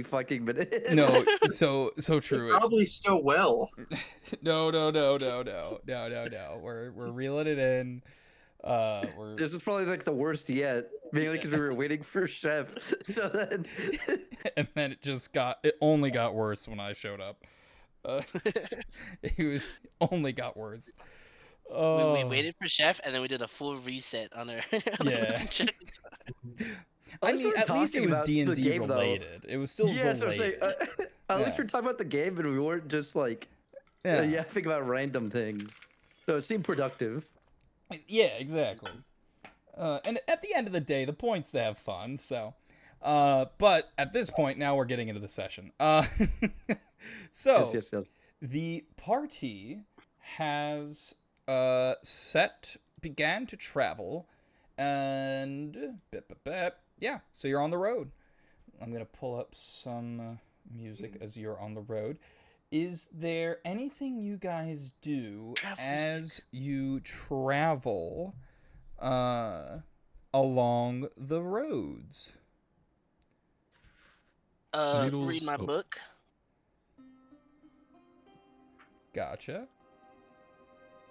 fucking minute. No, so true. Probably still will. No. We're reeling it in. We're This is probably like the worst yet, mainly because we were waiting for Chef. So then, and then it only got worse when I showed up. It only got worse. We Oh, waited for Chef, and then we did a full reset on our. yeah. I Unless mean, we're at least it talking was about D&D the game, though. related. It was still yeah, so I'm saying, related. at least Yeah. we're talking about the game, and we weren't just like Yeah. yapping about random things. So it seemed productive. Yeah, exactly. And at the end of the day, the point's to have fun. So, but at this point, now we're getting into the session. So Yes. the party has began to travel, and yeah, so you're on the road. I'm gonna pull up some music as you're on the road. Is there anything you guys do Travel as you travel along the roads? Needles. Read my book. Gotcha.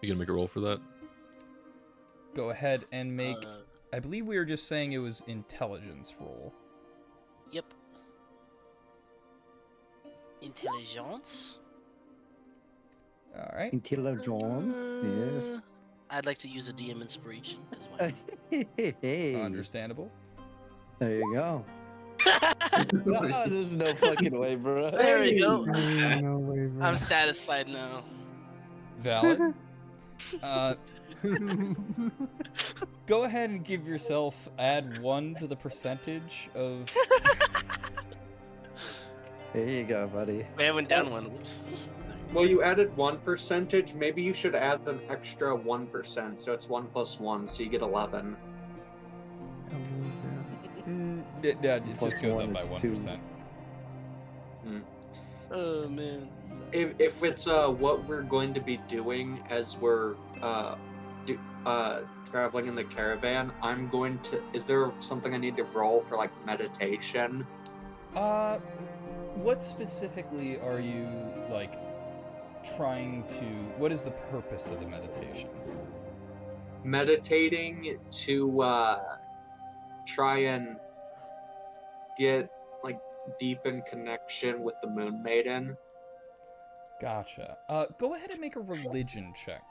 You gonna make a roll for that? Go ahead and make. Uh, I believe we were just saying it was intelligence roll. Yep. Intelligence. All right. Intelligence. Yes. I'd like to use a DM inspiration as well. Hey. Understandable. There you go. Oh, there's no fucking way, bro. There we go. Ain't no way, bro. I'm satisfied now. Valid. Go ahead and give yourself add 1 to the percentage of. There you go, buddy. We haven't done one. Whoops. Well, you added 1%. Maybe you should add an extra 1%, so it's 1 plus 1, so you get 11. It Plus just goes one up by is 1%. Oh man. If it's what we're going to be doing as we're traveling in the caravan, I'm going to. Is there something I need to roll for like meditation? What specifically are you like trying to? What is the purpose of the meditation? Meditating to try and get like deep in connection with the Moon Maiden. Gotcha. Go ahead and make a religion check.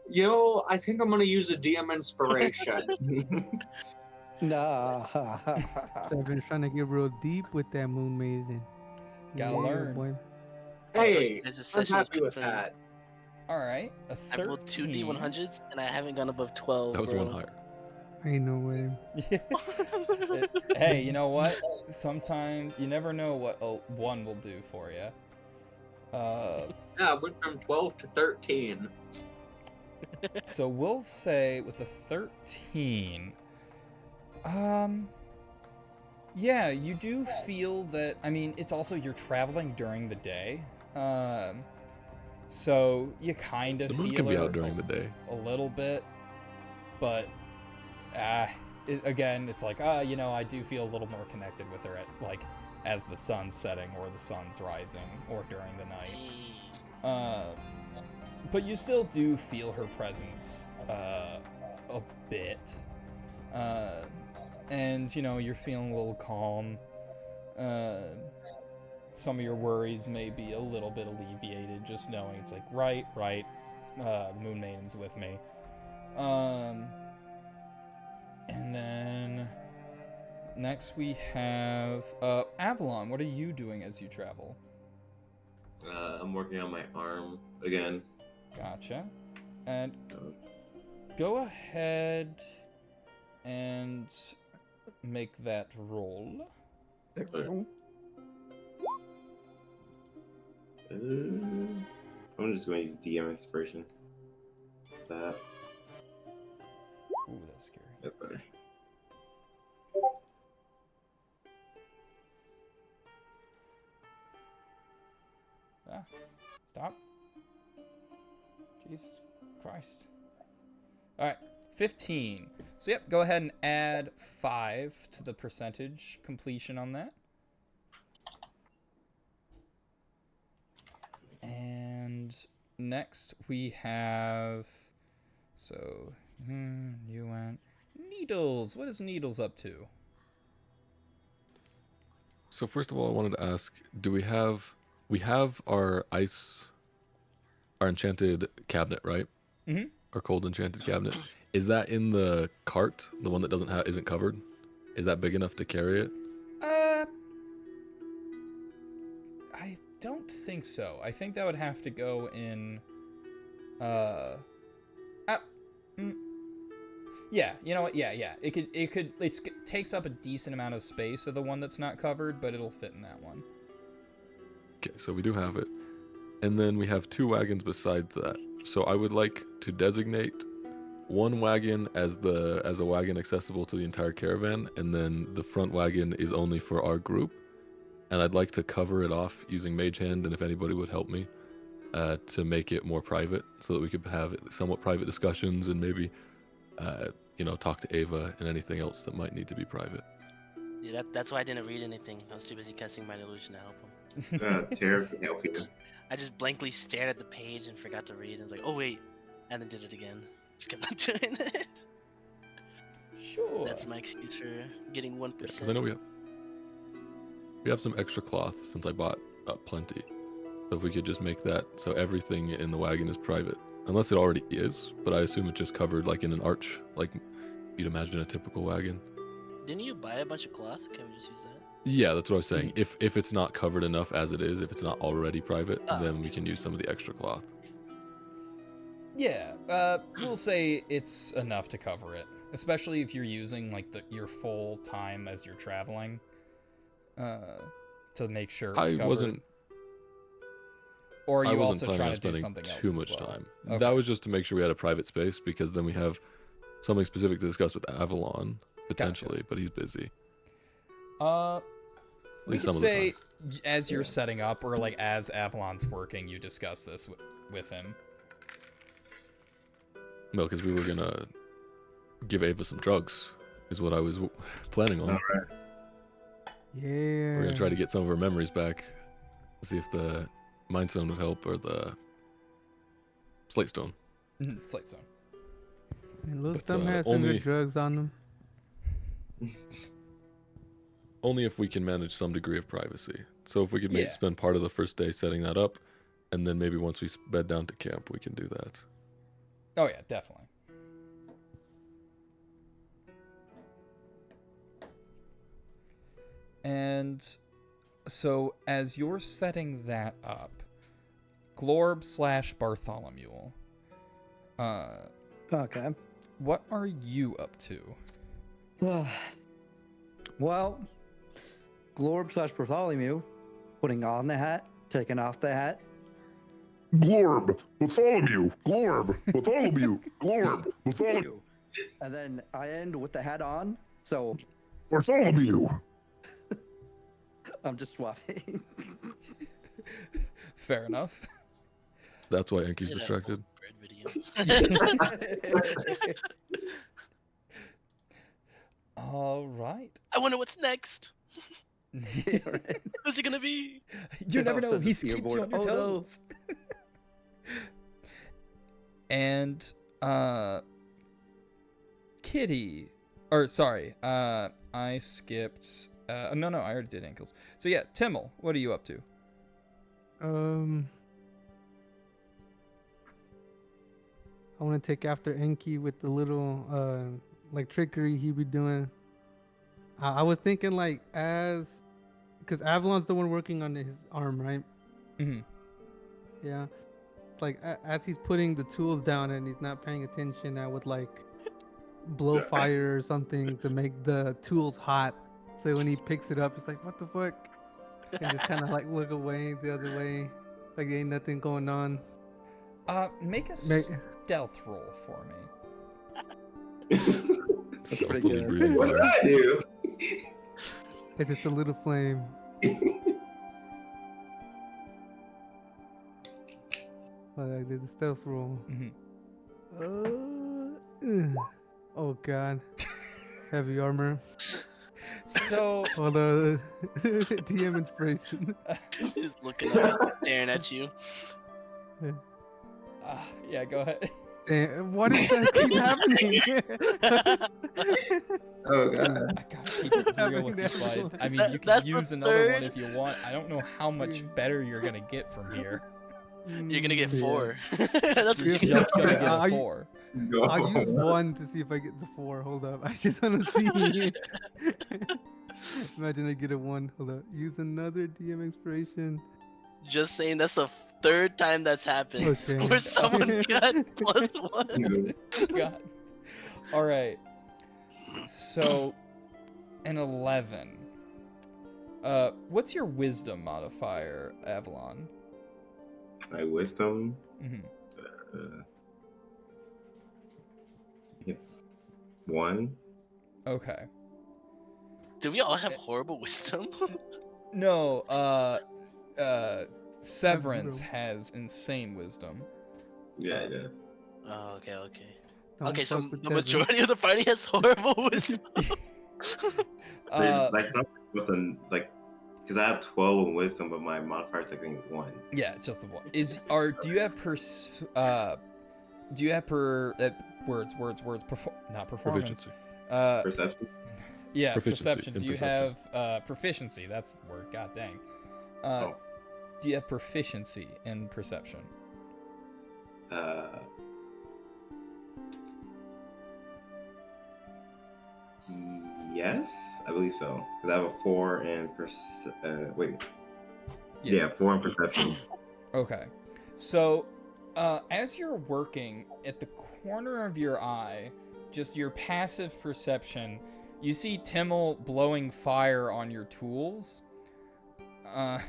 You know, I think I'm gonna use a DM inspiration. Nah. So I've been trying to get real deep with that Moon Maiden. Gotta learn. Boy. Hey, There's a I'm session happy with confirmed. that. All right, a 13. I rolled 2 D100s and I haven't gone above 12. That was bro. one higher. Ain't no way. Hey, you know what? Sometimes you never know what a 1 will do for you. Yeah, I went from 12 to 13. So we'll say with a 13, yeah, you do feel that. I mean, it's also you're traveling during the day, so you kind of The moon feel can be her out during the day. a little bit, but again, it's like you know, I do feel a little more connected with her at like as the sun's setting or the sun's rising or during the night. But you still do feel her presence a bit. And, you know, you're feeling a little calm. Some of your worries may be a little bit alleviated, just knowing it's like, right, the Moon Maiden's with me. And then next we have Avalon. What are you doing as you travel? I'm working on my arm again. Gotcha. And go ahead and make that roll. I'm just going to use DM inspiration. That. Ooh, that's scary. That's better. Ah, stop. Jesus Christ. Alright, 15. So yep, go ahead and add 5 to the percentage completion on that. And next we have, so you went Needles. What is Needles up to? So first of all, I wanted to ask, do we have our enchanted cabinet, right? Mm-hmm. Our cold enchanted cabinet. Is that in the cart, the one that isn't covered? Is that big enough to carry it? I don't think so. I think that would have to go in. Uh, yeah, you know what? Yeah. It takes up a decent amount of space of the one that's not covered, but it'll fit in that one. Okay, so we do have it. And then we have 2 wagons besides that. So I would like to designate one wagon as a wagon accessible to the entire caravan, and then the front wagon is only for our group. And I'd like to cover it off using Mage Hand, and if anybody would help me, to make it more private, so that we could have somewhat private discussions and maybe, talk to Ava and anything else that might need to be private. Yeah, that's why I didn't read anything. I was too busy casting my illusion to help him. Tara can help you. I just blankly stared at the page and forgot to read. And was like, oh wait, and then did it again. Just kept on doing it. Sure. That's my excuse for getting 1%. Because I know we have some extra cloth since I bought plenty. So if we could just make that so everything in the wagon is private, unless it already is, but I assume it's just covered like in an arch, like you'd imagine a typical wagon. Didn't you buy a bunch of cloth? Can we just use that? Yeah, that's what I was saying. If it's not covered enough as it is, if it's not already private, then we can use some of the extra cloth. Yeah, we'll say it's enough to cover it, especially if you're using like your full time as you're traveling, to make sure it's covered. Or are you also trying to do something else? Too much as well? time. Okay. That was just to make sure we had a private space, because then we have something specific to discuss with Avalon potentially, but he's busy. We least could some of the say as you're setting up, or like as Avalon's working, you discuss this with him. No, because we were gonna give Ava some drugs, is what I was planning on. Alright. Yeah. We're gonna try to get some of her memories back. See if the Mind Stone would help, or the Slate Stone. Slate Stone. And Lil But, Stump has some only- good drugs on him. Only if we can manage some degree of privacy. So if we could Yeah. spend part of the first day setting that up, and then maybe once we bed down to camp, we can do that. Oh yeah, definitely. And so as you're setting that up, Glorb / Bartholomew, Okay. what are you up to? Well, Glorb / Bartholomew, putting on the hat, taking off the hat. Glorb, Bartholomew, Glorb, Bartholomew, Glorb, Bartholomew, And then I end with the hat on, so Bartholomew. I'm just swapping. Fair enough. That's why Enki's Did a distracted. bread video. All right. I wonder what's next. Yeah, right. Who's it gonna be? You never know. Says the He's keeps you board. on your Oh, no. toes. And Kitty, or sorry, I skipped. No, I already did ankles. So yeah, Timmel, what are you up to? I want to take after Enki with the little like trickery he be doing. I was thinking like because Avalon's the one working on his arm, right? Mm-hmm. Yeah. It's like as he's putting the tools down and he's not paying attention, I would like blow fire or something to make the tools hot. So when he picks it up, it's like, what the fuck? And just kind of like look away the other way, like there ain't nothing going on. Make a stealth roll for me. pretty Stealthily good. breathing What did fire. I do? It's just a little flame. But I did the stealth roll. Mm-hmm. Oh god. Heavy armor. So Hold on. DM inspiration. He's looking up, he's staring at you. yeah, go ahead. Damn, what is that keep happening? Oh god. I gotta keep it real Happening with to you, bud. everyone. I mean, you can That's the use another one third. if you want. I don't know how much better you're gonna get from here. You're gonna get Yeah. 4. That's You're what you just gonna get a I'll- 4. I'll use 1 to see if I get the 4. Hold up. I just want to see. Imagine I get a 1. Hold up. Use another DM inspiration. Just saying that's the third time that's happened Okay. where someone got +1. God. All right. So, an 11. What's your wisdom modifier, Avalon? My wisdom. Mm-hmm. I think it's 1. Okay. Do we all have horrible wisdom? No. Severance zero. has insane wisdom. Yeah, yeah. Oh, okay, okay. Don't Okay, so fuck with the Devin. majority of the party has horrible wisdom. Like not with the like, because I have 12 in wisdom, but my modifier is like 1. Yeah, just the one. Do you have words not performance. Proficiency. Perception. Yeah, Proficiency perception. in Do you perception. have proficiency? That's the word. God dang. Oh. Do you have proficiency in perception? Yes, I believe so. Because I have a 4 in wait. Yeah, 4 in perception. Okay. So, as you're working at the corner of your eye, just your passive perception, you see Timmel blowing fire on your tools. I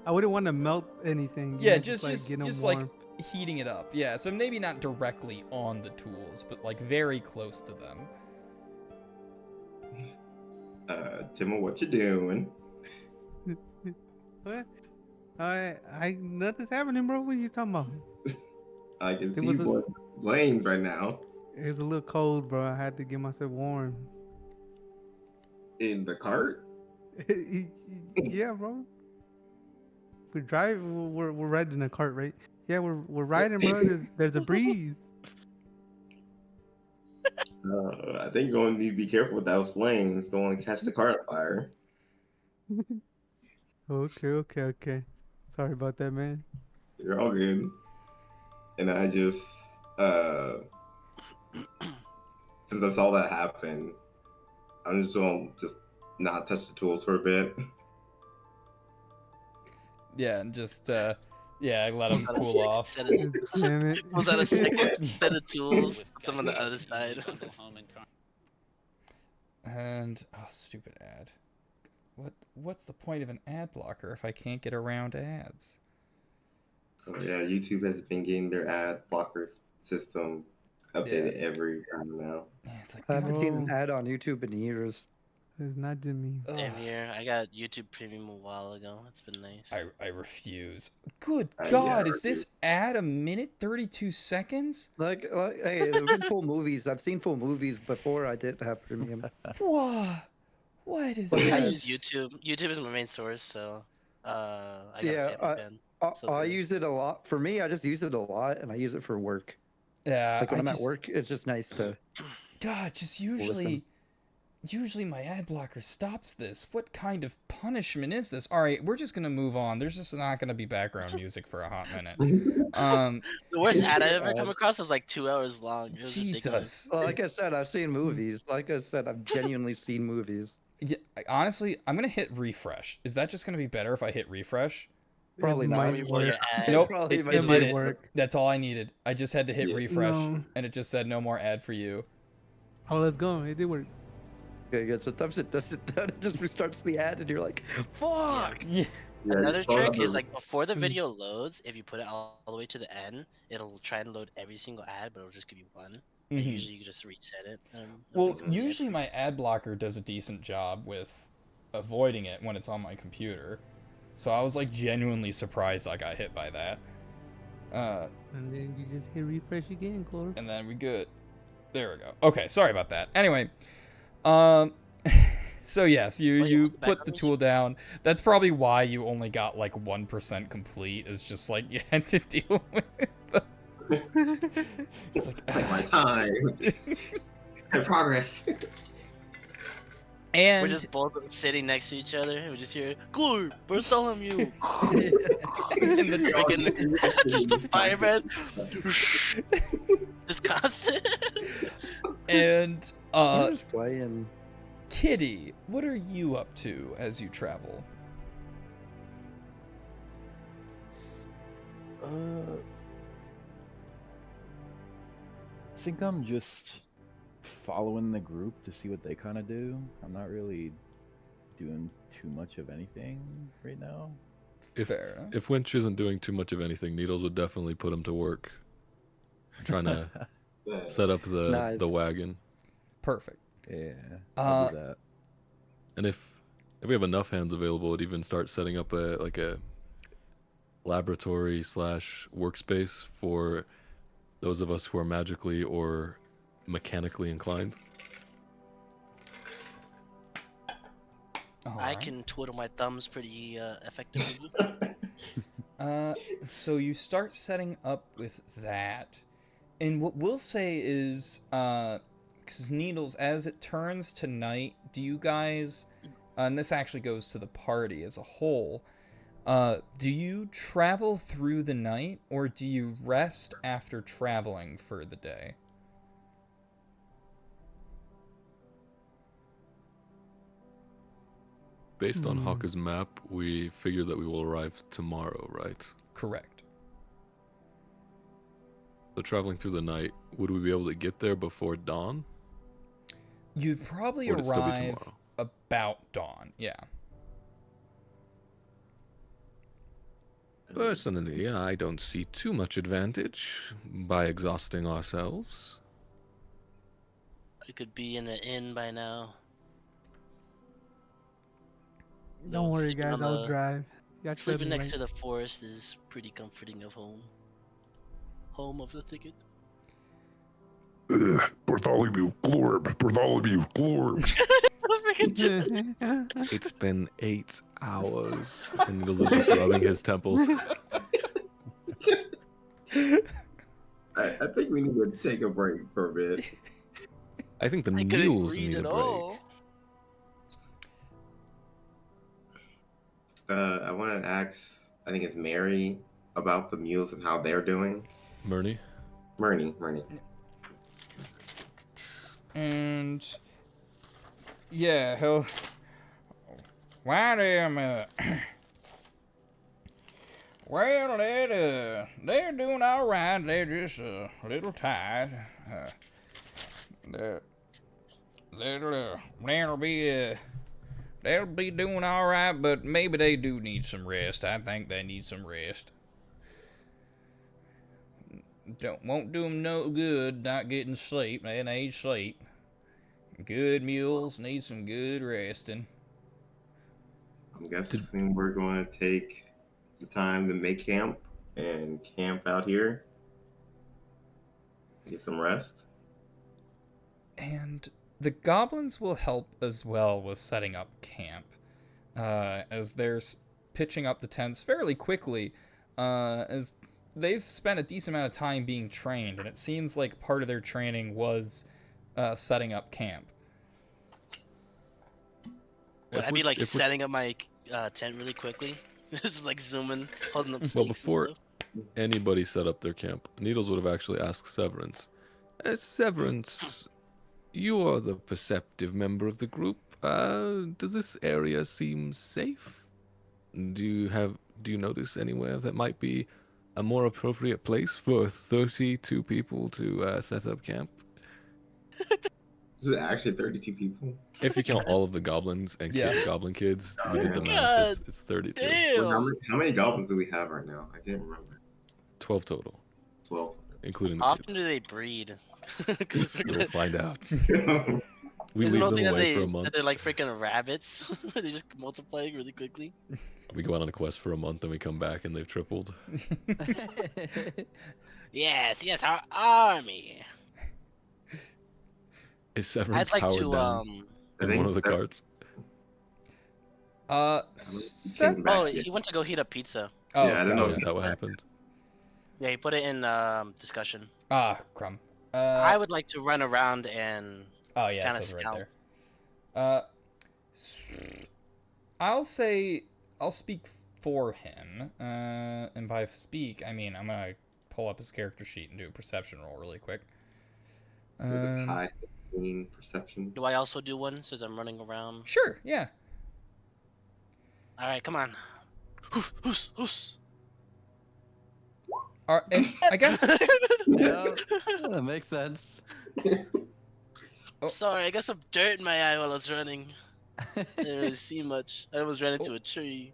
wouldn't want to melt anything. you Yeah, know, just get 'em just like warm. heating it up. Yeah, so maybe not directly on the tools, but like very close to them. Timo, what you doing? What? Nothing's happening, bro. What are you talking about? I can It see was you a- boys flames right now It was a little cold, bro. I had to get myself warm. in the cart. Yeah, bro. We drive. We're riding a cart, right? Yeah, we're riding, bro. There's a breeze. I think you're going to need to be careful with those flames. Don't want to catch the cart on fire. Okay. Sorry about that, man. You're all good. And I just, since I saw that happen, I'm just going to not touch the tools for a bit. Yeah, and just yeah, let them cool off. Damn it. Was that a second set of tools? Put them on the other side. And oh, stupid ad. What's the point of an ad blocker if I can't get around ads? So yeah, YouTube has been getting their ad blocker system updated every time now. Yeah, it's like I haven't seen Oh. an ad on YouTube in years. It's not just me. Damn ugh, here, I got YouTube Premium a while ago. It's been nice. I refuse. Good Yeah, God, I is this ad a minute 32 seconds? Like hey, there's been full movies. I've seen full movies before I did have premium. What? What is Well, I this? use YouTube. YouTube is my main source, so I got Yeah, a family plan. So I there's- use it a lot. For me, I just use it a lot, and I use it for work. Yeah, Like when I I'm just, at work, it's just nice to. God, just usually my ad blocker stops this. What kind of punishment is this? All right, we're just gonna move on. There's just not gonna be background music for a hot minute. The worst ad I ever ad. come across was like 2 hours long. It was ridiculous. Jesus. Well, like I said, I've seen movies. Like I said, I've genuinely seen movies. Yeah, honestly, I'm gonna hit refresh. Is that just gonna be better if I hit refresh? Probably It not. might Before your work. ad. Nope, probably it, might it not did it. work. That's all I needed. I just had to hit Yeah. refresh, No. and it just said no more ad for you. Oh, let's go. It did work. Okay, good. Sometimes it does it. It just restarts the ad, and you're like, "Fuck!" Yeah. Yeah, Another you saw trick the- is like before the Mm. video loads, if you put it all the way to the end, it'll try and load every single ad, but it'll just give you one. And Mhm. usually you can just reset it. Well, it'll be good. usually my ad blocker does a decent job with avoiding it when it's on my computer. So I was like genuinely surprised I got hit by that. And then you just hit refresh again, Glorb. And then we good. There we go. Okay, sorry about that. Anyway, so yes, you what's the put background the music? tool down. That's probably why you only got like 1% complete. Is just like you had to deal with. It's like, Like my time. My progress. and We're just both sitting next to each other. And we just hear, Glorb, Bartholomew. in the Freaking, just the fireman. Just constant. and I'm just playing. Kitty, what are you up to as you travel? I think I'm just following the group to see what they kind of do. I'm not really doing too much of anything right now. Fair enough. If Winch isn't doing too much of anything, Needles would definitely put him to work trying to set up the Nice. wagon. Perfect. Yeah, I'll do that. And if we have enough hands available, it'd even start setting up a laboratory / workspace for those of us who are magically or mechanically inclined. I Alright. can twiddle my thumbs pretty effectively. So you start setting up with that. And what we'll say is, because Needles, as it turns to night, do you guys, and this actually goes to the party as a whole, do you travel through the night, or do you rest after traveling for the day? Based on Hawke's map, we figure that we will arrive tomorrow, right? Correct. So traveling through the night, would we be able to get there before dawn? You'd probably Or would it still be arrive tomorrow? about dawn, yeah. Personally, I don't see too much advantage by exhausting ourselves. I could be in an inn by now. Don't worry, sleeping guys. on I'll the- drive. You got Sleeping Treadmill, next right? to the forest is pretty comforting of home. Home of the thicket. Bartholomew, Glorb, Bartholomew, Glorb. Don't forget to- It's been 8 hours, and Needles is just rubbing his temples. I think we need to take a break for a bit. I think the I couldn't mules read need a at break. all. I want to ask, I think it's Mary, about the mules and how they're doing. Murney? Murney. And yeah, he'll. Why them? Well, they're doing all right. They're just a little tired. They'll be doing all right, but maybe they do need some rest. I think they need some rest. Won't do them no good not getting sleep. They need sleep. Good mules need some good resting. I'm guessing we're going to take the time to make camp and camp out here. Get some rest. And the goblins will help as well with setting up camp, as they're pitching up the tents fairly quickly, as they've spent a decent amount of time being trained, and it seems like part of their training was setting up camp. Would I be like setting up my tent really quickly? This is like zooming, holding up stakes. Well, and before stuff. anybody set up their camp, Needles would have actually asked Severance. Severance, you are the perceptive member of the group. Does this area seem safe? Do you notice anywhere that might be a more appropriate place for 32 people to set up camp? Is it actually 32 people? If you count all of the goblins and goblin kids, we did the God math. It's 32. Damn. How many goblins do we have right now? I can't remember. 12 total, 12. including the How often kids. do they breed? 'Cause we're We'll gonna- find out. We Isn't leave the them thing away for a that month. they're like freaking rabbits? They're just multiplying really quickly. We go out on a quest for a month and we come back and they've tripled. Yes, yes, our army. Is Severance I'd like powered to down I in think one of the Sever- carts? came back Oh, yet. he went to go heat up pizza. Oh, Yeah, I don't know Oh, gotcha. is that what happened? Yeah, he put it in discussion. Ah, crumb. I would like to run around and Oh yeah, it kinda says right scout. there. I'll speak for him. And by speak, I mean I'm gonna pull up his character sheet and do a perception roll really quick. With a high 15 perception. Do I also do one since I'm running around? Sure, yeah. All right, come on. Hoos. And I guess Yeah, that makes sense. Oh. Sorry, I got some dirt in my eye while I was running. I didn't really see much. I almost ran into a tree.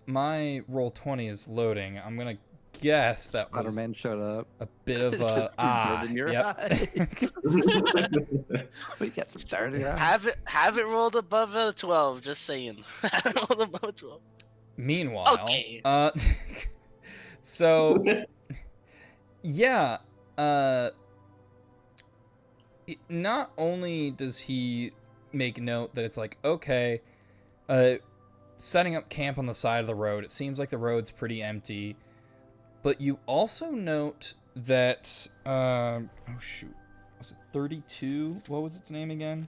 my roll 20 is loading. I'm gonna guess that was Spider-Man showed up. a bit of Just some dirt in your yep. eye. We got some dirt in your eye. Have it rolled above a 12. Just saying. Have it rolled above a 12. Meanwhile, Okay. so yeah, not only does he make note that it's like, okay, setting up camp on the side of the road, it seems like the road's pretty empty, but you also note that, oh shoot, was it 32? What was its name again?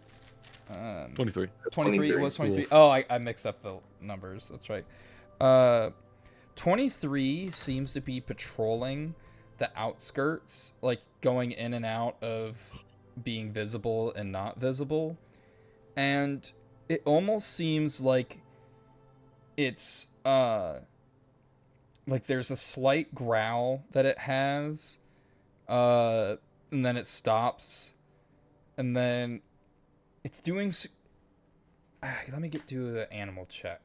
23. 23, it was 23. Wolf. Oh, I mixed up the numbers. That's right. 23 seems to be patrolling the outskirts, like going in and out of being visible and not visible. And it almost seems like it's, like there's a slight growl that it has, and then it stops, and then it's doing... let me do the animal check.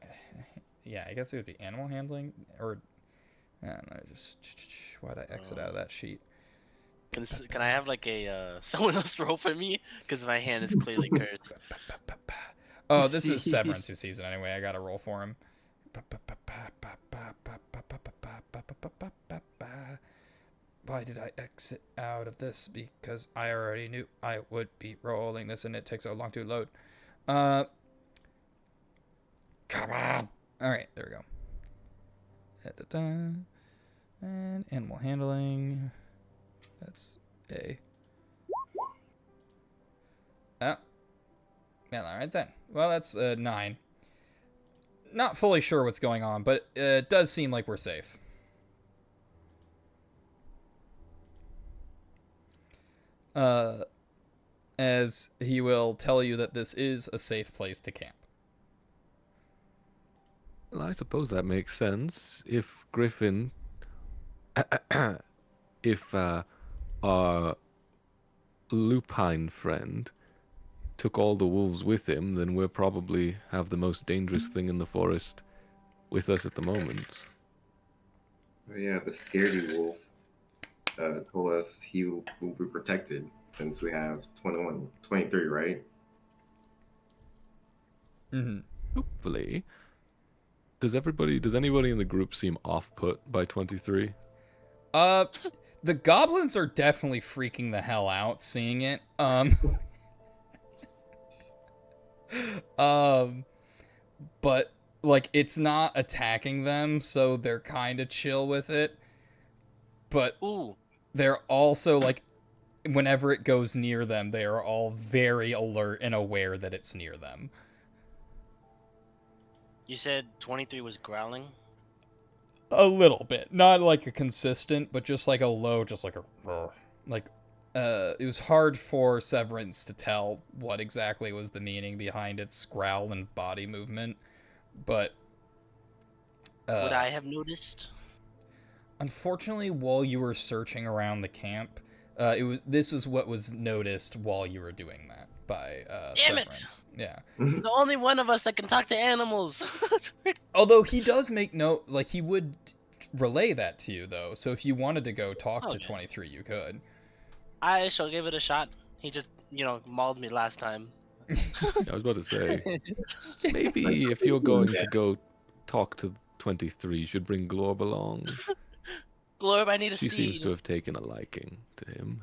Yeah, I guess it would be animal handling, or... I don't know, why'd I exit out of that sheet? Can I have like a someone else roll for me? Because my hand is clearly cursed. Oh, this is Severance who sees it anyway. I gotta roll for him. Why did I exit out of this? Because I already knew I would be rolling this and it takes so long to load. Come on. Alright, there we go. And animal handling. That's A. Oh. Yeah, alright then. Well, that's 9. Not fully sure what's going on, but it does seem like we're safe. As he will tell you that this is a safe place to camp. Well, I suppose that makes sense. If Griffin, if our lupine friend took all the wolves with him, then we'll probably have the most dangerous thing in the forest with us at the moment. Oh, yeah, the scaredy wolf told us he will be protected since we have 23, right? Mm-hmm. Hopefully. Does anybody in the group seem off-put by 23? The goblins are definitely freaking the hell out seeing it. But like it's not attacking them, so they're kind of chill with it. But Ooh. they're also like, whenever it goes near them, they are all very alert and aware that it's near them. You said 23 was growling? A little bit, not like a consistent, but just like a low, just like a like. It was hard for Severance to tell what exactly was the meaning behind its growl and body movement, but Would I have noticed? unfortunately, while you were searching around the camp, this was what was noticed while you were doing that by Damn Severance. Yeah. The only one of us that can talk to animals. Although he does make note, like he would relay that to you though. So if you wanted to go talk to Okay. 23, you could. I shall give it a shot. He just, mauled me last time. I was about to say, maybe if you're going to go talk to 23, you should bring Glorb along. Glorb, I need a She seems steed. to have taken a liking to him.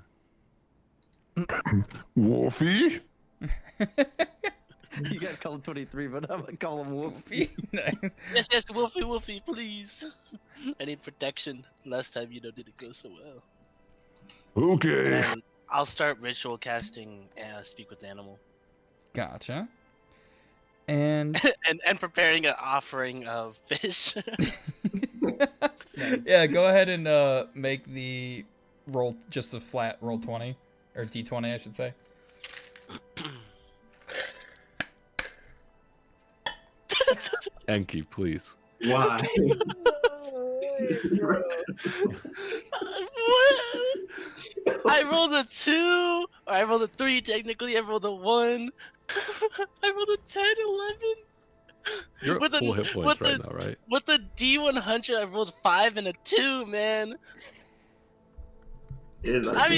Wolfie? You guys call him 23, but I'm gonna call him Wolfie. Yes, yes, Wolfie, Wolfie, please. I need protection. Last time, didn't go so well. Okay. And I'll start ritual casting Speak with Animal. Gotcha. And and preparing an offering of fish. yeah, go ahead and make the roll just a flat roll 20 or d20, I should say. Enki, please. Why? What? I rolled a 2. Or I rolled a 3. Technically, I rolled a 1. I rolled a 10, 11. You're at full hit points right now, right? With the D100, I rolled 5 and a 2, man. I'm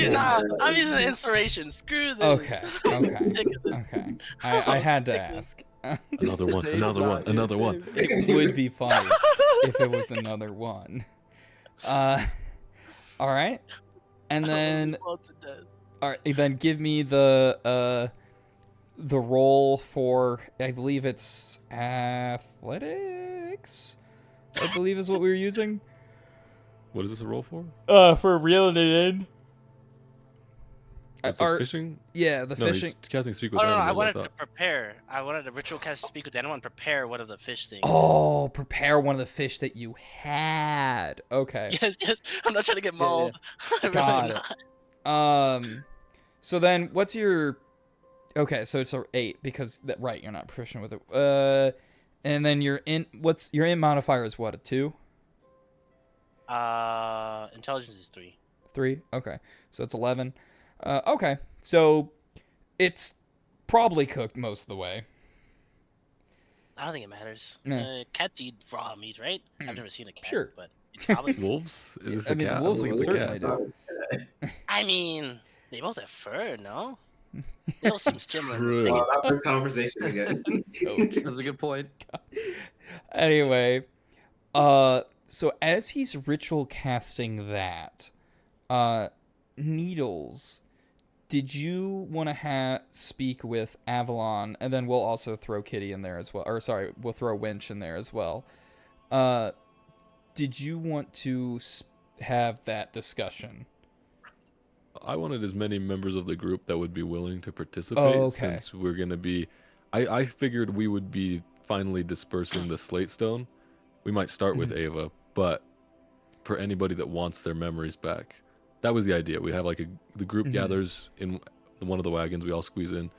using inspiration. Screw this. Okay. I'm sick of this. Okay. I had to ask. Another one. It would be funny if it was another one. All right. And then, all right. Then give me the roll for, I believe it's athletics. I believe is what we were using. What is this a roll for? For reeling it in. Is it fishing? Yeah, the fishing. He's casting Speak with Oh no, Animals, I wanted thought. to prepare. I wanted to ritual cast Speak with Animal and prepare one of the fish things. Oh, prepare one of the fish that you had. Okay. Yes, yes. I'm not trying to get mauled. I'm Got really it. not. So then, what's your? Okay, so it's a 8 because right, you're not proficient with it. And then your in modifier is what, a 2? Intelligence is 3. 3. Okay, so it's 11. Okay, so it's probably cooked most of the way. I don't think it matters. Yeah. Cats eat raw meat, right? I've never seen a cat, Sure. but it's probably. Wolves? Is this I a mean, cat? wolves I would don't think certainly it's a do. cat. I mean, they both have fur, no? They all seem similar. True. Well, not this conversation again. That's a good point. Anyway, so as he's ritual casting that, Needles, did you want to speak with Avalon, and then we'll also throw Kitty in there as well, or sorry, we'll throw Winch in there as well. Did you want to have that discussion? I wanted as many members of the group that would be willing to participate, okay. since we're going to be... I figured we would be finally dispersing the Slate Stone. We might start with Ava, but for anybody that wants their memories back. That was the idea. We have like the group gathers in one of the wagons, we all squeeze in,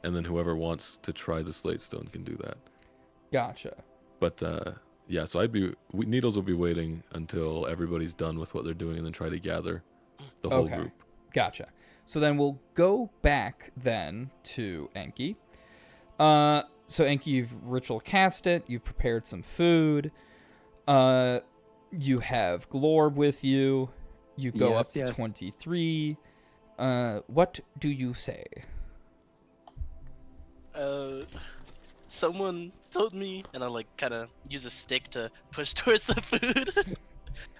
and then whoever wants to try the Slate Stone can do that. Gotcha. But yeah, so Needles will be waiting until everybody's done with what they're doing and then try to gather the whole group. Gotcha. So then we'll go back then to Enki. So Enki, you've ritual cast it. You've prepared some food. You have Glorb with you. You go up to 23. What do you say? Someone told me, and I'll like kind of use a stick to push towards the food.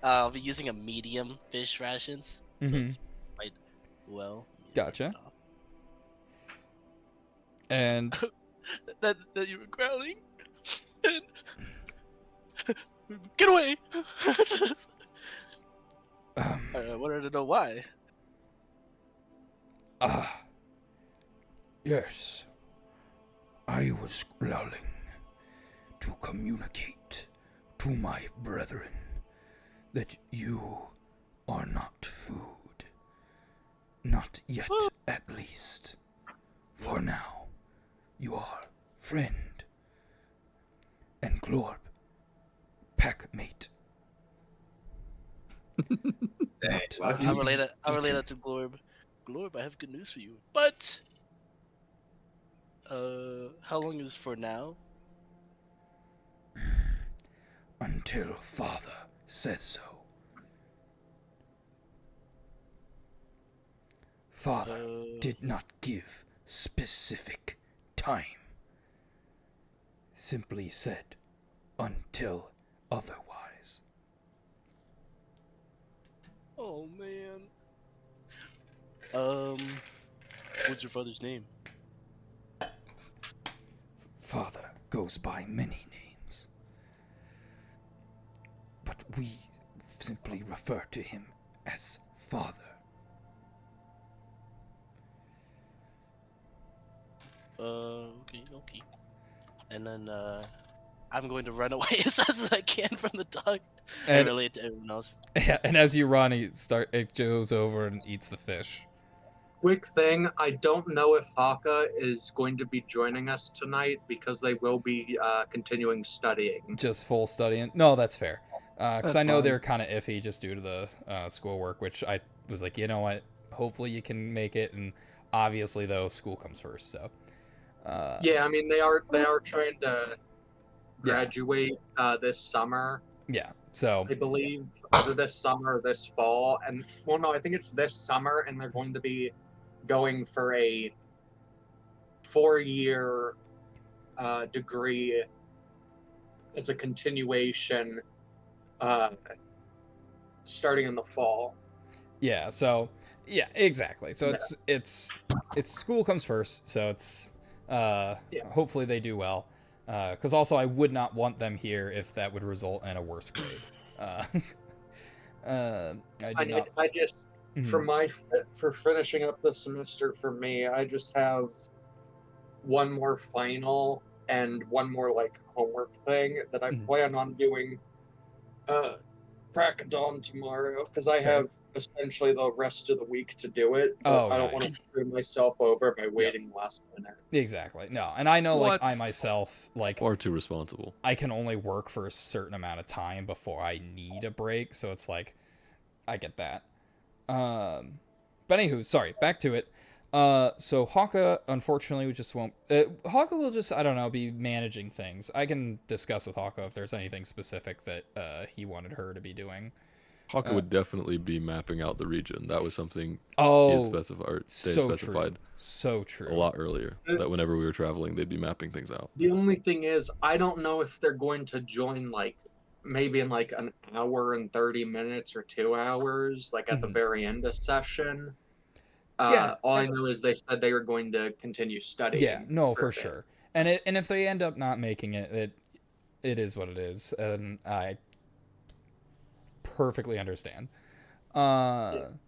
I'll be using a medium fish rations, so it's quite well. Gotcha. And that you were growling. Get away! I wanted to know why. Yes. I was growling to communicate to my brethren that you are not food. Not yet, at least. For now, you are friend. And Glorb, packmate. I'll relay that to Glorb. Glorb, I have good news for you. But how long is for now? Until Father says so. Father did not give specific time. Simply said, until otherwise. Oh man. What's your father's name? Father goes by many names, but we simply refer to him as Father. Okay. And then, I'm going to run away as fast as I can from the dog and relate to everyone else. And as you run, it goes over and eats the fish. Quick thing, I don't know if Haka is going to be joining us tonight because they will be continuing studying. Just full studying. No, that's fair. Because That's I know fine. they're kind of iffy just due to the schoolwork, which I was like, you know what? Hopefully you can make it. And obviously, though, school comes first. So. Yeah, I mean they are trying to graduate this summer. Yeah. So. I believe either this summer or this fall, and well, no, I think it's this summer, and they're going to be going for a 4-year degree as a continuation, starting in the fall. Yeah. So. Yeah. Exactly. So it's school comes first. So it's hopefully they do well. Because also I would not want them here if that would result in a worse grade. I just for finishing up the semester for me, I just have one more final and one more like homework thing that I plan on doing crack of dawn tomorrow because I have essentially the rest of the week to do it, but I don't want to screw myself over by waiting last minute. Exactly. No, and I know like I myself like far too responsible. I can only work for a certain amount of time before I need a break, so it's like I get that. But anywho, sorry, back to it. So Haka unfortunately just won't. Haka will just I don't know be managing things. I can discuss with Haka if there's anything specific that he wanted her to be doing. Haka would definitely be mapping out the region. That was something he had specified. So true. A lot earlier. That whenever we were traveling, they'd be mapping things out. The only thing is, I don't know if they're going to join like maybe in like an hour and 30 minutes or 2 hours, like at the very end of session. All I know is they said they were going to continue studying. Yeah, no, for sure. And if they end up not making it, it is what it is, and I perfectly understand. And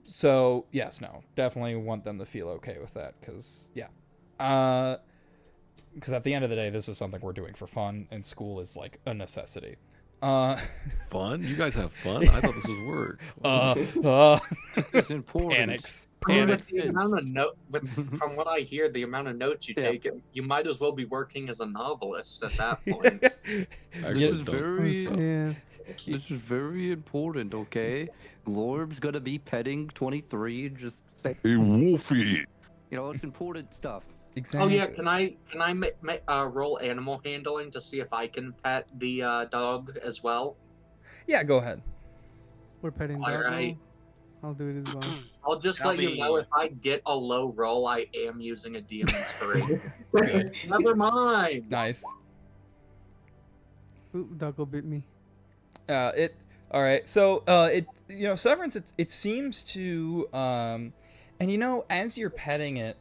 so yes, no, definitely want them to feel okay with that, because at the end of the day, this is something we're doing for fun, and school is like a necessity. Fun? You guys have fun? I thought this was work. It's important. Panics. The amount of from what I hear, the amount of notes you take, you might as well be working as a novelist at that point. This is very important, okay? Glorb's gonna be petting 23. Just say, A wolfie. you know, it's important stuff. Exactly. Oh yeah, can I roll animal handling to see if I can pet the dog as well? Yeah, go ahead. We're petting All dog. right. I'll do it as well. I'll just let you know if I get a low roll, I am using a DM inspiration. Never mind. Nice. Ooh, doggo bit me. All right. So Severance. It seems to and as you're petting it,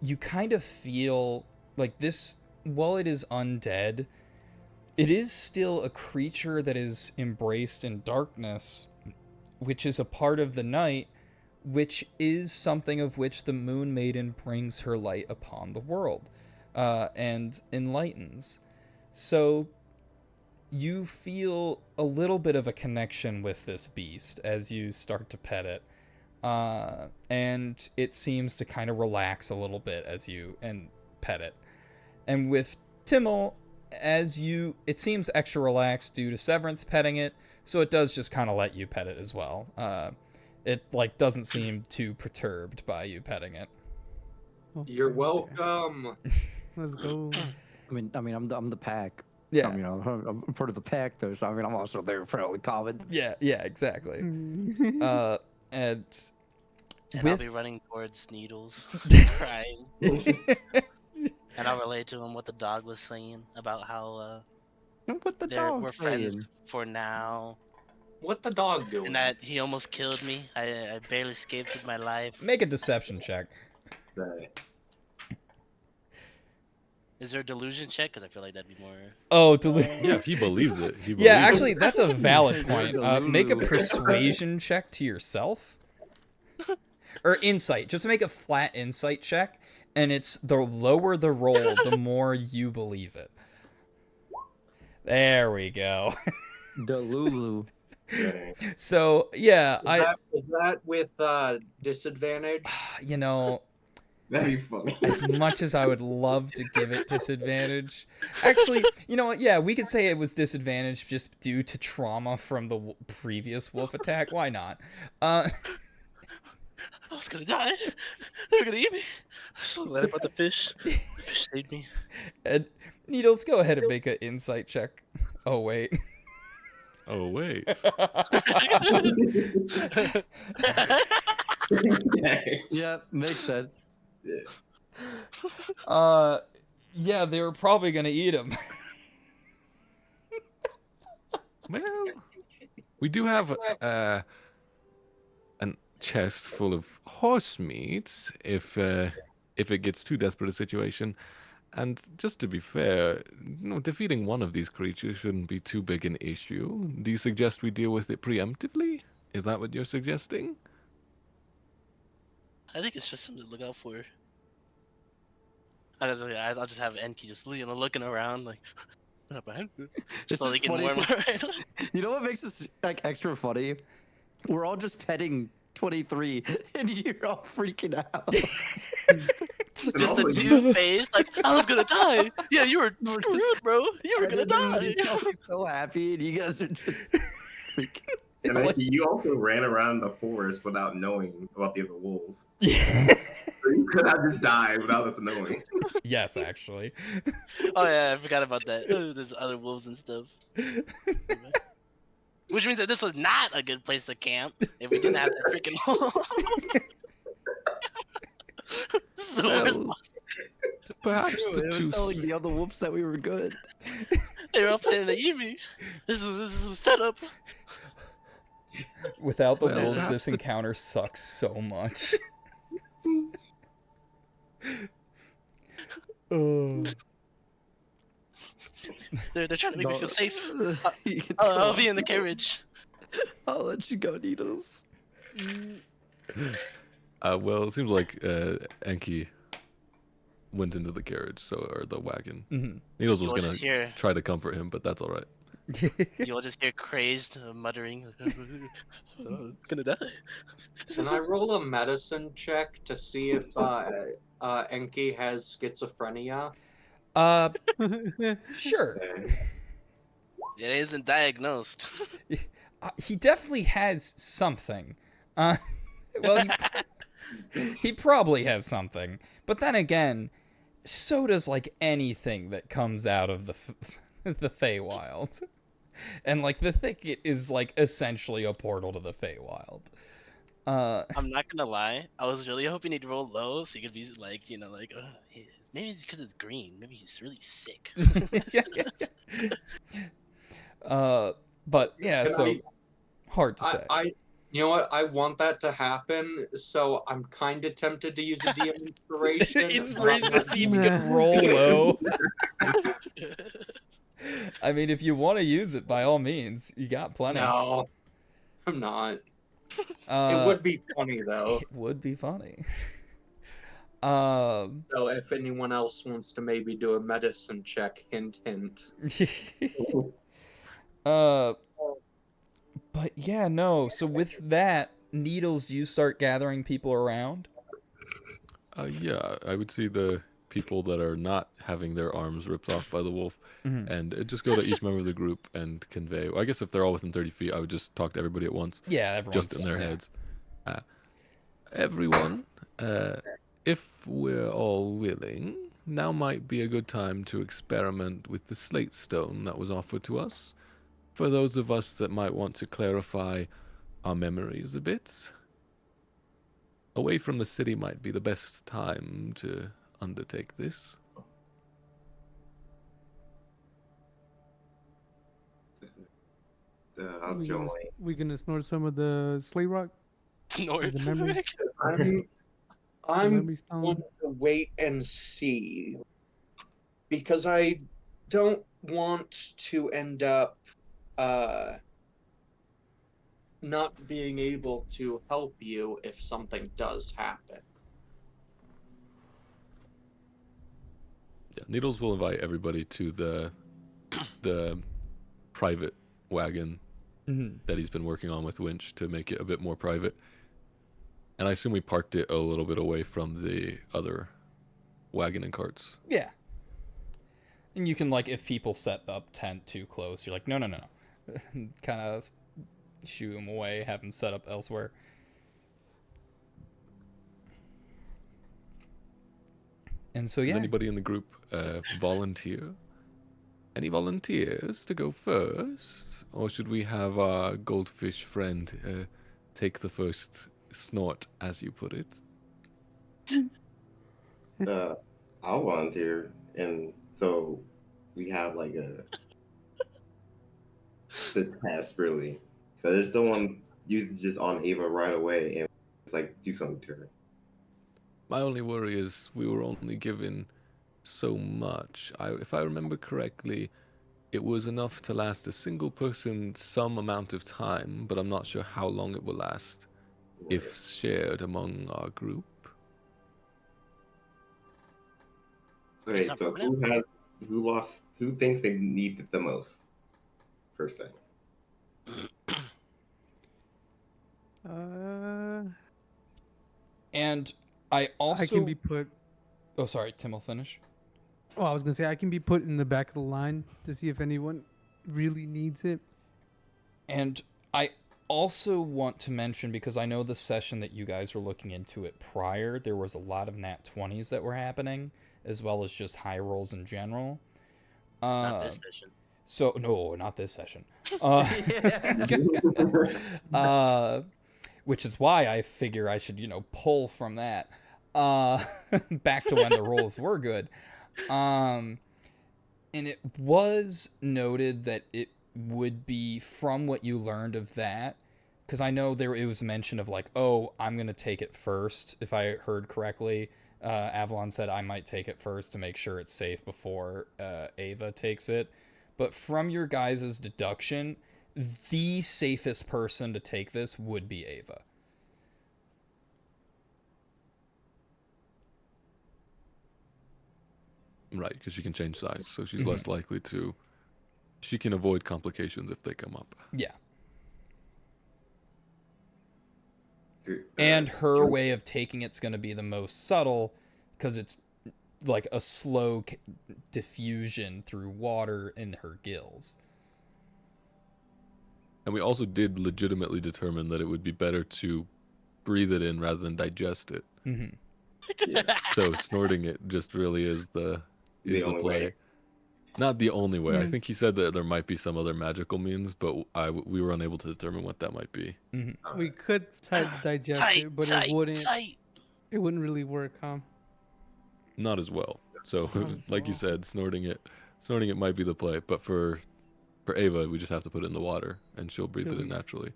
you kind of feel like this. While it is undead, it is still a creature that is embraced in darkness, which is a part of the night, which is something of which the Moon Maiden brings her light upon the world, and enlightens. So you feel a little bit of a connection with this beast as you start to pet it, and it seems to kind of relax a little bit as you pet it. And with Timmel, it seems extra relaxed due to Severance petting it, so it does just kind of let you pet it as well. It doesn't seem too perturbed by you petting it. You're welcome. Let's go. I mean, I'm the pack. Yeah. I'm part of the pack, though. So I'm also there fairly common. Yeah, exactly. And And I'll be running towards Needles, crying. And I'll relate to him what the dog was saying about how What the dog we're saying? friends for now. What the dog doing? And that he almost killed me. I barely escaped with my life. Make a deception check. Right. Is there a delusion check? Because I feel like that'd be more. Oh, Yeah, if he believes it, he believes yeah, actually, it. that's a valid point. Make a Delulu. persuasion check to yourself. Or insight. Just make a flat insight check, and it's the lower the roll, the more you believe it. There we go. Delulu. Right. So, yeah, Is that with disadvantage? you know, That'd be funny. as much as I would love to give it disadvantage. Actually, you know what? Yeah, we could say it was disadvantage just due to trauma from the previous wolf attack. Why not? I was gonna die. They were gonna eat me. I'm so glad about the fish. The fish saved me. And Needles, go ahead and make an insight check. Oh, wait. Oh wait. Yeah, makes sense. Yeah, they were probably gonna eat him. Well, we do have a chest full of horse meat if it gets too desperate a situation. And just to be fair, defeating one of these creatures shouldn't be too big an issue. Do you suggest we deal with it preemptively? Is that what you're suggesting? I think it's just something to look out for. I'll just have Enki just looking around like, not behind you. This Slowly is getting funny more and 'cause- more. You know what makes this like extra funny? We're all just petting 23, and you're all freaking out. Just the two face, like I was gonna die. Yeah, you were rude, bro. You were gonna die. He's so happy, and you guys are just freaking. And It's then like, you also ran around the forest without knowing about the other wolves. yeah. So you could have just died without us knowing. Yes, actually. Oh yeah, I forgot about that. Oh, there's other wolves and stuff. Which means that this was not a good place to camp if we didn't have that freaking hole. This is the worst. Well, perhaps True, the it was two. telling the other wolves that we were good. They were all planning to eat me. This is a setup. Without the Well, wolves, perhaps this the- encounter sucks so much. Oh. They're trying to make me feel safe. You can I'll go be in the on. carriage. I'll let you go, Needles. Well, it seems like Enki went into the carriage, or the wagon. Mhm. Needles was You'll gonna just hear, try to comfort him, but that's all right. you'll just hear crazed muttering. Oh, it's gonna die. Can I roll a medicine check to see if Enki has schizophrenia? Sure. It isn't diagnosed. He definitely has something. Well, he probably has something. But then again, so does like anything that comes out of the Feywild. And like the thicket is like essentially a portal to the Feywild. I'm not gonna lie. I was really hoping he'd roll low so he could be like, maybe it's because it's green. Maybe he's really sick. But yeah, Can so hard to say. You know what? I want that to happen, so I'm kind of tempted to use a DM inspiration. Inspiration to see if we can roll low. I mean, if you want to use it, by all means, you got plenty. No, I'm not. It would be funny though. It would be funny. So if anyone else wants to maybe do a medicine check, hint, hint. But yeah, no. So with that, Needles, you start gathering people around. Yeah, I would see the people that are not having their arms ripped off by the wolf, and just go to each member of the group and convey. I guess if they're all within 30 feet, I would just talk to everybody at once. Yeah, everyone's Just in their heads. Everyone, if we're all willing, now might be a good time to experiment with the slate stone that was offered to us. For those of us that might want to clarify our memories a bit. away from the city might be the best time to undertake this. I'll join. We gonna snort some of the sleigh rock? Snort. The memory. I'm memory stone. going to wait and see because I don't want to end up not being able to help you if something does happen. Yeah, Needles will invite everybody to the private wagon that he's been working on with Winch to make it a bit more private. And I assume we parked it a little bit away from the other wagon and carts. Yeah. And you can, like, if people set up tent too close, you're like, no. Kind of shoo them away, have them set up elsewhere. And so, yeah. Does anybody in the group volunteer? Any volunteers to go first? Or should we have our goldfish friend take the first snort, as you put it? I'll volunteer, and so we have like the test really. So I just don't want you just on Ava right away and just like do something to her. My only worry is we were only given so much. If I remember correctly, it was enough to last a single person some amount of time, but I'm not sure how long it will last if shared among our group. Okay, so who thinks they need it the most? Per se. And I also... I can be put... Oh, sorry, Tim will finish. Oh, I was going to say, I can be put in the back of the line to see if anyone really needs it. And I also want to mention, because I know the session that you guys were looking into it prior, there was a lot of nat 20s that were happening, as well as just high rolls in general. Not this session. So, no, not this session. Which is why I figure I should, pull from that back to when the rolls were good. And it was noted that it would be from what you learned of that, because I know it was mention of like, oh, I'm going to take it first, if I heard correctly. Avalon said I might take it first to make sure it's safe before Ava takes it. But from your guys' deduction, the safest person to take this would be Ava. Right, because she can change size, so she's less likely to... She can avoid complications if they come up. Yeah. And her way of taking it's going to be the most subtle, because it's like a slow diffusion through water in her gills. And we also did legitimately determine that it would be better to breathe it in rather than digest it. So snorting it just really is the only play. way. Not the only way. I think he said that there might be some other magical means, but we were unable to determine what that might be. We could digest it, but it wouldn't really work, huh? Not as well. So, like you said, snorting it might be the play. But for Ava, we just have to put it in the water, and she'll breathe it in naturally.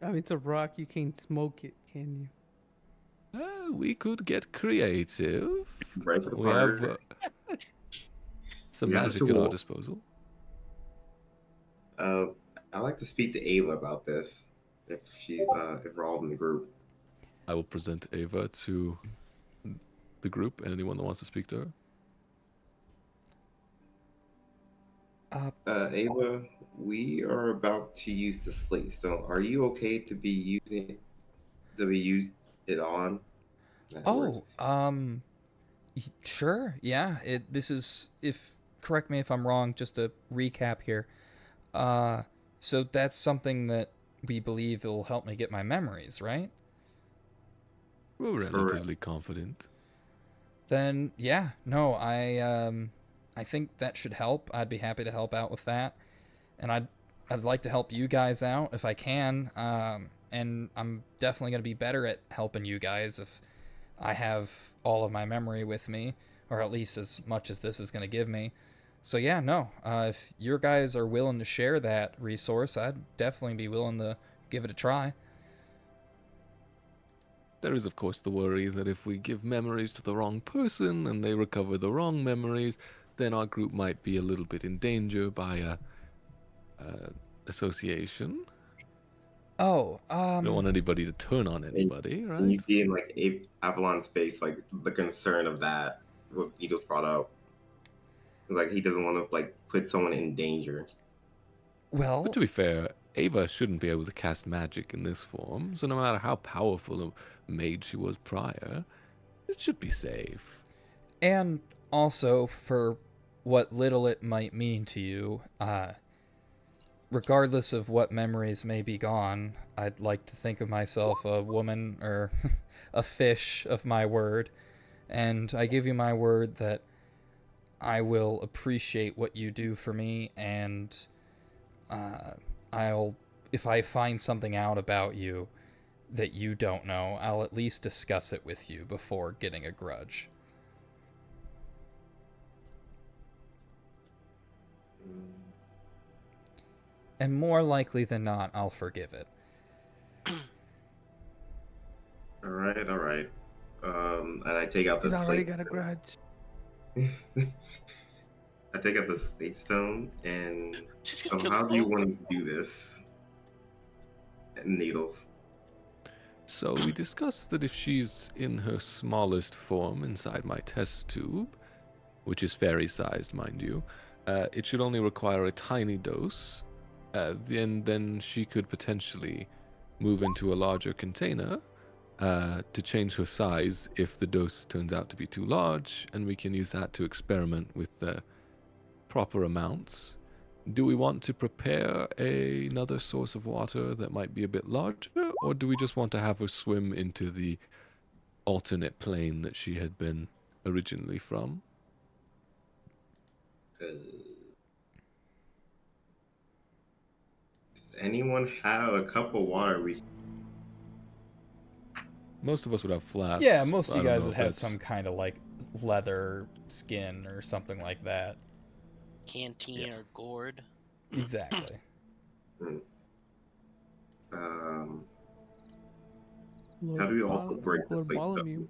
I mean, it's a rock. You can't smoke it, can you? We could get creative. Right to the We have some magic at our disposal. I'd like to speak to Ava about this, if we're all in the group. I will present Ava to the group and anyone that wants to speak to her. Ava, we are about to use the slate stone. Are you okay to be using it on? Sure, yeah. This is, correct me if I'm wrong, just a recap here. So that's something that we believe will help me get my memories, right? We're relatively confident. Then, yeah, no, I think that should help. I'd be happy to help out with that. And I'd like to help you guys out if I can. and I'm definitely going to be better at helping you guys if I have all of my memory with me, or at least as much as this is going to give me. So yeah, no, if your guys are willing to share that resource, I'd definitely be willing to give it a try. There is, of course, the worry that if we give memories to the wrong person and they recover the wrong memories, then our group might be a little bit in danger by a association. Oh, We don't want anybody to turn on anybody, right? And you see in like Avalon's face, like the concern of that, what Vito's brought up. It's like he doesn't want to like put someone in danger. well, But to be fair, Ava shouldn't be able to cast magic in this form, so no matter how powerful a mage she was prior, it should be safe. and also for what little it might mean to you, regardless of what memories may be gone, I'd like to think of myself a woman or a fish of my word, and I give you my word that I will appreciate what you do for me, and I'll, if I find something out about you that you don't know, I'll at least discuss it with you before getting a grudge. And more likely than not, I'll forgive it. All right. And I take out the He's already slate. got a grudge. I take out the slate stone and She's gonna kill how do you Chloe. want to do this? And needles. So we discussed that if she's in her smallest form inside my test tube, which is fairy-sized, mind you, it should only require a tiny dose. Then she could potentially move into a larger container to change her size if the dose turns out to be too large, and we can use that to experiment with the proper amounts. Do we want to prepare another source of water that might be a bit larger, or do we just want to have her swim into the alternate plane that she had been originally from? Does anyone have a cup of water we Most of us would have flasks. Yeah, most but of I you don't guys know would if have that's- some kind of like leather skin or something like that. Canteen or gourd. Exactly. how do we also break the Lord slate Bartholomew. stone?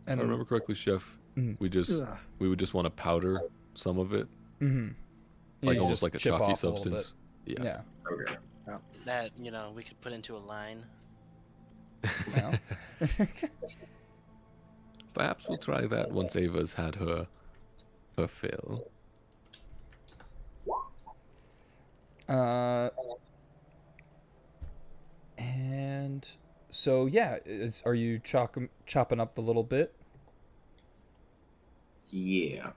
If And I remember correctly, Chef, Mhm. we would just want to powder some of it, Mhm. Yeah, like you almost just like a chip chalky off a little bit. substance. Yeah. Yeah. Okay. That, we could put into a line. Well. Perhaps we'll try that once Ava's had her fill. And so yeah, are you chopping up the little bit? Yeah.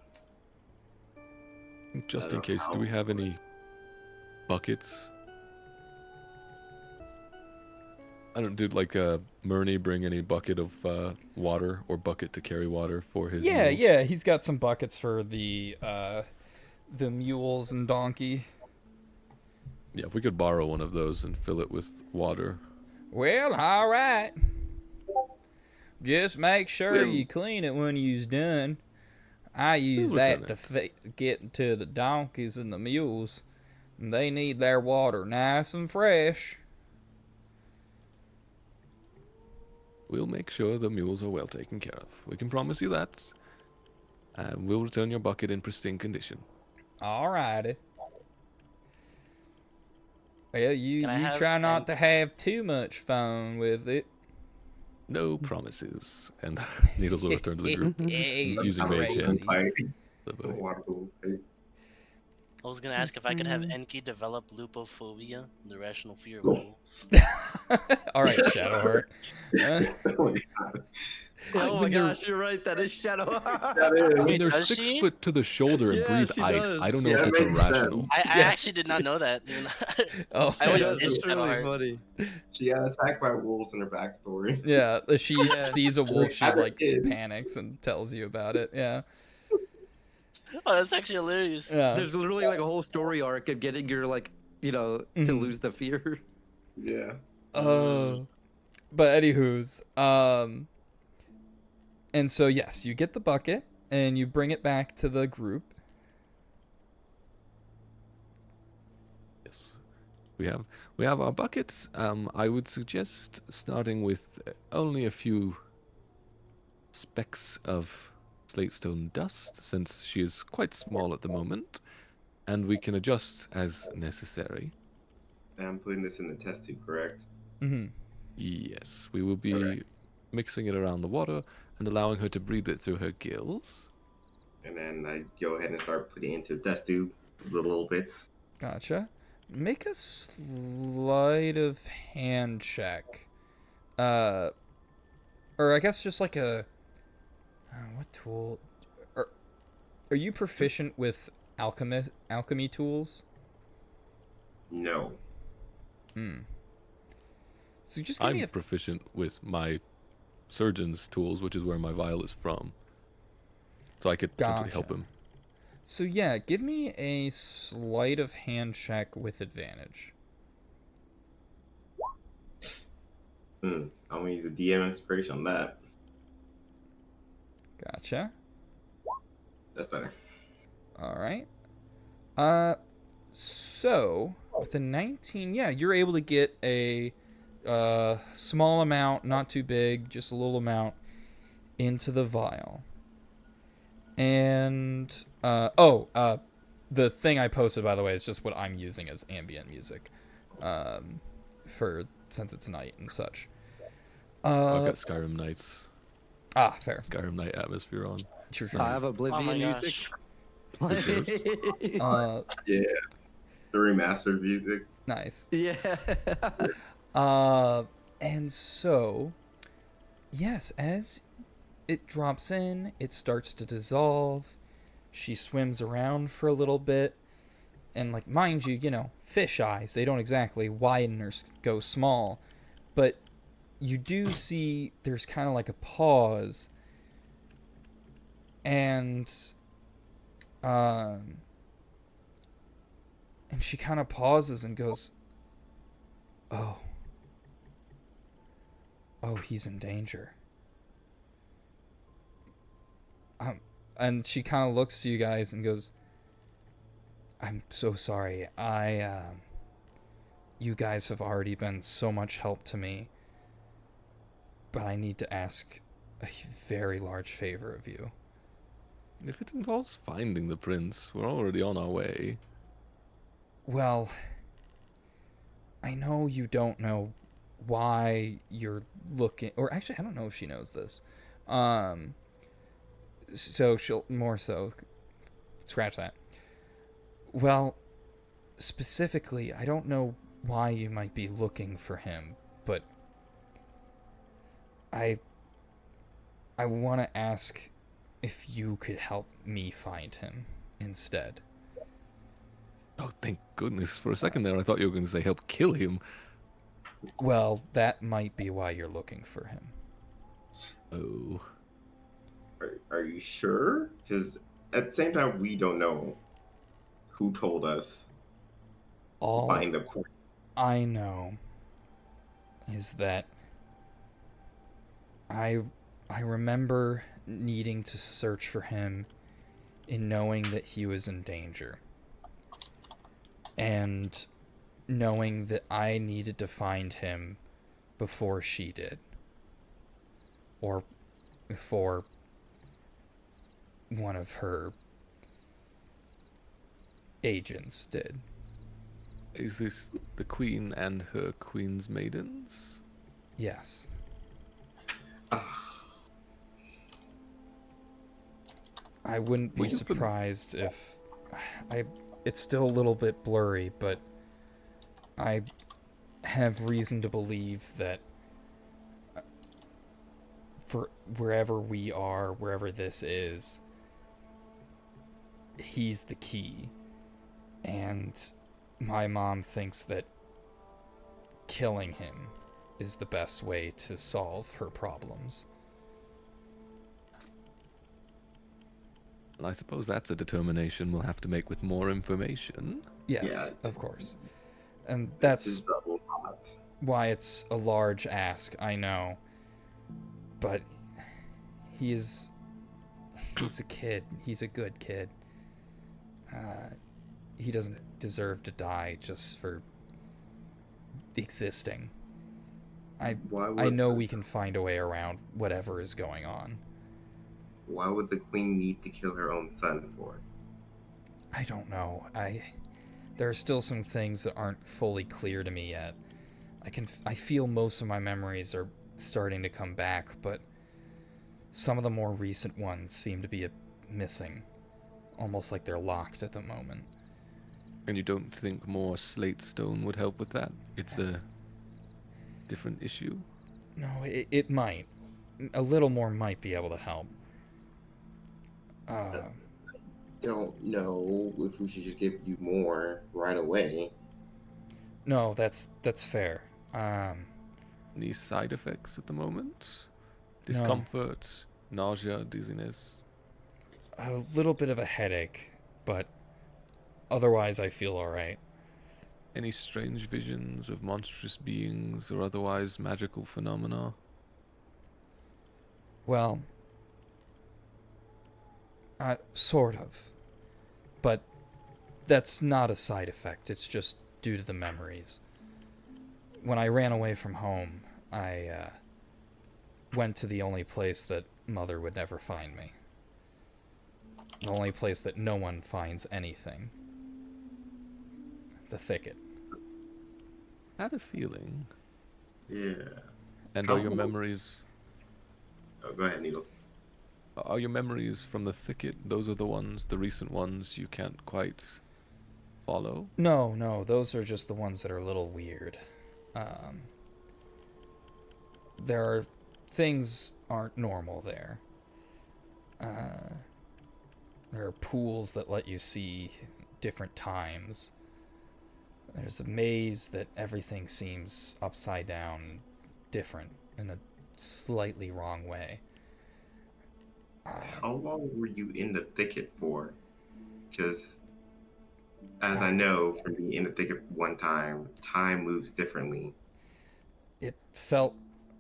Just I in don't case, do know. we have any buckets? I don't. Did Murney bring any bucket of water or bucket to carry water for his? Yeah, mules? yeah, he's got some buckets for the mules and donkey. Yeah, if we could borrow one of those and fill it with water. Well, all right. Just make sure Well- you clean it when you's done. I use that to get to the donkeys and the mules. And they need their water nice and fresh. We'll make sure the mules are well taken care of. We can promise you that. And we'll return your bucket in pristine condition. All righty. Well, you Can I have try not an- to have too much fun with it. No promises. And Needles will return to the group. Hey, Using you Mage Hand. crazy. I was gonna ask if I could have Enki develop lupophobia, the irrational fear of Oh. wolves. All right, Shadowheart. Oh my gosh, you're right. That is Shadow. I mean, Wait, they're does 6 she? foot to the shoulder and Yeah, breathe she ice. does. I don't know Yeah, if that it's makes irrational. I Yeah. actually did not know that. Oh, I always That's did really Shadowheart. funny. She got attacked by wolves in her backstory. yeah. She Yeah. sees a wolf, she As a like kid. panics and tells you about it. Yeah. Oh, that's actually hilarious. Yeah. There's literally like a whole story arc of getting your to Mhm. lose the fear. Yeah. But anywho's, and so yes, you get the bucket and you bring it back to the group. Yes. We have our buckets. I would suggest starting with only a few specks of slatestone dust, since she is quite small at the moment, and we can adjust as necessary. I'm putting this in the test tube, correct? Mm-hmm. Yes, we will be Okay. mixing it around the water and allowing her to breathe it through her gills. And then I go ahead and start putting it into the test tube, the little bits. Gotcha. Make a sleight of hand check. Or I guess just like a what tool? Are you proficient with alchemy tools? No. Hmm. So just give I'm me a proficient with my surgeon's tools, which is where my vial is from. So I could potentially help Gotcha. him. So yeah, give me a sleight of hand check with advantage. I'm gonna use a DM inspiration on that. Gotcha. That's better. All right. So with a 19, yeah, you're able to get a small amount, not too big, just a little amount into the vial. And the thing I posted, by the way, is just what I'm using as ambient music, for since it's night and such. I've got Skyrim Nights, Fair. Skyrim Night atmosphere on. True. I have Oh Oblivion my music. gosh. Yeah. The remastered music. Nice. Yeah. And so, yes, as it drops in, it starts to dissolve. She swims around for a little bit. And, like, mind you, fish eyes, they don't exactly widen or go small. But you do see there's kind of like a pause. And she kind of pauses and goes, oh, he's in danger. And she kind of looks to you guys and goes, I'm so sorry. You guys have already been so much help to me, but I need to ask a very large favor of you. If it involves finding the prince, we're already on our way. Well, I know you don't know why you're looking, or actually, I don't know if she knows this. So she'll more so scratch that. Well, specifically, I don't know why you might be looking for him, but I want to ask if you could help me find him instead. Oh, thank goodness. For a second there, I thought you were going to say help kill him. Well, that might be why you're looking for him. Oh. Are you sure? Because at the same time, we don't know who told us All find the prince. I know is that I remember needing to search for him in knowing that he was in danger. And knowing that I needed to find him before she did. Or before one of her agents did. Is this the queen and her queen's maidens? Yes. I wouldn't be surprised if it's still a little bit blurry, but I have reason to believe that for wherever we are, wherever this is, he's the key. And my mom thinks that killing him is the best way to solve her problems. And I suppose that's a determination we'll have to make with more information. Yes, Yeah. of course. And This that's is a lot. why it's a large ask, I know. But he's a kid. He's a good kid. He doesn't deserve to die just for existing. Why I would know we can find a way around whatever is going on. Why would the queen need to kill her own son for? I don't know. There are still some things that aren't fully clear to me yet. I feel most of my memories are starting to come back, but some of the more recent ones seem to be missing. Almost like they're locked at the moment. And you don't think more slate stone would help with that? It's a different issue? No, it might. A little more might be able to help. Don't know if we should just give you more right away. No, that's fair. Any side effects at the moment? Discomfort, nausea, dizziness? A little bit of a headache, but otherwise I feel alright. Any strange visions of monstrous beings or otherwise magical phenomena? Well, sort of. But that's not a side effect, it's just due to the memories. When I ran away from home, I went to the only place that Mother would never find me. The only place that no one finds anything. The thicket. Had a feeling. Yeah. And are your memories... Oh, go ahead, Needles. Are your memories from the thicket, those are the ones, the recent ones, you can't quite follow? No, those are just the ones that are a little weird. There are things aren't normal there. There are pools that let you see different times. There's a maze that everything seems upside down, different, in a slightly wrong way. How long were you in the thicket for? Because, as I know from being in the thicket one time moves differently. It felt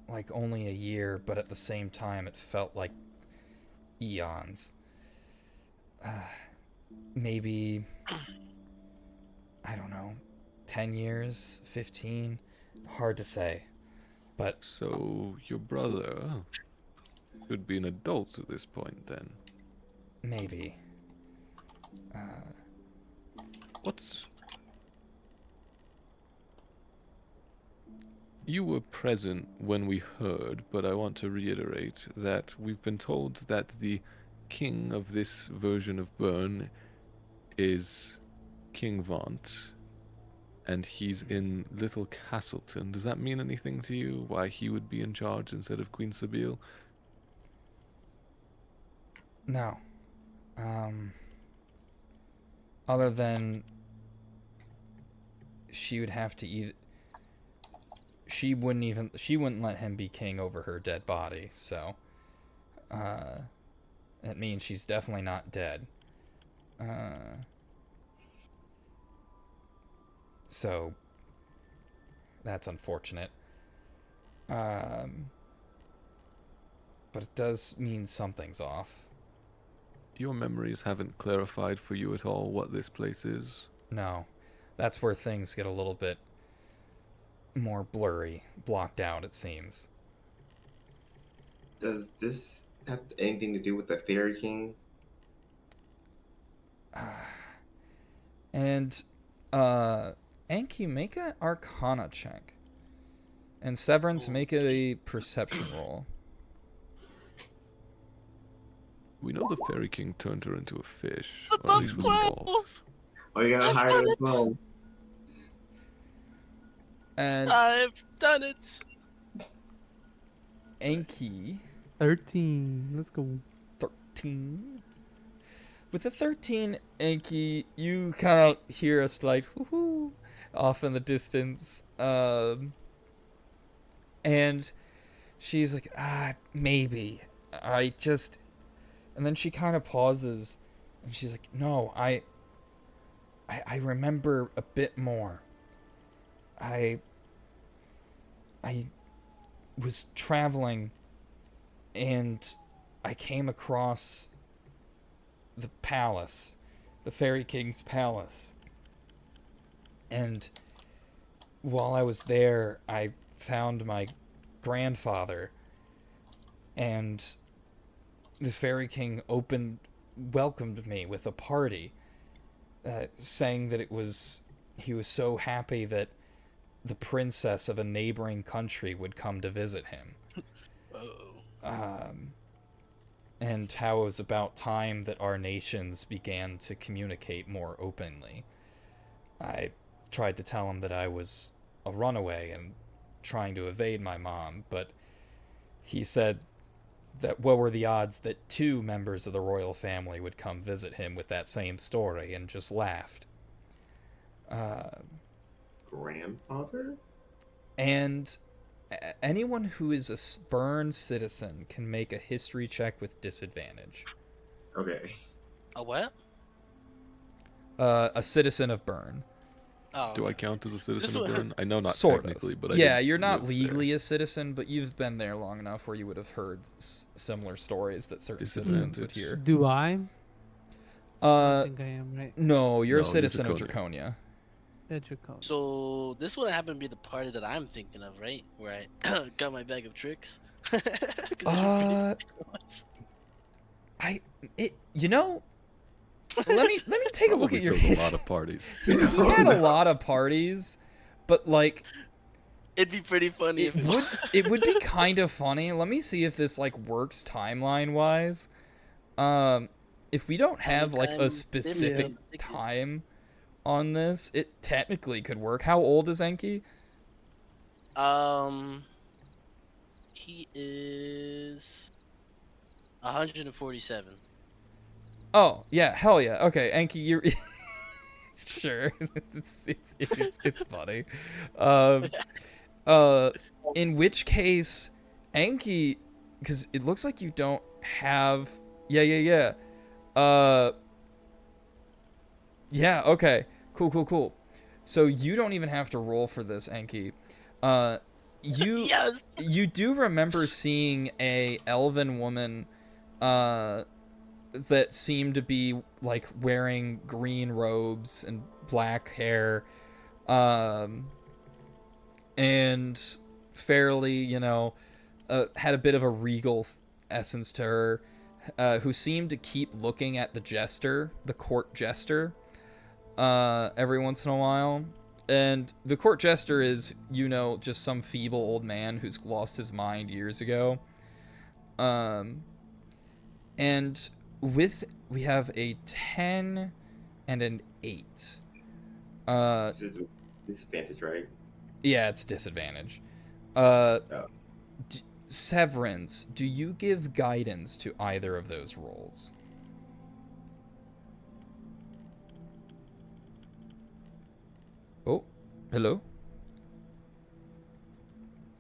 like only a year, but at the same time it felt like eons. Maybe, I don't know, 10 years, 15? Hard to say. But so your brother should be an adult at this point then. Maybe. What's... You were present when we heard, but I want to reiterate that we've been told that the king of this version of Byrne is King Vaunt, and he's in Little Castleton. Does that mean anything to you? Why he would be in charge instead of Queen Sabine? No. Other than she would have to either... She wouldn't let him be king over her dead body, so... That means she's definitely not dead. So... That's unfortunate. But it does mean something's off. Your memories haven't clarified for you at all what this place is? No. That's where things get a little bit more blurry, blocked out, it seems. Does this have anything to do with the Fairy King? And, Anki, make an Arcana check. And Severance, make a perception roll. We know the Fairy King turned her into a fish, The or at least was involved. wolf. Oh, you got I've higher done than it. 12. And I've done it. Anki... 13. Let's go. 13. With the 13, Anki, you kind of hear a slight whoo-hoo off in the distance. And she's like, maybe. And then she kind of pauses, and she's like, no, I remember a bit more. I was traveling and I came across the palace, the Fairy King's palace. And while I was there, I found my grandfather, and the Fairy King welcomed me with a party, saying that he was so happy that the princess of a neighboring country would come to visit him. And how it was about time that our nations began to communicate more openly. I tried to tell him that I was a runaway and trying to evade my mom, but he said that what were the odds that 2 members of the royal family would come visit him with that same story, and just laughed. Grandfather? And anyone who is a Bern citizen can make a history check with disadvantage. Okay. A what? A citizen of Bern. Oh. Do I count as a citizen This of one- Bern? I know not Sort technically, of. but I yeah, did you're not live legally there. a citizen, but you've been there long enough where you would have heard similar stories that certain citizens would hear. Do I? I think I am, right? No, you're No, a citizen of Draconia. Draconia. So this would happen to be the party that I'm thinking of, right? Where I got my bag of tricks. 'Cause they're pretty You know, let me take a look Probably at your throws a history. lot of parties. He had a lot of parties, but like It'd be pretty funny if it would be kind of funny. Let me see if this like works timeline wise. If we don't have like a Anytime specific different. time on this, it technically could work. How old is Enki? He is 147. Oh yeah, hell yeah. Okay, Enki, you're sure. It's funny. In which case, Enki, because it looks like you don't have. Yeah. Yeah. Okay. Cool. So you don't even have to roll for this, Enki. Yes. You do remember seeing a elven woman, that seemed to be like wearing green robes and black hair, and fairly, had a bit of a regal essence to her, who seemed to keep looking at the court jester, every once in a while. And the court jester is, just some feeble old man who's lost his mind years ago. And we have a 10 and an 8. This is disadvantage, right? Yeah, it's disadvantage. Severance, do you give guidance to either of those rolls? Oh, hello?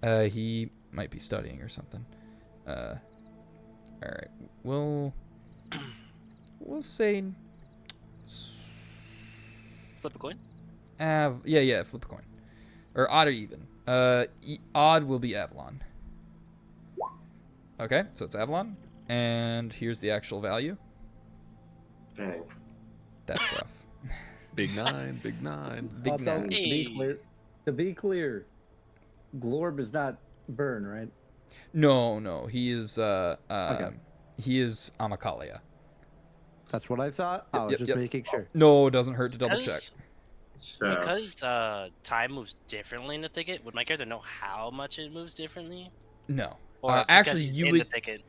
He might be studying or something. Alright, we'll say... Flip a coin? Yeah, flip a coin. Or odd or even. Odd will be Avalon. Okay, so it's Avalon. And here's the actual value. Dang. That's rough. Big 9, big 9. Big Also, nine. to be clear, Glorb is not Burn, right? No, he is Okay. he is Amakalia. That's what I thought. I was Yep, just yep. making sure. No, it doesn't hurt to double check. Because time moves differently in the thicket, would my character know how much it moves differently? No. Or because Actually, he's you in would, the thicket?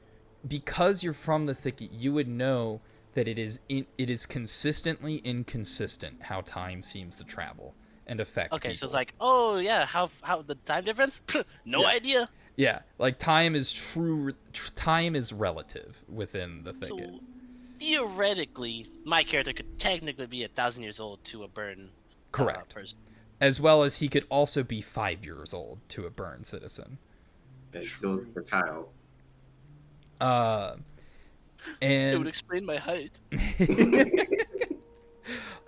because you're from the thicket, you would know that it is consistently inconsistent how time seems to travel and affect Okay, people. so it's like, oh yeah, how the time difference? No Yeah. idea. Yeah, like time is time is relative within the thicket. So theoretically, my character could technically be 1,000 years old to a Burn Correct. person. As well as he could also be 5 years old to a Burn citizen. That's still for Kyle. And It would explain my height. I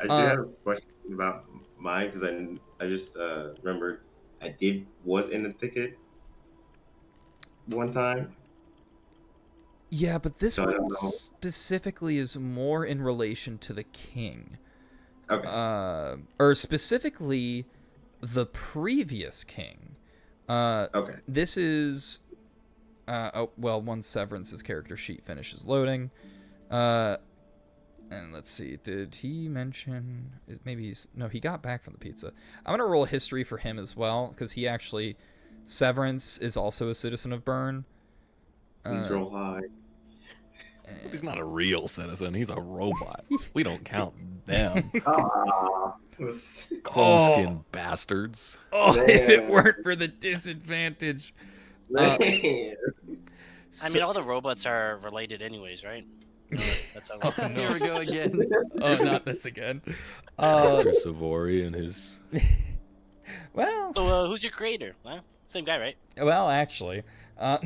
do have a question about mine because I just remembered I was in the thicket one time. Yeah, but this So I one don't know. specifically is more in relation to the king. Okay. Or specifically the previous king. Okay. This is once Severance's character sheet finishes loading. And let's see, did he mention, maybe he got back from the pizza. I'm going to roll history for him as well, because Severance is also a citizen of Bern. Please roll high. He's not a real citizen. He's a robot. We don't count them. Clone-skinned bastards. Oh, if it weren't for the disadvantage. I mean, all the robots are related anyways, right? No, that's how Here we go again. Oh, not this again. Dr. Savory and his... Well... So, who's your creator? Well, same guy, right? Well, actually. Yeah,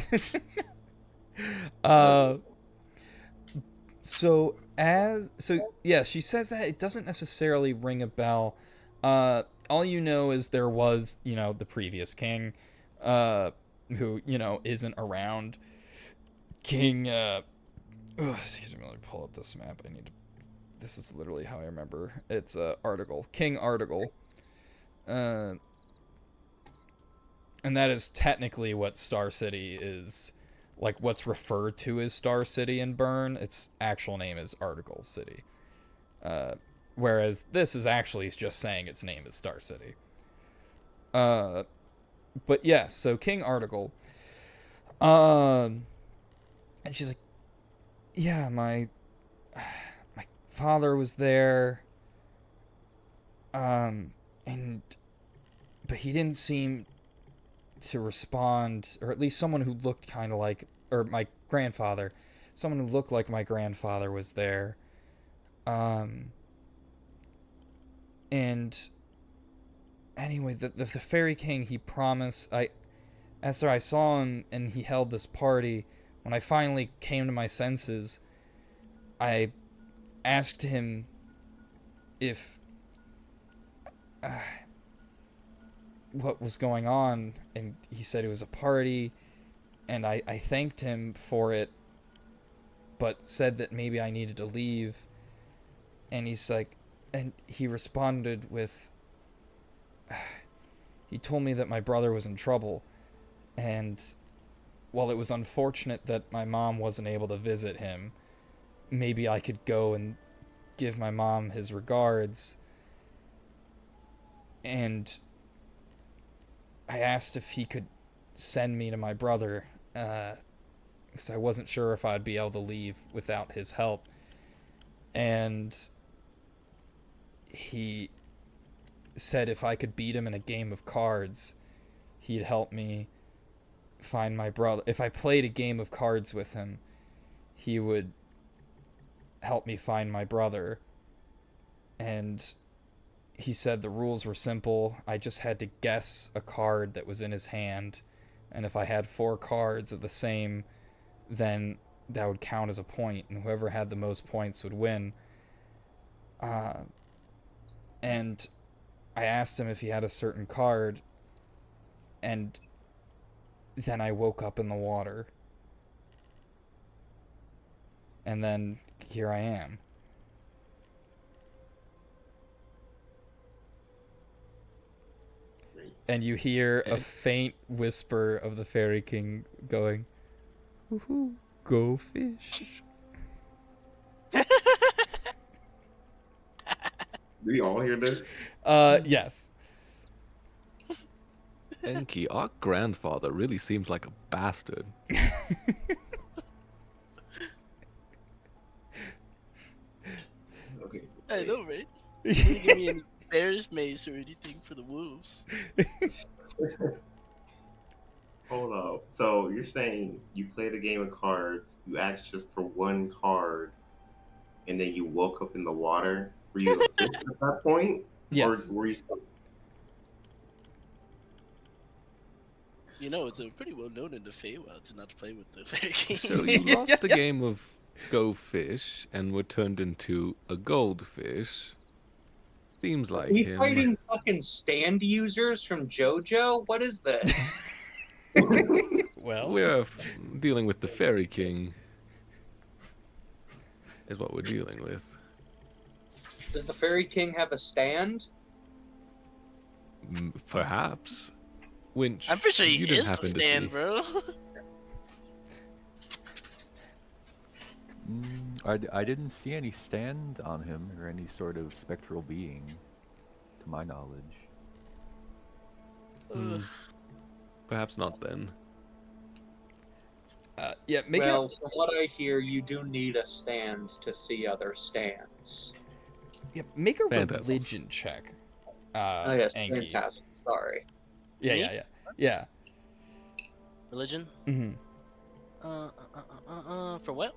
she says that it doesn't necessarily ring a bell. All you know is there was, the previous king, who, isn't around. King, excuse me, let me pull up this map. This is literally how I remember. It's, Article. King Article. And that is technically what Star City is, like what's referred to as Star City in Bern. Its actual name is Article City. Whereas this is actually just saying its name is Star City. But yeah, so King Article. And she's like, yeah, my father was there. But he didn't seem to respond, or at least someone who looked kind of like, or my grandfather, someone who looked like my grandfather was there. And anyway, the Fairy King, he promised, after I saw him and he held this party, when I finally came to my senses, I asked him if what was going on, and he said it was a party, and I thanked him for it, but said that maybe I needed to leave, and he's like, and he responded with, he told me that my brother was in trouble, and while it was unfortunate that my mom wasn't able to visit him, maybe I could go and give my mom his regards. And I asked if he could send me to my brother, because I wasn't sure if I'd be able to leave without his help. And he said if I could beat him in a game of cards, he'd help me find my brother. If I played a game of cards with him, he would help me find my brother. And he said the rules were simple. I just had to guess a card that was in his hand, and if I had 4 cards of the same, then that would count as a point, and whoever had the most points would win. And I asked him if he had a certain card, and then I woke up in the water. And then here I am. And you hear a faint whisper of the Fairy King going, "Woohoo, go fish." Do we all hear this? Yes. Enki, our grandfather really seems like a bastard. Okay. I know, right? You didn't give me any bear's mace or anything for the wolves. Hold up. So you're saying you played a game of cards, you asked just for 1 card, and then you woke up in the water? Were you a fish at that point? Yes. Or were you still... You know, it's pretty well known in the Feywild to not play with the Fairy King. So you lost the game of Go Fish and were turned into a goldfish. Seems like We him. fighting fucking stand users from JoJo? What is this? Well, We're dealing with the Fairy King. Is what we're dealing with. Does the Fairy King have a stand? Perhaps. Winch. I'm pretty sure he you didn't is the happen to stand, see. bro. I didn't see any stand on him or any sort of spectral being, to my knowledge. Perhaps not then. yeah, make Well, from what I hear, you do need a stand to see other stands. make a Phantasms. religion check. Oh yes, Anki. fantastic. Sorry. Yeah, Me? yeah. Religion? Mm-hmm. For what?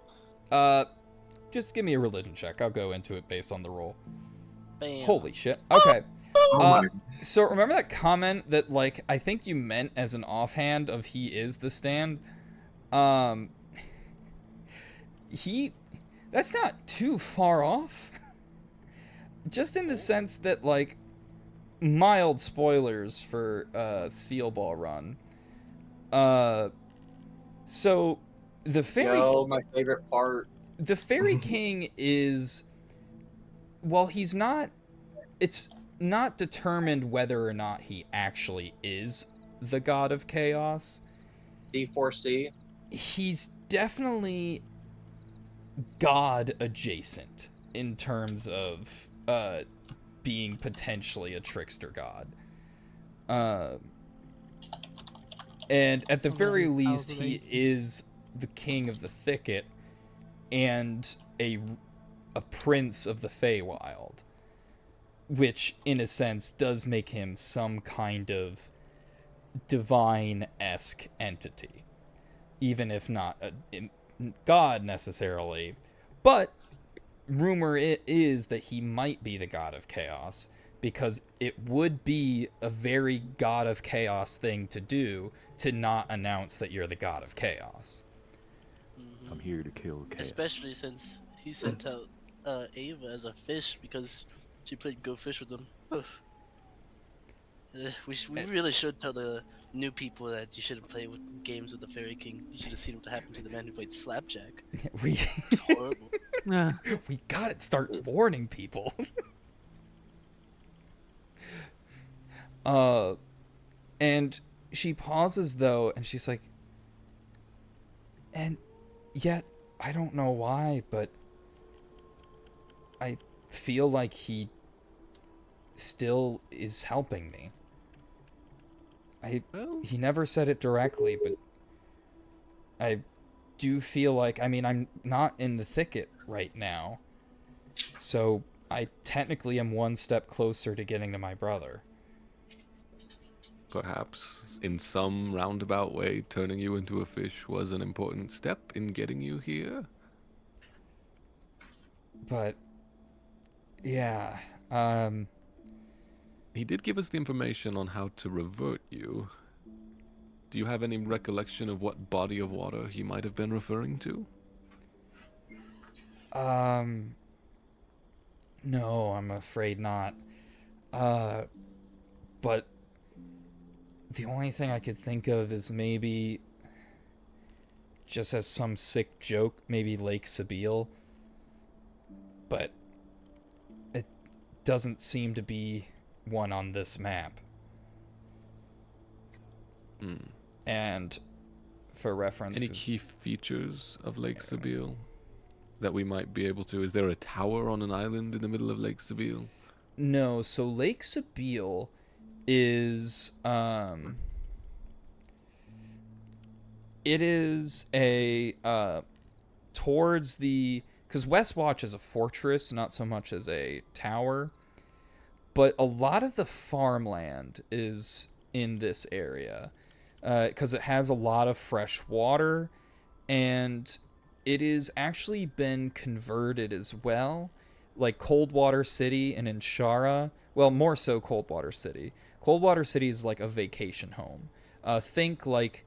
Just give me a religion check. I'll go into it based on the roll. Bam. Holy shit. Okay. Oh my. So remember that comment that, like, I think you meant as an offhand of he is the stand? That's not too far off. Just in the sense that, like, mild spoilers for Steel Ball Run. So the fairy My favorite part. the Fairy King is, well, it's not determined whether or not he actually is the god of chaos. D4C. He's definitely god adjacent in terms of being potentially a trickster god. And at the very least, he is the king of the thicket and a prince of the Feywild, which, in a sense, does make him some kind of divine-esque entity, even if not a god necessarily. But rumor is that he might be the god of chaos, because it would be a very god of chaos thing to do to not announce that you're the god of chaos. I'm here to kill chaos. Especially since he sent out Ava as a fish because she played Go Fish with him. We really should tell the new people that you shouldn't play with games with the Fairy King. You should have seen what happened to the man who played Slapjack. It's horrible. We gotta start warning people. And she pauses though, and she's like, and yet I don't know why, but I feel like he still is helping me. He never said it directly, but I do feel like, I mean, I'm not in the thicket right now, so I technically am one step closer to getting to my brother. Perhaps, in some roundabout way, turning you into a fish was an important step in getting you here. But, yeah, He did give us the information on how to revert you. Do you have any recollection of what body of water he might have been referring to? no, I'm afraid not. But the only thing I could think of is maybe, just as some sick joke, maybe Lake Sabile. But it doesn't seem to be one on this map. And for reference, Any key features of Lake Sabile that we might be able to? Is there a tower on an island in the middle of Lake Sabile? No, so Lake Sabile is it is a towards the, because Westwatch is a fortress, not so much as a tower, but a lot of the farmland is in this area because it has a lot of fresh water, and it is actually been converted as well, like Coldwater City and Inshara. Well, more so Coldwater City. Coldwater City is like a vacation home. Think like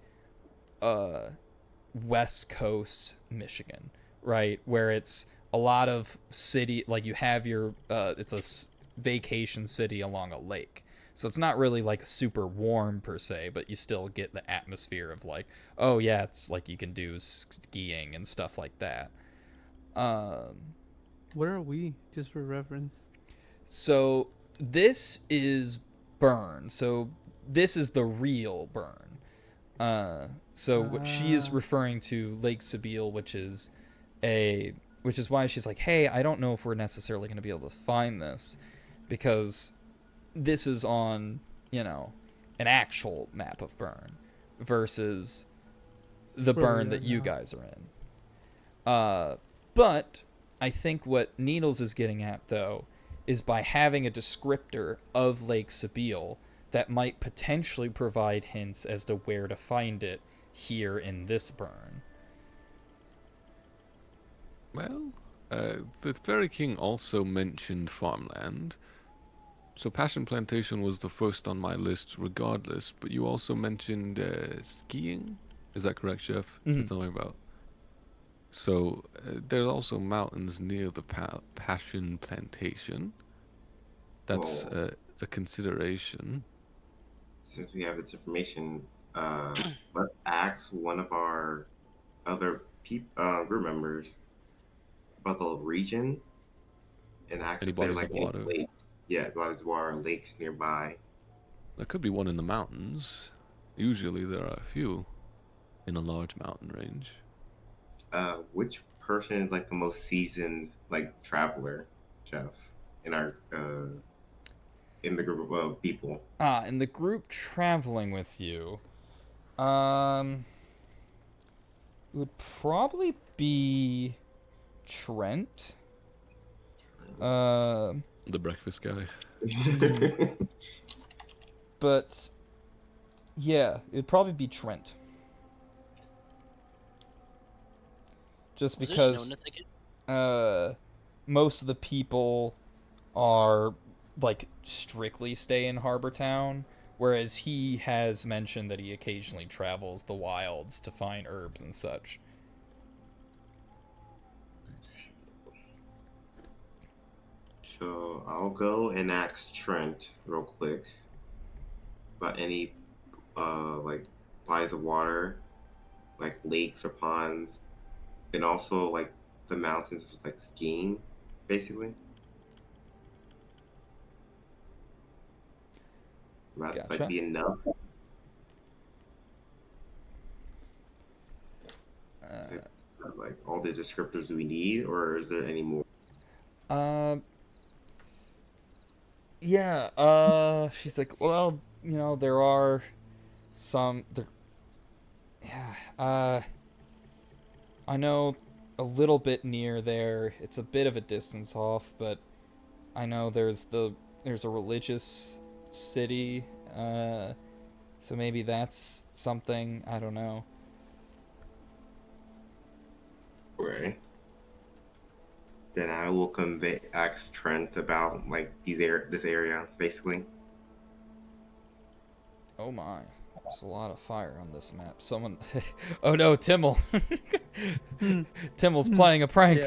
West Coast Michigan, right? Where it's a lot of city, like you have your, it's a vacation city along a lake. So it's not really like super warm per se, but you still get the atmosphere of like, oh yeah, it's like you can do skiing and stuff like that. Where are we, just for reference? So this is Burn. So this is the real Burn. So what she is referring to Lake Sabile, which is why she's like, hey, I don't know if we're necessarily going to be able to find this, because this is on, an actual map of Burn versus the Burn that you guys are in. But I think what Needles is getting at, though, is by having a descriptor of Lake Sabile that might potentially provide hints as to where to find it here in this Burn. Well, the Fairy King also mentioned farmland. So Passion Plantation was the first on my list regardless, but you also mentioned skiing? Is that correct, Chef? Mm-hmm. So tell me about. So there's also mountains near the Passion Plantation. That's a consideration. Since we have this information, let's ask one of our other group members about the region and ask Any if there's bodies like of water? any lakes. Yeah, bodies of water, lakes nearby. There could be one in the mountains. Usually there are a few in a large mountain range. Which person is like the most seasoned like traveler, Chef, in our in the group of people? In the group traveling with you, it would probably be Trent. The breakfast guy. But yeah, it'd probably be Trent. Just because most of the people are like strictly stay in Harbor Town, whereas he has mentioned that he occasionally travels the wilds to find herbs and such. So I'll go and ask Trent real quick about any like bodies of water, like lakes or ponds, and also like the mountains, like skiing, basically. Might Gotcha. like be enough. Like all the descriptors we need, or is there any more? Yeah, she's like, well, there are some I know a little bit near there. It's a bit of a distance off, but I know there's a religious city, so maybe that's something. I don't know. Right. Then I will ask Trent about like this area, basically. Oh my, there's a lot of fire on this map. Someone, oh no, Timmel. Timmel's playing a prank.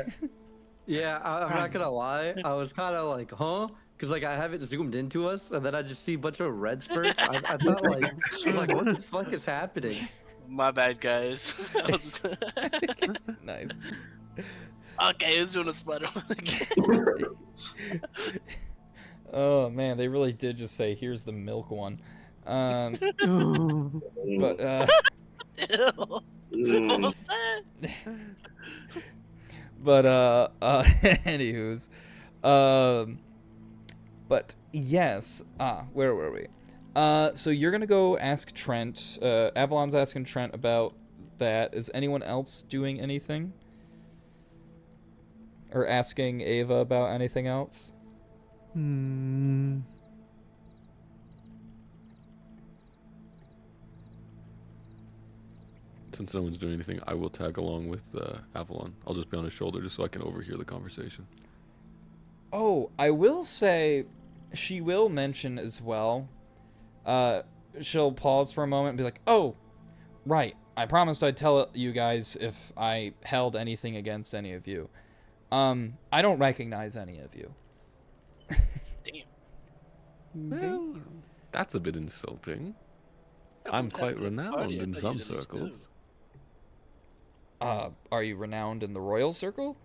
Yeah, I'm not gonna lie. I was kind of like, huh? Because like I have it zoomed into us, and then I just see a bunch of red spurts. I thought like, I was like, what the fuck is happening? My bad, guys. Nice. Okay, who's doing a Spider-Man again? Oh man, they really did just say, "Here's the milk one." But Ew. What was that? But anywho's, but yes. Where were we? So you're gonna go ask Trent. Avalon's asking Trent about that. Is anyone else doing anything? Or asking Ava about anything else? Hmm. Since no one's doing anything, I will tag along with Avalon. I'll just be on his shoulder just so I can overhear the conversation. Oh, I will say, she will mention as well. She'll pause for a moment and be like, "Oh, right. I promised I'd tell you guys if I held anything against any of you. I don't recognize any of you." Damn. Well, that's a bit insulting. Yeah, I'm from quite having a party, renowned I in thought some you'd at least know. circles. Are you renowned in the royal circle?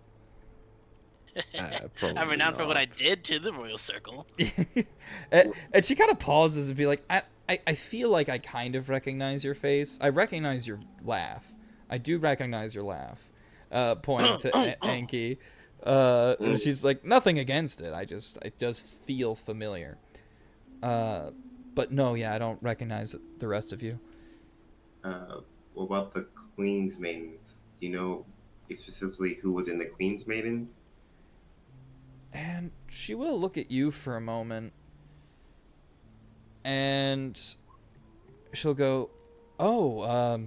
Probably I'm renowned for what I not. did to the royal circle. And she kind of pauses and be like, I feel like I kind of recognize your face. I recognize your laugh. I do recognize your laugh. Pointing to Anki. She's like, nothing against it. It does feel familiar. But no, yeah, I don't recognize the rest of you. What about the Queen's Maidens? Do you know specifically who was in the Queen's Maidens? And she will look at you for a moment. And she'll go, oh,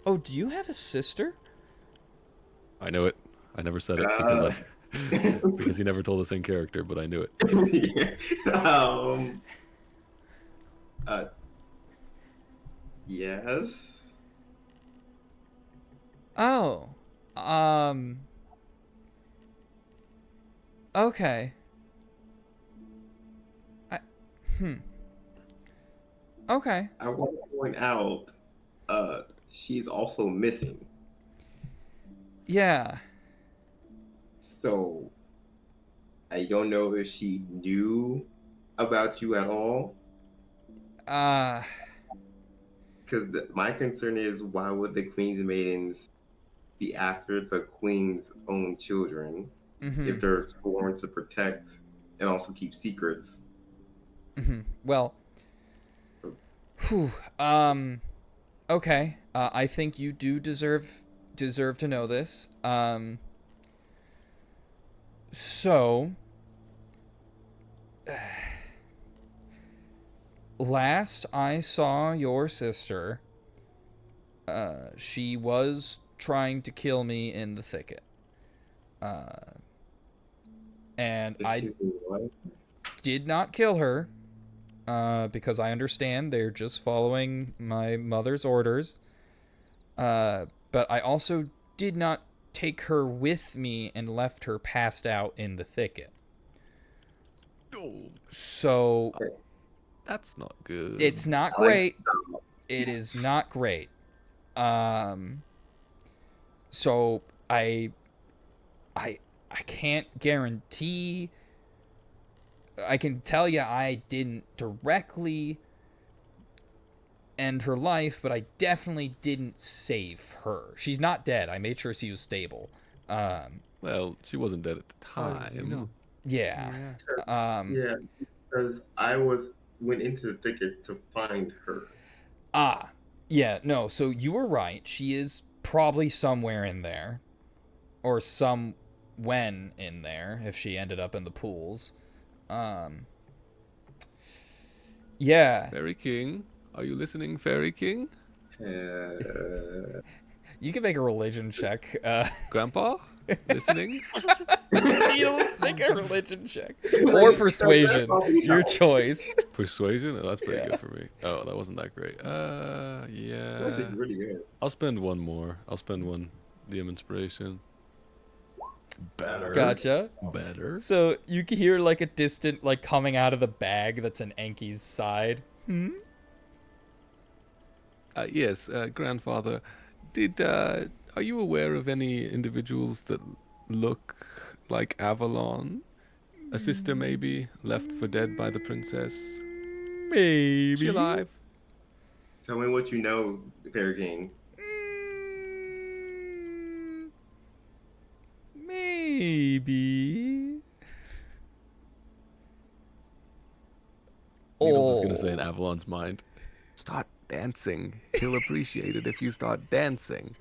do you have a sister? I know it. I never said it because he never told us in character, but I knew it. Yes. Oh, okay. Okay. I want to point out, she's also missing. Yeah. So, I don't know if she knew about you at all. Because my concern is, why would the Queen's Maidens be after the Queen's own children if they're sworn to protect and also keep secrets? Well, okay. I think you do deserve to know this. So, last I saw your sister, she was trying to kill me in the thicket. And I did not kill her, because I understand they're just following my mother's orders. But I also did not take her with me and left her passed out in the thicket. So that's not good. It's not great. It is not great. So I can't guarantee. I can tell you I didn't directly end her life, but I definitely didn't save her. She's not dead. I made sure she was stable. Well, she wasn't dead at the time. Yeah. Yeah, because I went into the thicket to find her. Yeah, no, so you were right. She is probably somewhere in there. Or when in there, if she ended up in the pools. Yeah. Fairy King, are you listening, Fairy King? You can make a religion check. Grandpa, listening? Let's make a religion check. Or persuasion, your choice. Persuasion? Oh, that's pretty good for me. Oh, that wasn't that great. Yeah. That's really good. I'll spend one more. I'll spend one DM inspiration. Better. Gotcha. Better. So you can hear like a distant, like coming out of the bag that's in Enki's side. Yes, grandfather. Are you aware of any individuals that look like Avalon? A sister, maybe, left for dead by the princess? Maybe. Is she alive? Tell me what you know, Fairy King. Maybe. Needles is gonna say in Avalon's mind, start dancing. He'll appreciate it if you start dancing.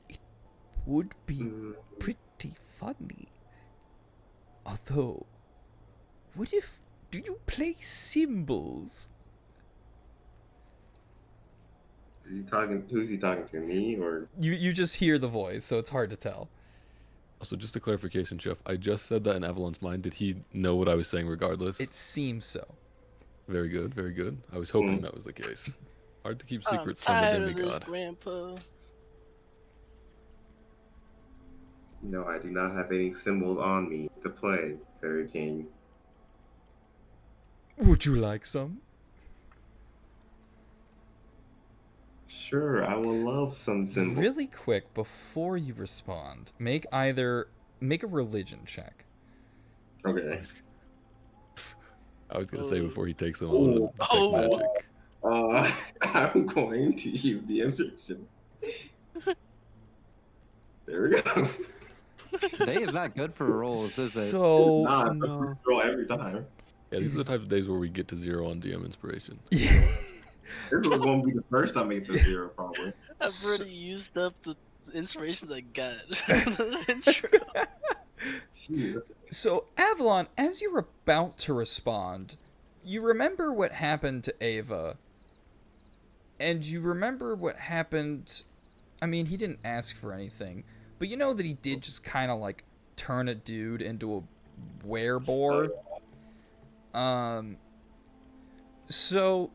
It would be pretty funny. Although, do you play cymbals? Who's he talking to? Me or you just hear the voice, so it's hard to tell. Also, just a clarification, Chef. I just said that in Avalon's mind. Did he know what I was saying regardless? It seems so. Very good, very good. I was hoping that was the case. Hard to keep secrets I'm from a tired of this, demigod. Grandpa. No, I do not have any symbols on me to play, Fairy King. Would you like some? Sure, I will love some symbols. Really quick, before you respond, make a religion check. Okay. I was gonna say before he takes them, I Ooh. want to detect magic. I'm going to use the instruction. There we go. Today is not good for rolls, is it? So Nah, no. roll every time. Yeah, these are the type of days where we get to 0 on DM inspiration. This was going to be the first time I make the 0, probably. I've already used up the inspirations I got from the intro. Jeez. So, Avalon, as you're about to respond, you remember what happened to Ava. And you remember what happened. I mean, he didn't ask for anything. But you know that he did just kind of like turn a dude into a wereboar. So,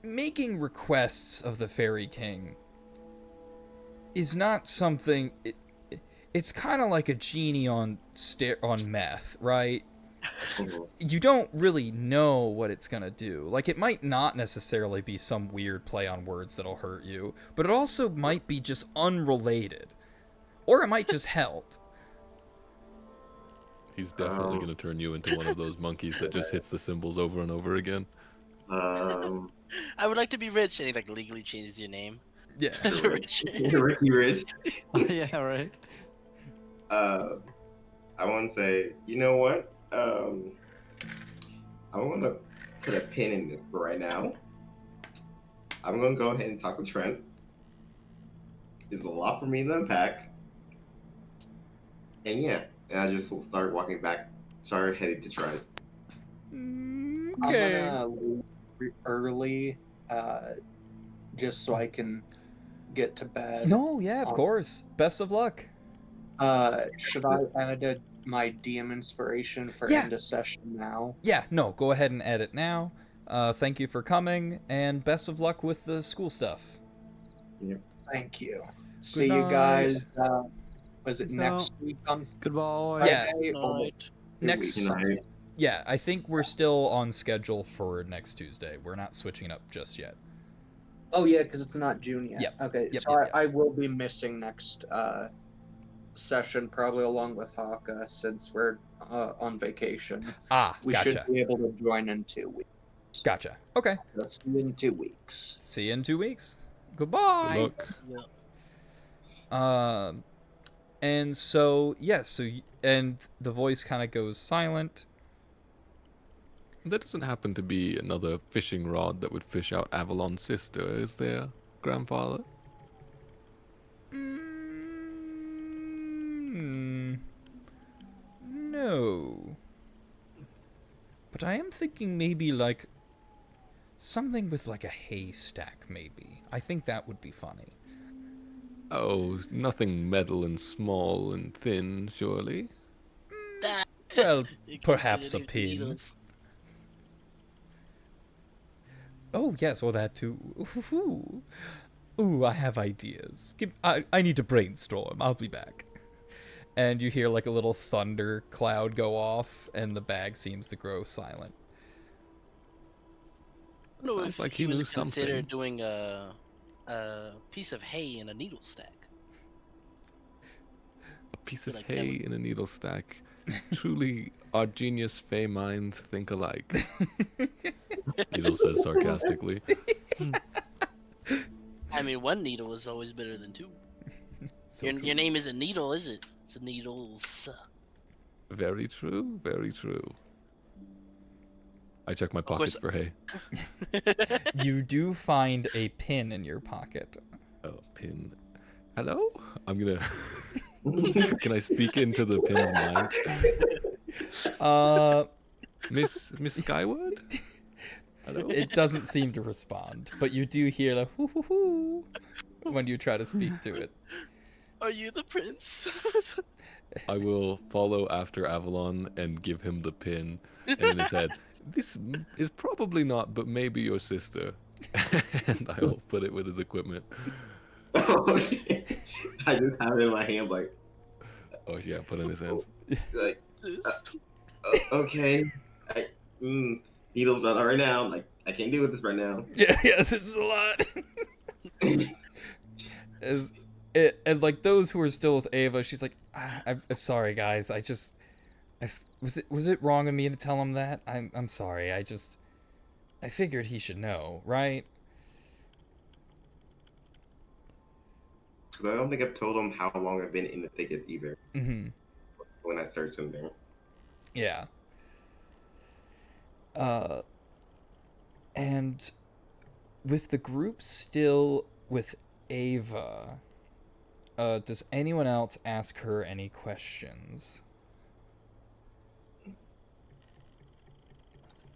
making requests of the Fairy King is not something. It's kind of like a genie on meth, right? You don't really know what it's gonna do. Like, it might not necessarily be some weird play on words that'll hurt you, but it also might be just unrelated. Or it might just help. He's definitely gonna turn you into one of those monkeys that just hits the symbols over and over again. I would like to be rich, and he like legally changes your name. Yeah. To rich. Rich. Yeah, right. I want to say, you know what? I want to put a pin in this for right now. I'm going to go ahead and talk to Trent. It's a lot for me to unpack. And yeah, and I just will start walking back, start heading to Trent. Okay. I'm gonna leave early, just so I can get to bed. No, yeah, of course. Best of luck. Should I add my DM inspiration for end of session now? Yeah, no, go ahead and edit now. Thank you for coming, and best of luck with the school stuff. Yep. Thank you. See you guys. Was it So- next week on Goodbye. Yeah. Friday or Night. Next, Tonight. yeah, I think we're still on schedule for next Tuesday. We're not switching it up just yet. Oh yeah, because it's not June yet. Yep. Okay, Yep, so yep, I will be missing next session, probably along with Haka, since we're on vacation. Ah, We gotcha. should be able to join in 2 weeks. Gotcha. Okay. Let's see you in 2 weeks. See you in 2 weeks. Goodbye. Good luck. And so, yeah, and the voice kind of goes silent. There doesn't happen to be another fishing rod that would fish out Avalon's sister, is there, grandfather? No. But I am thinking maybe like something with like a haystack, maybe. I think that would be funny. Oh, nothing metal and small and thin, surely? Well, You can perhaps a get pin. needles. Oh, yes, or that too. Ooh, I have ideas. I need to brainstorm. I'll be back. And you hear like a little thunder cloud go off, and the bag seems to grow silent. I don't know Sounds if like he he was knew considered something. doing a piece of hay in a needle stack. A piece of Like hay in a needle stack. Truly, our genius fey minds think alike. Needle says sarcastically. I mean, one needle is always better than two. So Your name isn't Needle, is it? It's a Needles. Very true, very true. I check my course- pockets for hay. You do find a pin in your pocket. Oh, pin. Hello? I'm gonna... Can I speak into the pin's mind? Miss Skyward? Hello? It doesn't seem to respond, but you do hear the hoo hoo hoo when you try to speak to it. Are you the prince? I will follow after Avalon and give him the pin. And in his head, this is probably not, but maybe your sister. And I will put it with his equipment. I just have it in my hands like, Oh yeah, put in his hands. Like, okay. Needles not right now. Like, I can't deal with this right now. Yeah, this is a lot. And like those who are still with Ava, she's like, I'm sorry, guys. Was it wrong of me to tell him that? I'm sorry. I figured he should know, right? Because I don't think I've told him how long I've been in the thicket either. Mm-hmm. When I searched him there. Yeah. And with the group still with Ava, does anyone else ask her any questions?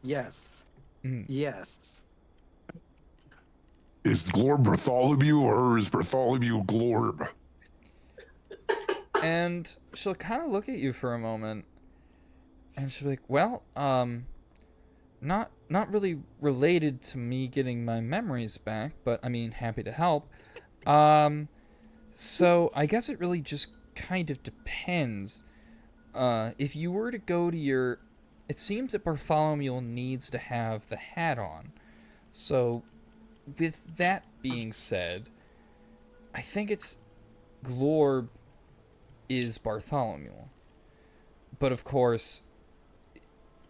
Yes. Mm. Yes. Is Glorb Bartholomew or is Bartholomew Glorb? And she'll kind of look at you for a moment, and she'll be like, well, not really related to me getting my memories back, but I mean, happy to help. So I guess it really just kind of depends. If you were to go to your... It seems that Bartholomew needs to have the hat on. So, with that being said, I think it's Glorb is Bartholomew. But of course,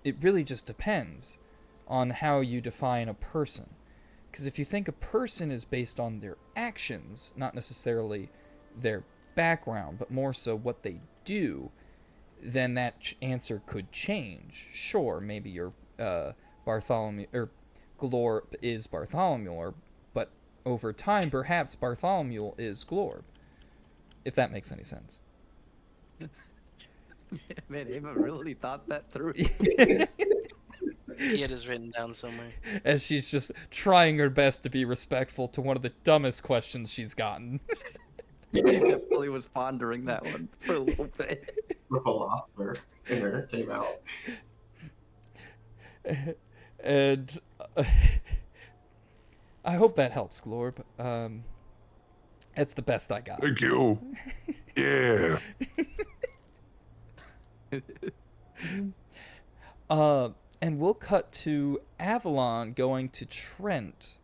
it really just depends on how you define a person. Because if you think a person is based on their actions, not necessarily their background, but more so what they do, then that answer could change. Sure, maybe your Bartholomew or Glorb is Bartholomew, but over time, perhaps Bartholomew is Glorb. If that makes any sense. Man, Ava really thought that through. He had his written down somewhere. As she's just trying her best to be respectful to one of the dumbest questions she's gotten. He definitely was pondering that one for a little bit. The philosopher in her came out. And I hope that helps, Glorb. That's the best I got. Thank you. Yeah. And we'll cut to Avalon going to Trent.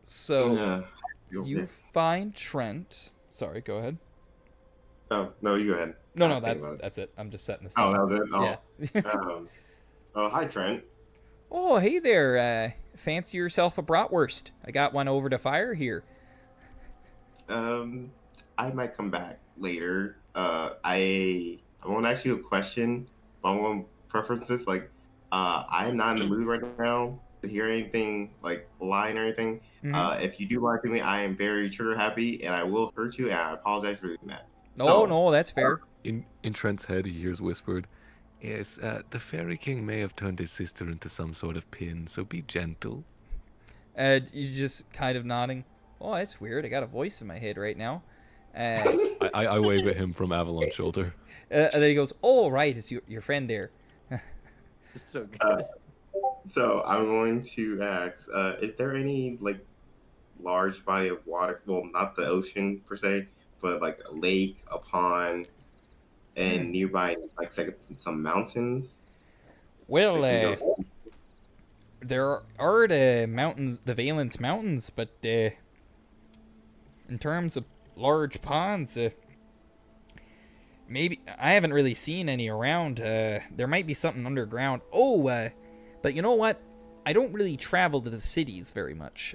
So you find Trent. Sorry, go ahead. Oh no, you go ahead. No, that's it. I'm just setting the scene. Oh, that was it. Yeah. Oh, hi, Trent. Oh, hey there. Fancy yourself a bratwurst? I got one over to fire here. I might come back later. I want to ask you a question. But I want preferences. Like, I'm not in the mood right now to hear anything like line or anything. Mm-hmm. If you do lie to me, I am very trigger happy, and I will hurt you, and I apologize for doing that. No, that's fair. In Trent's head, he hears whispered, "Yes, the Fairy King may have turned his sister into some sort of pin, so be gentle." And you just kind of nodding. Oh, that's weird. I got a voice in my head right now. I wave at him from Avalon's shoulder. And then he goes, "Oh, right, it's your friend there." It's so good. So I'm going to ask: is there any like large body of water? Well, not the ocean per se, but like a lake, a pond, and nearby, like some mountains. Well, there are the mountains, the Valence Mountains, but in terms of large ponds, maybe I haven't really seen any around. There might be something underground. Oh, but you know what? I don't really travel to the cities very much,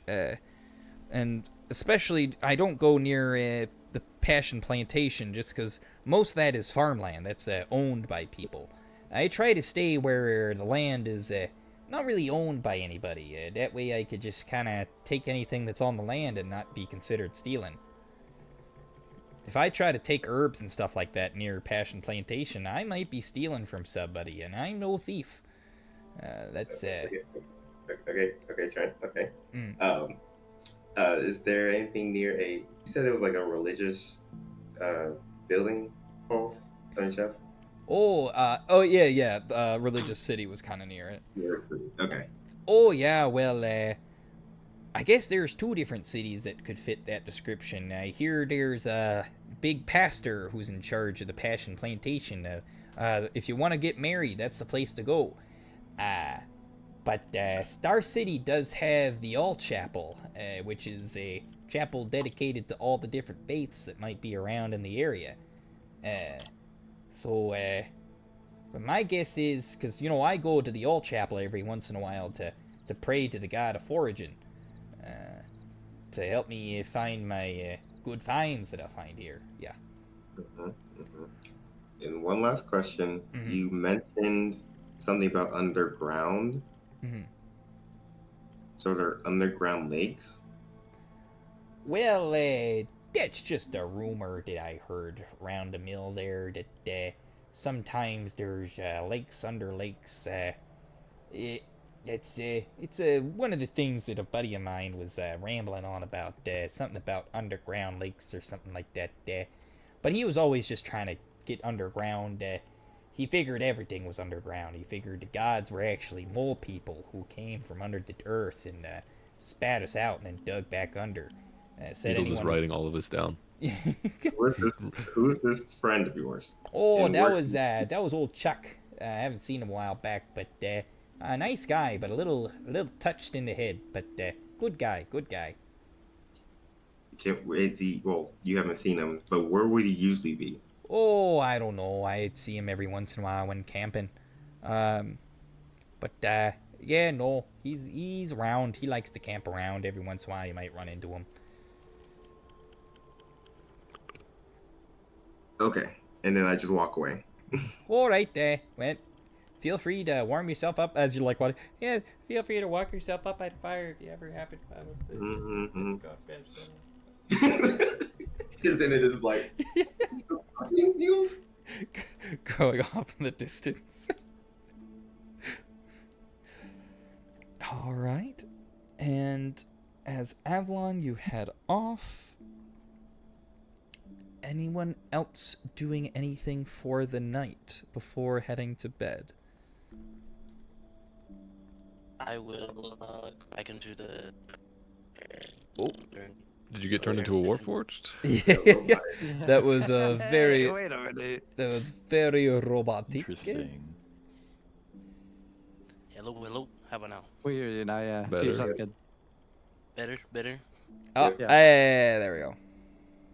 and especially I don't go near the Passion Plantation just because most of that is farmland that's owned by people. I try to stay where the land is not really owned by anybody. That way I could just kind of take anything that's on the land and not be considered stealing. If I try to take herbs and stuff like that near Passion Plantation, I might be stealing from somebody, and I'm no thief. That's Okay, Trent. Okay. Is there anything near a? You said it was like a religious building, Pulse, Chef. Oh yeah. Religious city was kind of near it. Okay. Oh yeah, well, I guess there's two different cities that could fit that description. I hear there's big pastor who's in charge of the Passion Plantation. If you want to get married, that's the place to go. But Star City does have the All Chapel, which is a chapel dedicated to all the different faiths that might be around in the area. But my guess is, because, I go to the All Chapel every once in a while to pray to the god of foraging, to help me find my good finds that I find here. Yeah. And one last question. You mentioned something about underground. So they're underground lakes? Well, that's just a rumor that I heard around the mill there, that sometimes there's lakes under lakes. It's one of the things that a buddy of mine was rambling on about, something about underground lakes or something like that. But he was always just trying to get underground. He figured everything was underground. He figured the gods were actually mole people who came from under the earth and spat us out and then dug back under. Needles is writing all of this down. Who's this friend of yours? Oh, that was old Chuck. I haven't seen him a while back, but a nice guy, but a little touched in the head. But good guy. Is he? Well, you haven't seen him, but where would he usually be? Oh, I don't know. I'd see him every once in a while when camping. But yeah, no, he's around. He likes to camp around. Every once in a while, you might run into him. Okay, and then I just walk away. All right, well, feel free to warm yourself up as you like. What? Yeah, feel free to walk yourself up by the fire if you ever happen to. Isn't it just like going off in the distance? All right, and as Avalon, you head off. Anyone else doing anything for the night before heading to bed? I will go back into the. Oh. Did you get turned into a warforged? Yeah. That was a very. Hey, wait a minute. That was very robotic. Interesting. Hello. How about now? We hear you now, yeah. Better. You sound good. Better. Oh, Yeah. there we go.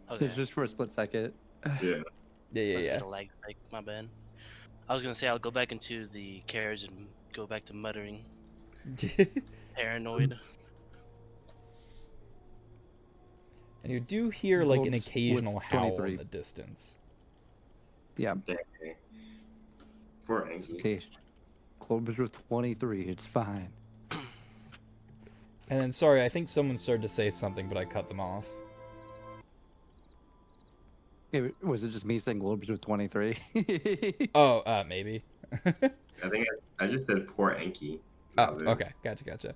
Okay. It's just for a split second. Yeah. Yeah. The lag spike, my bad. I was gonna say I'll go back into the carriage and go back to muttering. Paranoid. And you do hear like an Globes occasional with howl 23. in the distance. Yeah. Okay. Poor Angie. Okay. Clover's with 23. It's fine. And then, sorry, I think someone started to say something, but I cut them off. Was it just me saying Globers with 23? Oh, maybe. I think I just said poor Anki. Oh, okay. Gotcha.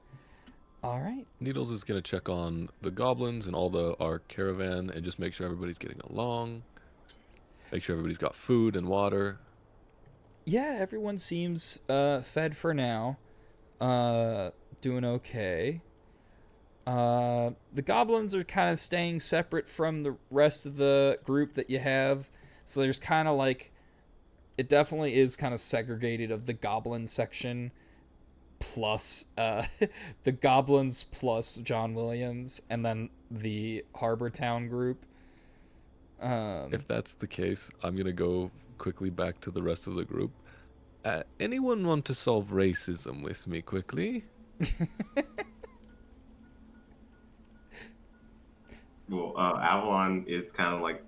All right. Needles is gonna check on the goblins and all our caravan and just make sure everybody's getting along. Make sure everybody's got food and water. Yeah, everyone seems fed for now. Doing okay. The goblins are kind of staying separate from the rest of the group that you have. So there's kind of like, it definitely is kind of segregated of the goblin section plus the goblins plus John Williams and then the Harbor Town group. If that's the case, I'm gonna go quickly back to the rest of the group. Anyone want to solve racism with me quickly? Well, Avalon is kind of like,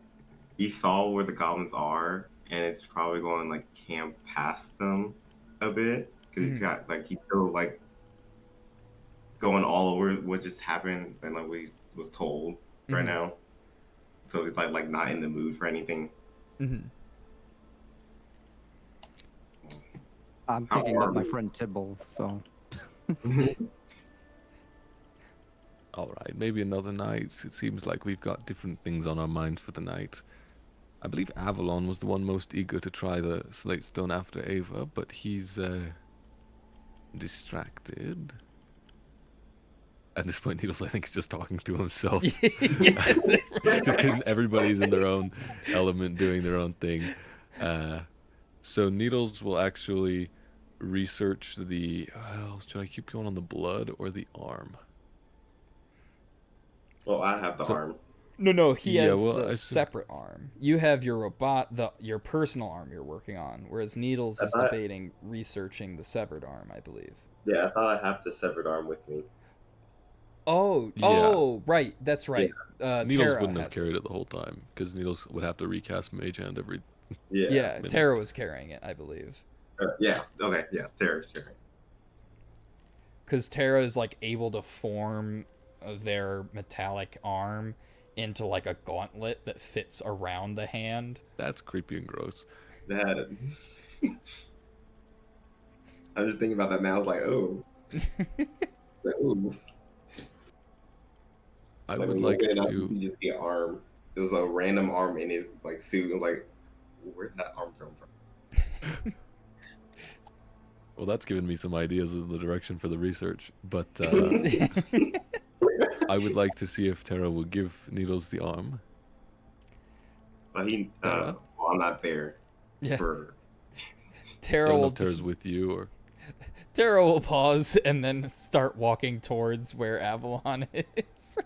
he saw where the goblins are, and it's probably going like camp past them a bit because he's got like he's still like going all over what just happened and like what he was told right now. So he's like not in the mood for anything. I'm picking up my friend Tibble, so. All right, maybe another night. It seems like we've got different things on our minds for the night. I believe Avalon was the one most eager to try the slate stone after Ava, but he's distracted. At this point, Needles, I think, is just talking to himself. Yes. Because everybody's in their own element, doing their own thing. So Needles will actually research the. Well, should I keep going on the blood or the arm? Well, I have the So- arm. No, he Yeah, has well, the I see. separate arm. You have your your personal arm you're working on, whereas Needles I is thought- debating researching the severed arm, I believe. Yeah, I thought I have the severed arm with me. Oh, right, that's right. Needles Tara wouldn't have has carried it the whole time because Needles would have to recast Mage Hand every. Yeah. Yeah, minute. Tara was carrying it, I believe. Yeah. Okay. Yeah. Tara's carrying. Because Tara is like able to form their metallic arm into like a gauntlet that fits around the hand. That's creepy and gross. That. I'm just thinking about that now. I was like, oh. Like, ooh. I Like, would when you like open it up, to. you just see an arm. There's a random arm in his like suit. I was like, where'd that arm come from? Well, that's given me some ideas of the direction for the research, but I would like to see if Tara will give Needles the arm. But well, I'm not there. Yeah. For I Tara don't know will if Tara's just, with you or. Tara will pause and then start walking towards where Avalon is.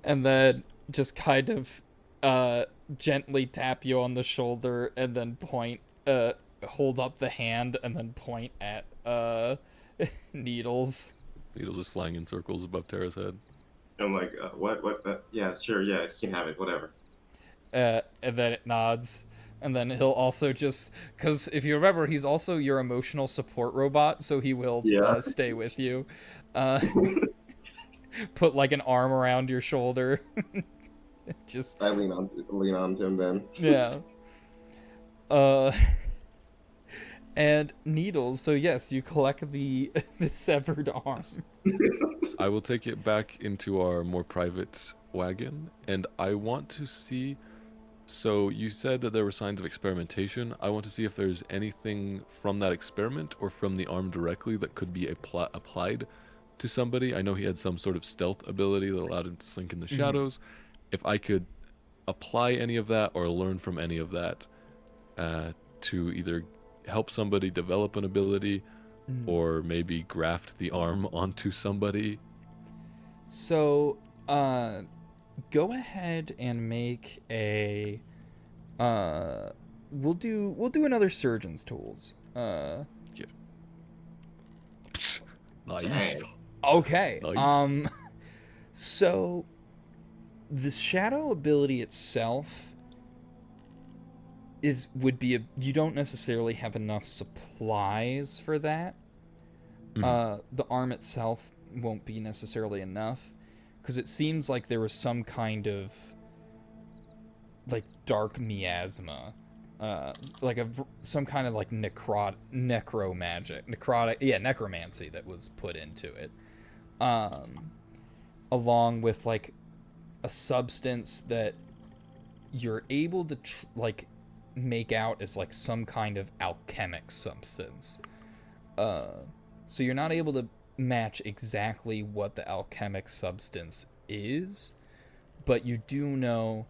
And then just kind of gently tap you on the shoulder and then point, hold up the hand and then point at Needles. Needles is flying in circles above Tara's head. I'm like, what? Yeah, sure. Yeah, you can have it. Whatever. And then it nods. And then he'll also just, because if you remember, he's also your emotional support robot, so he will stay with you. Put like an arm around your shoulder. Just I lean on to him then. yeah. And Needles. So yes, you collect the severed arm. I will take it back into our more private wagon, and I want to see. So you said that there were signs of experimentation. I want to see if there's anything from that experiment or from the arm directly that could be applied to somebody. I know he had some sort of stealth ability that allowed him to slink in the shadows. If I could apply any of that or learn from any of that to either help somebody develop an ability or maybe graft the arm onto somebody. So, go ahead and make a we'll do another surgeon's tools. Nice. Okay. Nice. So the shadow ability itself would be you don't necessarily have enough supplies for that. The arm itself won't be necessarily enough because it seems like there was some kind of like dark miasma, like some kind of like necromancy that was put into it, along with like a substance that you're able to make out as like some kind of alchemic substance. So you're not able to match exactly what the alchemic substance is, but you do know.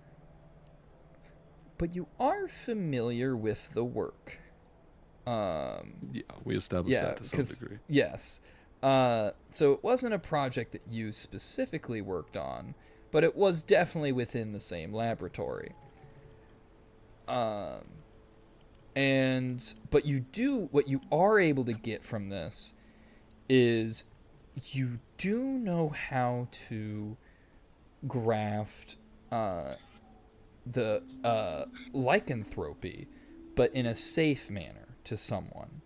But you are familiar with the work. Yeah, we established that to some degree. Yes. So it wasn't a project that you specifically worked on, but it was definitely within the same laboratory. But what you are able to get from this is you do know how to graft the lycanthropy, but in a safe manner to someone.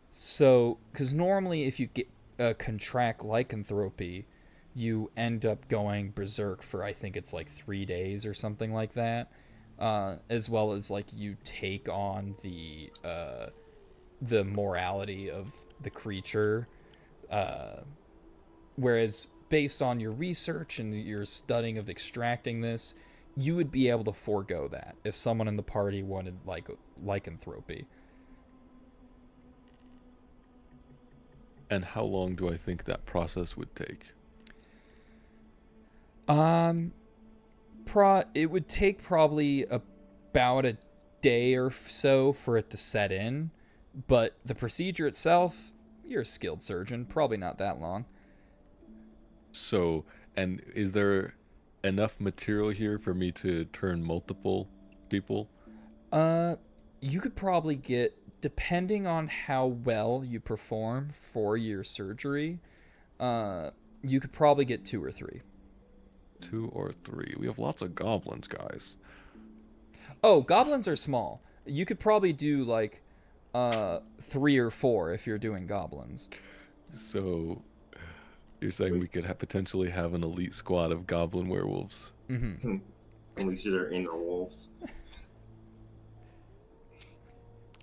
So, because normally if you contract lycanthropy, you end up going berserk for, I think it's like 3 days or something like that, as well as like you take on the morality of the creature, whereas based on your research and your studying of extracting this, you would be able to forego that if someone in the party wanted like lycanthropy. And how long do I think that process would take? It would take probably about a day or so for it to set in, but the procedure itself, you're a skilled surgeon, probably not that long. So, and is there enough material here for me to turn multiple people? You could probably get, depending on how well you perform for your surgery, you could probably get 2 or 3. 2 or 3. We have lots of goblins, guys. Oh, goblins are small. You could probably do like 3 or 4 if you're doing goblins. So, you're saying we could potentially have an elite squad of goblin werewolves? Mm-hmm. At least they're inner wolves.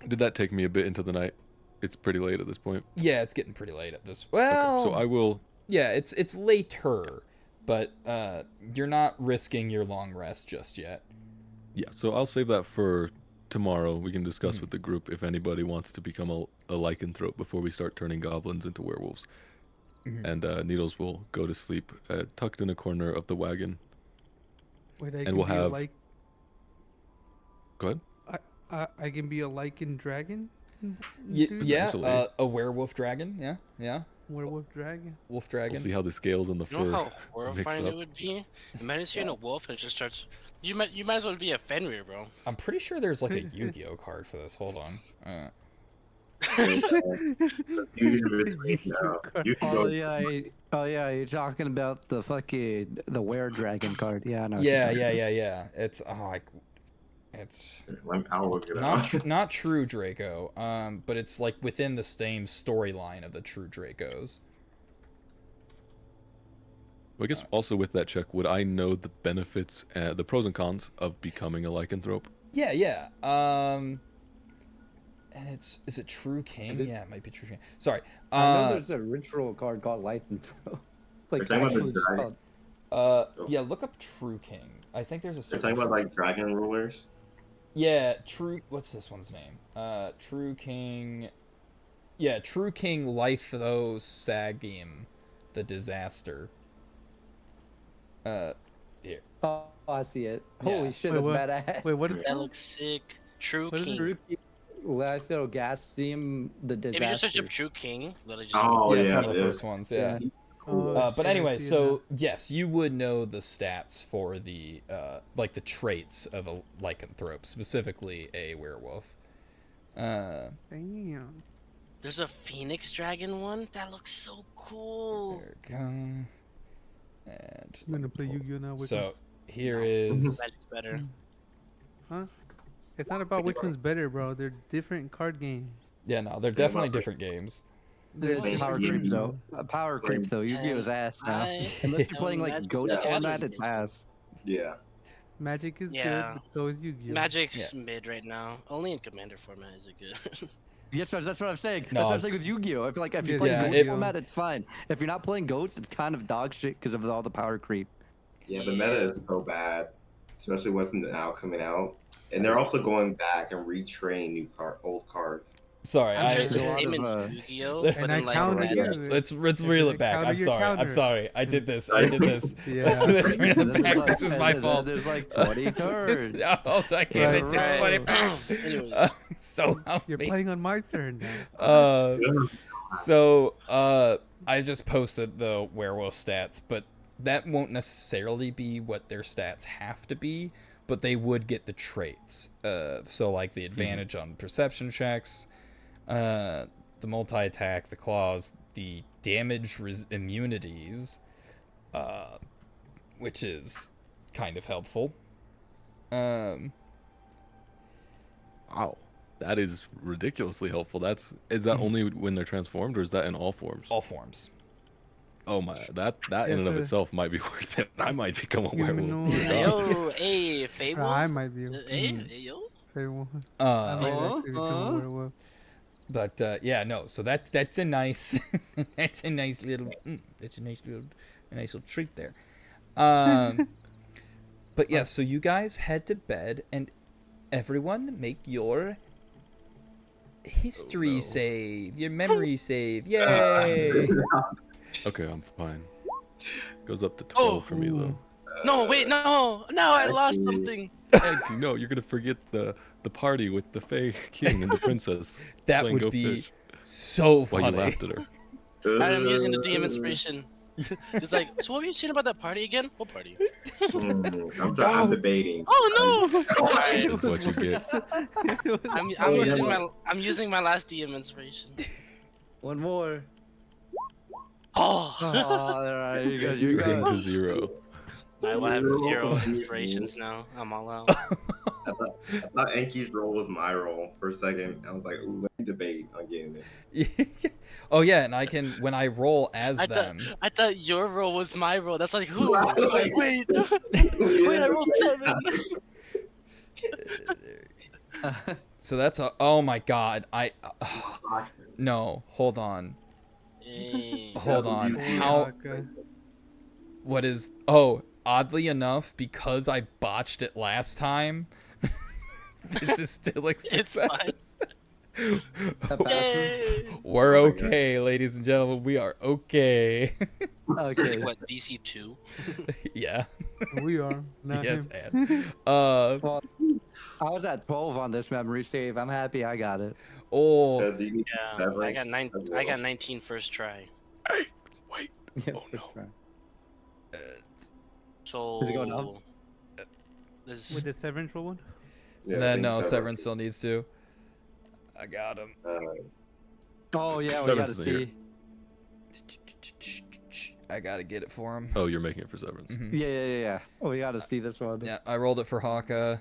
Did that take me a bit into the night? It's pretty late at this point. Yeah, it's getting pretty late at this. Well, okay, so I will. Yeah, it's later, but you're not risking your long rest just yet. Yeah, so I'll save that for tomorrow. We can discuss with the group if anybody wants to become a lycanthrope before we start turning goblins into werewolves. And Needles will go to sleep tucked in a corner of the wagon. Wait, and we'll have. Go ahead. I can be a lichen dragon. Yeah, a werewolf dragon. Yeah. Werewolf dragon. Wolf dragon. We'll see how the scales and the fur. You know how horrifying it would be? Imagine seeing a wolf and it just starts. You might as well be a Fenrir, bro. I'm pretty sure there's like a Yu-Gi-Oh card for this. Hold on. Oh yeah, you're talking about the fucking the were dragon card. Yeah, I know. Yeah. It's it's not true Draco, but it's like within the same storyline of the true Dracos. Well, I guess also with that check, would I know the benefits, the pros and cons of becoming a lycanthrope? Yeah. And is it True King? Yeah, it might be True King. Sorry. I know there's a ritual card called Lycanthrope. Like actually just called. Yeah, look up True King. I think there's a. They're talking about like dragon rulers. Yeah, True. What's this one's name? True King. Yeah, True King Lythos Sagim, the Disaster. Here. Oh, I see it. Holy shit, that's badass. Wait, what is that? Looks sick. True King. Lythogasium, the Disaster. If you just search up True King, literally just. It's one of the first ones. Yeah. But anyway, so yes, you would know the stats for the like the traits of a lycanthrope, specifically a werewolf. Damn. There's a Phoenix Dragon one that looks so cool. There we go. And I'm gonna play Yu-Gi-Oh now. So here is. Magic's better. Huh? It's not about which one's better, bro. They're different card games. Yeah, no, they're definitely different games. There's power creep though. Power creep though. Yu-Gi-Oh's ass now. Unless you're playing like Ghost format, it's ass. Yeah. Magic is good, but so is Yu-Gi-Oh. Magic's mid right now. Only in Commander format is it good. Yes, that's what I'm saying. No, that's what I'm saying with Yu-Gi-Oh. If you're playing Ghost format, it's fine. If you're not playing Ghost, it's kind of dog shit because of all the power creep. Yeah, the meta is so bad, especially what's now coming out, and they're also going back and retraining old cards. Sorry, let's reel it back. I'm sorry. I did this. Yeah. Let's reel it back. This is my fault. There's like 20 turns. I can't. It's just 20 back. Anyways. So help You're me. playing on my turn now. So I just posted the werewolf stats, but that won't necessarily be what their stats have to be, but they would get the traits. So like the advantage on perception checks, the multi-attack, the claws, the damage immunities, which is kind of helpful. Wow, that is ridiculously helpful. Is that only when they're transformed, or is that in all forms? All forms. Oh my, that in and of itself might be worth it. I might become a werewolf. Yo, hey, Fable. I might be. Hey, yo. Fable. I might actually become a werewolf. But yeah, no. So that's a nice, that's a nice little treat there. But yeah, so you guys head to bed, and everyone make your history no. save, your memory save. Yay! Okay, I'm fine. Goes up to 12 for me though. No, wait, no, I lost Actually, something. Egg, no, you're gonna forget the party with the Fey King and the princess That playing would Go be Fish so while you funny. laughed at her. I'm using the DM inspiration. It's like, so what were you saying about that party again? What party? I'm debating. Oh no! This is what you get. I'm using my last DM inspiration. One more. Oh, Alright, you're good. You're Drained to good. 0. I will have 0 inspirations now. I'm all out. I thought Enki's roll was my roll for a second. I was like, ooh, let me debate on getting it. Oh yeah, and I can when I roll as them. I thought your roll was my roll. That's like who? Right. Wait, wait, I rolled 7. So that's a. Oh my god, no, hold on. Hold on. How? What is? Oh, oddly enough, because I botched it last time, this is still a success. We're okay, ladies and gentlemen. We are okay. Okay. What, DC 2? Yeah. We are. Not Yes, him. Ed. Well, I was at 12 on this memory save. I'm happy I got it. Oh. Do you need Yeah, severance I as got well? 19 first try. Hey, wait. Yeah, Oh, first no. try. So Is it going up? this With the severance roll one? Yeah, I Then think no, Severance still needs to. I got him. Oh, yeah, we Severance gotta isn't here. see. I gotta get it for him. Oh, you're making it for Severance. Mhm. Yeah. Oh, we gotta see this one. Yeah, I rolled it for Haka.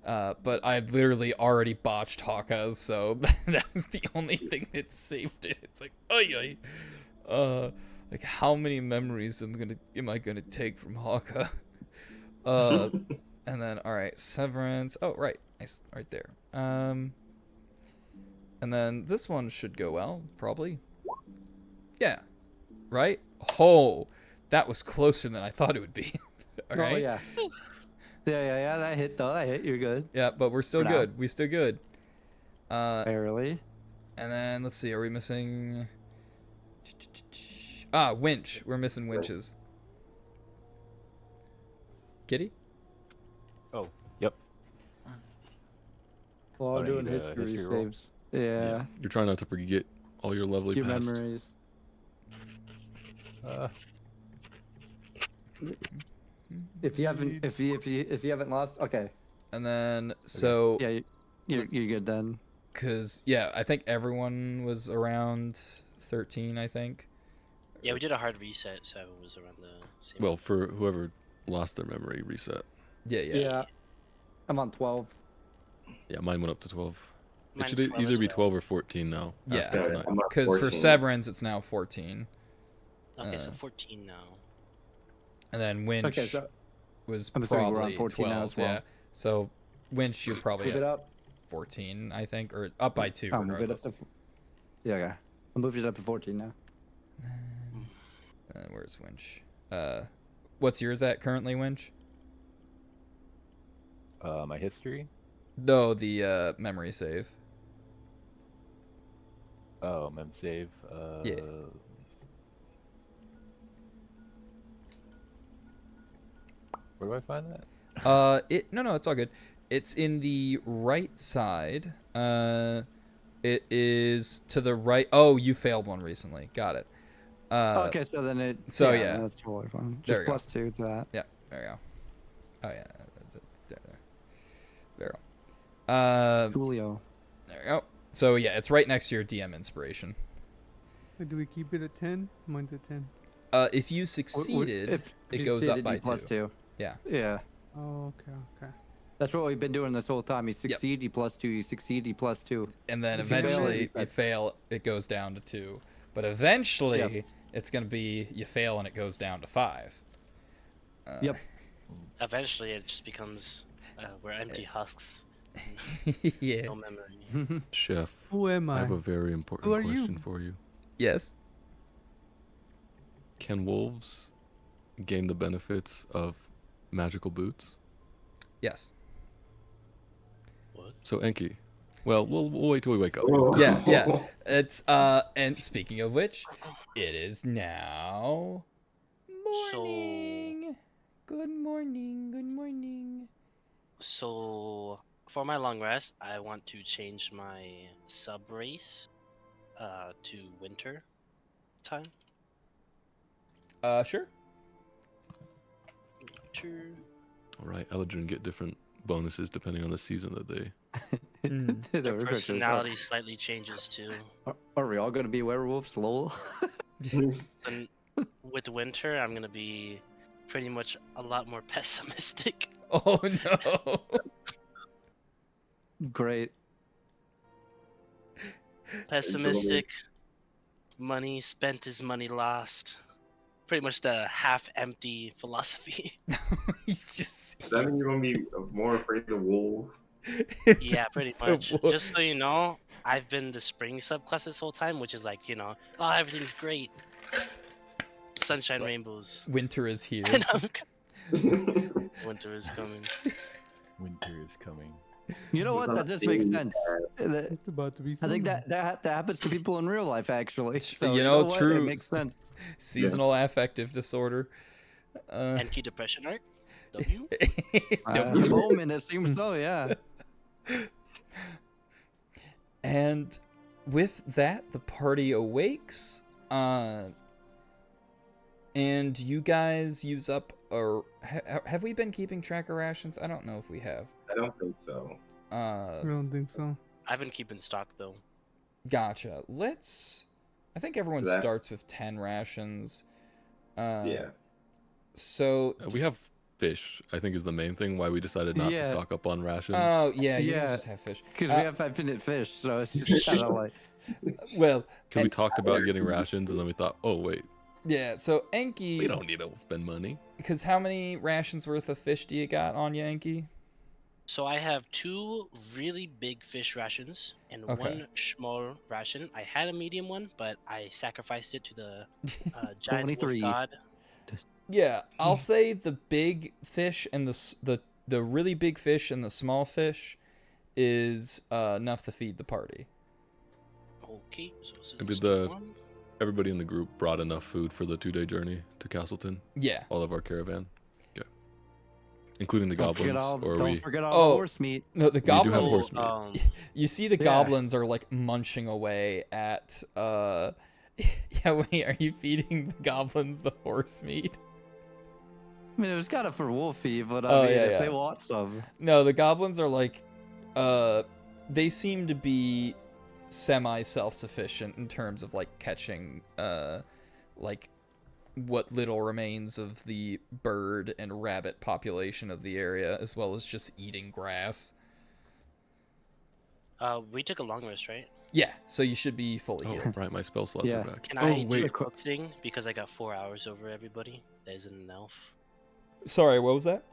But I had literally already botched Haka's, so that was the only thing that saved it. It's like, oy. Like how many memories am I gonna take from Haka? And then all right, Severance. Oh, right, nice, right there. And then this one should go well, probably. Yeah, right. Oh, that was closer than I thought it would be. All right. Oh, yeah. Yeah, that hit though. That hit. You're good. Yeah, but we're still For now. good. We still good. Barely. And then let's see. Are we missing? Winch. We're missing winches. Kitty? Oh, yep. Well, I'm I doing need a history history roll? saves. Yeah. You're trying not to forget all your lovely Your past. memories. If you haven't lost, okay. And then so Yeah, you're good then. because yeah, I think everyone was around 13. I think. Yeah, we did a hard reset, so it was around the same. Well, for whoever lost their memory reset. Yeah. I'm on 12. Yeah, mine went up to 12. Mine's It should 12 either as be well. 12 or 14 now. Yeah. after tonight. I'm at Because for 14. Severance, it's now 14. Okay, so 14 now. And then Winch Okay, so was I'm assuming we're on probably 14 now 12. as well. Yeah. So Winch, you're probably Move it at up. 14, I think, or up by 2. I'll move it up regardless. to. Yeah, okay. I'll move it up to 14 now. Where's Winch? What's yours at currently, Winch? My history? No, the memory save. Oh, mem save. Yeah. Where do I find that? No, it's all good. It's in the right side. It is to the right. Oh, you failed one recently. Got it. Okay, so then it. so yeah. that's totally fine. There Just you go. +2 to that. Yeah, there you go. Oh yeah, there. Julio. There you go. So yeah, it's right next to your DM inspiration. Do we keep it at 10? Mine's at 10. If you succeeded, If it you goes up succeeded, by you 2. +2. Yeah. Yeah. Oh, okay. That's what we've been doing this whole time. You succeed, you +2. You succeed, you +2. And then If you fail, eventually, it you fail, it goes down to 2. But eventually, it's gonna be you fail and it goes down to 5. Yep. Eventually, it just becomes we're empty husks. Yeah. No memory. Chef, Who am I I? have a very important Who are you? question for you. Yes. Can wolves gain the benefits of magical boots? Yes. What? So Enki, Well, we'll wait till we wake up. Yeah, yeah. It's and speaking of which, it is now morning. Good morning. Good morning. So for my long rest, I want to change my sub race to winter time. Sure. Sure. All right, Eldrin get different bonuses depending on the season of the day. Their personality slightly changes too. Are we all gonna be werewolves, lol? And with winter, I'm gonna be pretty much a lot more pessimistic. Oh no. Great. Pessimistic. Money spent is money lost. Pretty much the half-empty philosophy. He's just. Does that mean you're gonna be more afraid of wolves? Yeah, pretty much. Just so you know, I've been the spring subclass this whole time, which is like, you know, oh, everything's great. Sunshine, rainbows. Winter is here. Winter is coming. Winter is coming. You know what? That does make sense. It's about to be. I think summer. that happens to people in real life, actually. So, you know, what? true. It makes sense. Seasonal affective disorder. Anti-depression arc? W? At the moment, it seems so, yeah. And with that, the party awakes. And you guys use up, or have we been keeping track of rations? I don't know if we have. I don't think so. I don't think so. I've been keeping stock though. Gotcha. I think everyone starts with 10 rations. Yeah. So We have fish, I think, is the main thing why we decided not to stock up on rations. Oh, yeah, you Yeah. guys just have fish. Because we have infinite fish, so it's just kind of like. Well, Because we talked about getting rations, and then we thought, oh, wait, yeah, so Enki. we don't need to spend money. Because how many rations worth of fish do you got on you, Enki? So I have 2 really big fish rations and Okay. 1 small ration. I had a medium one, but I sacrificed it to the giant wolf 23. god. Yeah, I'll say the big fish and the really big fish and the small fish is enough to feed the party. Okay, so this And is did one. everybody in the group brought enough food for the 2-day journey to Castleton? Yeah. All of our caravan? Okay. Including the Don't forget goblins? all, or don't we... forget all Oh. the horse meat. No, the We do have goblins. horse meat. You see the Yeah. goblins are like munching away at yeah, wait, are you feeding the goblins the horse meat? I mean, it was kind of for Wolfie, but Oh, I mean, yeah, if yeah. they want some. No, the goblins are like they seem to be semi self-sufficient in terms of like catching like what little remains of the bird and rabbit population of the area, as well as just eating grass. We took a long rest, right? Yeah, so you should be fully Oh, healed. right, my spell slots Yeah. are back. Can oh, I do wait. a quick thing? Because I got 4 hours over everybody. That isn't an elf. Sorry, what was that?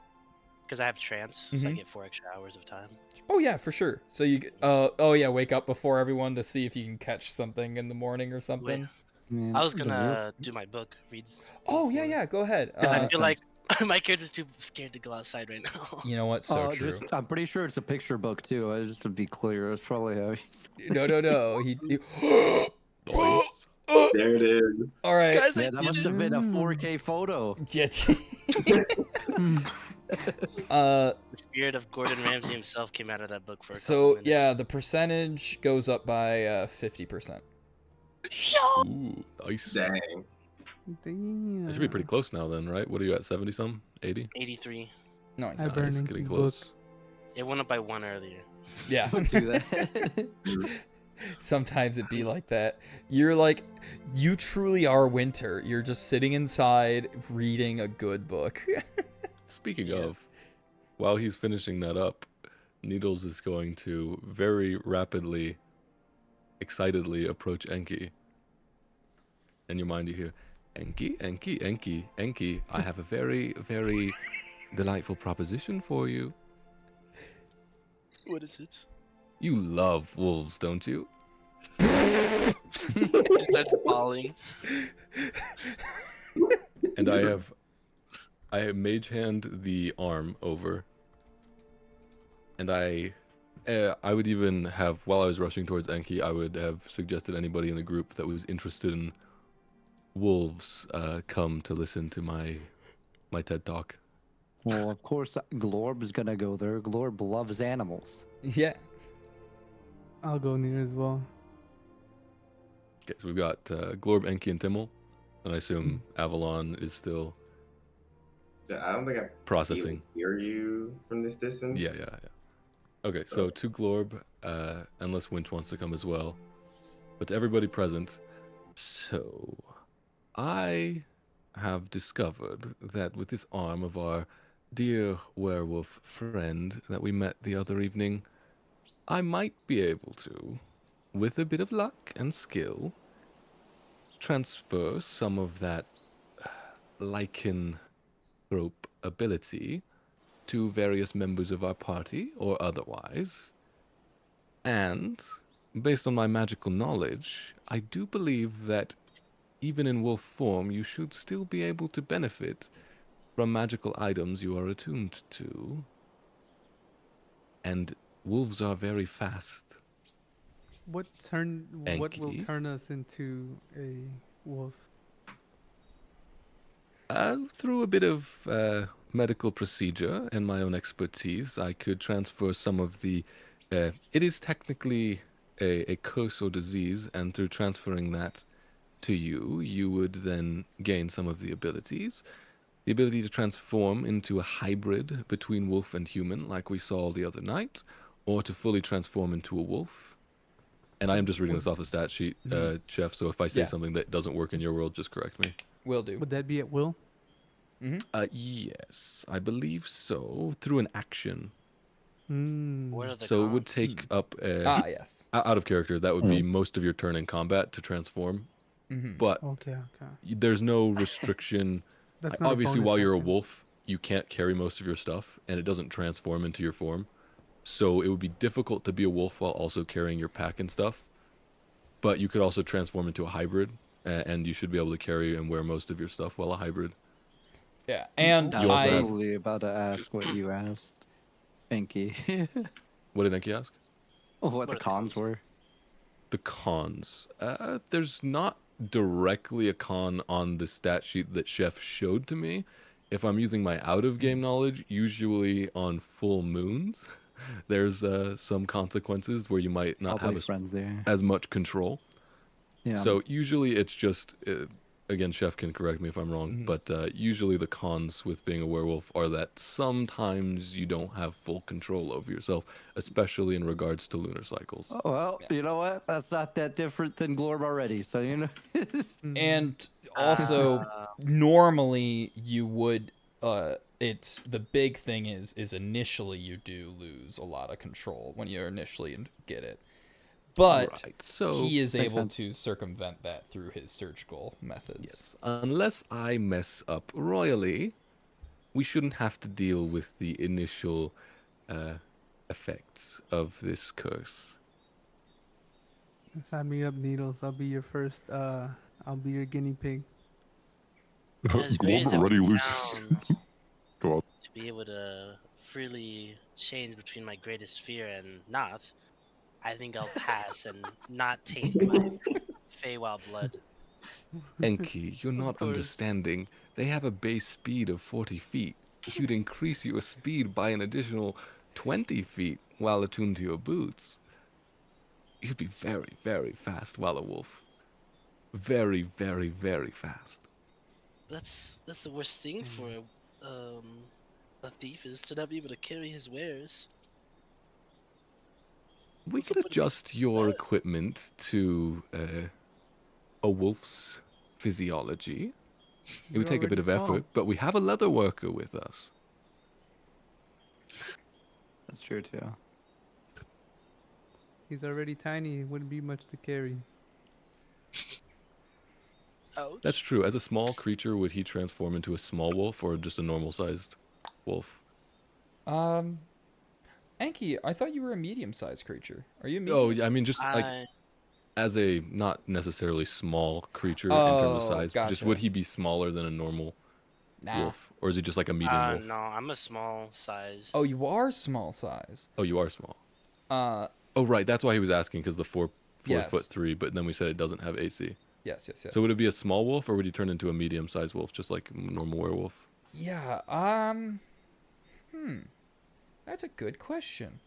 Because I have trance, so I Mhm. get 4 extra hours of time. Oh yeah, for sure. So you oh yeah, wake up before everyone to see if you can catch something in the morning or something. Man, I was the gonna do my book reads. Oh yeah, yeah, go ahead. Because I feel Nice. like my character's too scared to go outside right now. You know what? So Oh, true. I'm pretty sure it's a picture book too. Just to be clear, it's probably how he's. No. He Nice. There it is. All right. Guys, I Man, that did must it. have been a 4K photo. uh The spirit of Gordon Ramsay himself came out of that book for a couple so minutes. yeah, the percentage goes up by 50%. Ooh, nice. Dang. That should be pretty close now then, right? What are you at, 70-some? 80? 83. Nice. I burn Nice, Inky's getting book. close. It went up by 1 earlier. Yeah. Don't do that. Sometimes it be like that. You're like, you truly are winter. You're just sitting inside reading a good book. Speaking of, while he's finishing that up, Needles is going to very rapidly, excitedly approach Enki. In your mind you hear, Enki, Enki, Enki, Enki, I have a very, very delightful proposition for you. What is it? You love wolves, don't you? Starts bawling. And I have mage hand the arm over, and I I would even have, while I was rushing towards Enki, I would have suggested anybody in the group that was interested in wolves come to listen to my TED talk. Well, of course, Glorb is gonna go there. Glorb loves animals. Yeah. I'll go near as well. Okay, so we've got Glorb, Enki, and Timmel, and I assume Avalon is still Yeah, I don't think I processing. hear you from this distance. Yeah. Okay, so to Glorb, unless Winch wants to come as well, but to everybody present, so I have discovered that with this arm of our dear werewolf friend that we met the other evening, I might be able to, with a bit of luck and skill, transfer some of that lycanthrope ability to various members of our party or otherwise. And, based on my magical knowledge, I do believe that even in wolf form, you should still be able to benefit from magical items you are attuned to. And wolves are very fast. What will Enki? turn us into a wolf? Through a bit of medical procedure and my own expertise, I could transfer some of the... it is technically a curse or disease, and through transferring that to you, you would then gain some of the abilities. The ability to transform into a hybrid between wolf and human, like we saw the other night, or to fully transform into a wolf. And I am just reading this off the stat sheet, Chef, so if I say Yeah. something that doesn't work in your world, just correct me. Will do. Would that be at will? Yes, I believe so, through an action. What are the So it would cons? take up, yes. out of character, that would be most of your turn in combat to transform. But Okay. there's no restriction. That's not Obviously, a bonus while you're a action. wolf, you can't carry most of your stuff, and it doesn't transform into your form. So it would be difficult to be a wolf while also carrying your pack and stuff. But you could also transform into a hybrid, and you should be able to carry and wear most of your stuff while a hybrid. Yeah, and I You was also have- totally about to ask what you asked, Enki. What did Enki ask? What the cons were. The cons. There's not directly a con on the stat sheet that Chef showed to me. If I'm using my out-of-game knowledge, usually on full moons, there's some consequences where you might not Probably have friends there. as much control. Yeah. So usually it's just, again, Chef can correct me if I'm wrong, but usually the cons with being a werewolf are that sometimes you don't have full control over yourself, especially in regards to lunar cycles. Oh, well, you know what? That's not that different than Glorb already. So, you know. And also, normally you would. It's the big thing is initially you do lose a lot of control when you initially get it, but Right, so he is makes able sense. to circumvent that through his surgical methods. yes, unless I mess up royally, we shouldn't have to deal with the initial effects of this curse. Sign me up, Needles. I'll be your first. I'll be your guinea pig. As great as Glover it already would loses. sound Go on. to be able to freely change between my greatest fear and not, I think I'll pass and not taint my Feywild blood. Enki, you're not course. understanding. They have a base speed of 40 feet. You'd increase your speed by an additional 20 feet while attuned to your boots. You'd be very, very fast while a wolf. Very, very, very fast. That's the worst thing for a thief is to not be able to carry his wares. We What's the could point of adjust your that? equipment to a wolf's physiology. It would You're take a bit already of small. effort, but we have a leather worker with us. That's true, too. He's already tiny. It wouldn't be much to carry. Ouch. That's true. As a small creature, would he transform into a small wolf or just a normal-sized wolf? Enki, I thought you were a medium-sized creature. Are you a medium? Oh, yeah, I mean, just like I as a not necessarily small creature in terms of Oh, size. Just gotcha. would he be smaller than a normal Nah. wolf, or is he just like a medium wolf? no, I'm a small size. Oh, you are small size. Oh, you are small. Oh right, that's why he was asking, because the 4'3", but then we said it doesn't have AC. Yes. So would it be a small wolf, or would he turn into a medium-sized wolf, just like a normal werewolf? Yeah. That's a good question.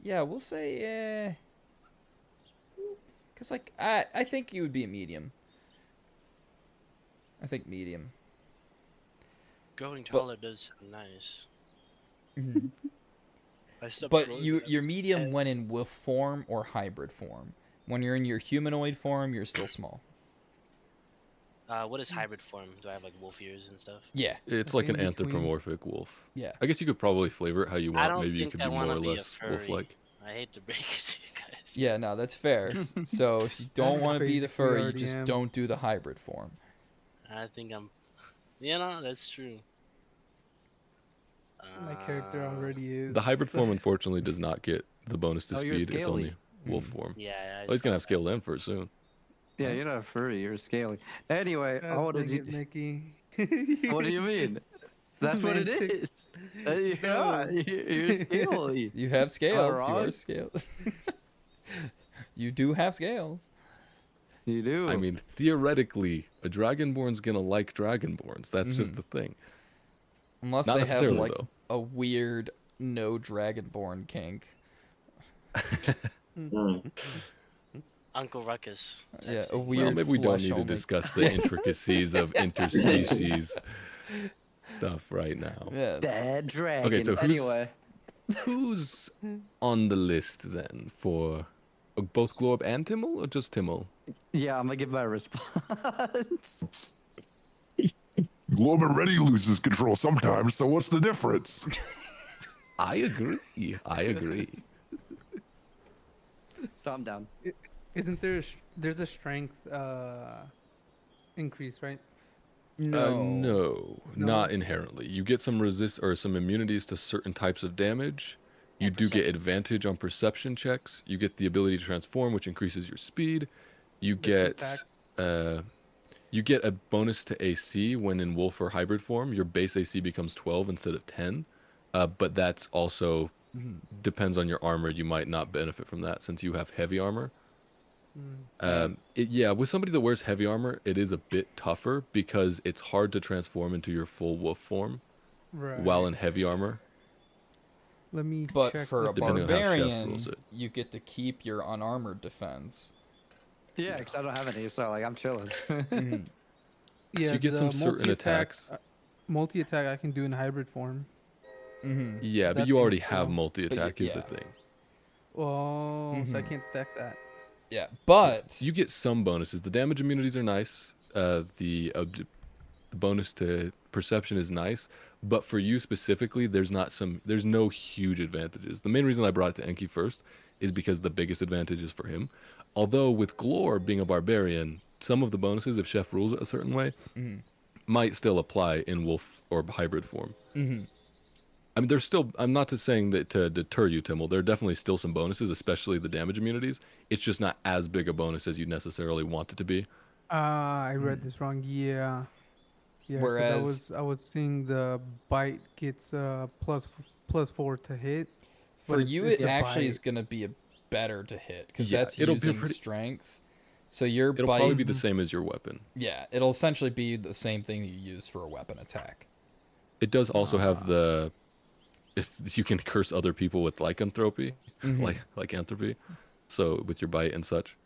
Yeah, we'll say, cause like I think you would be a medium. I think medium. Growing taller does sound nice. But you're medium when in wolf form or hybrid form. When you're in your humanoid form, you're still small. What is hybrid form? Do I have like wolf ears and stuff? Yeah. It's like an anthropomorphic wolf. Yeah. I guess you could probably flavor it how you I want. don't Maybe you think could I be more wanna or be a less furry. wolf-like. I hate to break it to you guys. Yeah, no, that's fair. So if you don't want to be the Basically furry, you already just am. don't do the hybrid form. I think I'm. You know, that's true. My character already is. The hybrid form, unfortunately, does not get the bonus to Oh, you're speed. It's only scaly. wolf form. Yeah. Well, he's gonna have scale in for soon. Yeah, you're not a furry. You're scaly. Anyway, God dang it, Mickey. What do you mean? That's what it Semantics. is. You're not. You're scaly. You have scales. You wrong? are scales. You do have scales. You do. I mean, theoretically, a Dragonborn's gonna like Dragonborns. That's just the thing. Unless Not they have necessarily, like though. a weird no dragonborn kink. Uncle Ruckus. Yeah, a Well, weird maybe we don't flesh need to only. discuss the intricacies of interspecies stuff right now. Yeah. Bad dragon. Okay, so anyway, who's on the list then for both Glorb and Timmel, or just Timmel? yeah, I'm gonna give my response. Globe already loses control sometimes, so what's the difference? I agree. I agree. So I'm down. Isn't there? There's a strength increase, right? No, not inherently. You get some resist or some immunities to certain types of damage. You do get advantage on perception checks. You get the ability to transform, which increases your speed. You get you get a bonus to AC when in wolf or hybrid form. Your base AC becomes 12 instead of 10. But that's also depends on your armor. You might not benefit from that since you have heavy armor. Yeah, with somebody that wears heavy armor, it is a bit tougher because it's hard to transform into your full wolf form while in heavy armor. Let me But check for a Depending on how Chef barbarian, rules it. you get to keep your unarmored defense. Yeah, because I don't have any, so like I'm chilling. Yeah, So you get the some certain multi-attack- attacks. Multi-attack I can do in hybrid form. Yeah, but That you already seems have cool. multi-attack is the yeah. thing. Oh, so I can't stack that. Yeah, but You get some bonuses. The damage immunities are nice. The bonus to perception is nice, but for you specifically, there's no huge advantages. The main reason I brought it to Enki first is because the biggest advantage is for him. Although with Glor being a barbarian, some of the bonuses, if Chef rules it a certain way, might still apply in wolf or hybrid form. I mean, there's still. I'm not just saying that to deter you, Timmel. There are definitely still some bonuses, especially the damage immunities. It's just not as big a bonus as you necessarily want it to be. I read this wrong. Yeah. Yeah. 'Cause Whereas- I was seeing the bite gets plus 4 to hit. for but you, it's it a actually bite. is going to be a better to hit because Yeah, that's it'll be using pretty- strength. So your It'll bite, probably be the same as your weapon. yeah, it'll essentially be the same thing you use for a weapon attack. It does also have the. You can curse other people with lycanthropy, lycanthropy, so with your bite and such.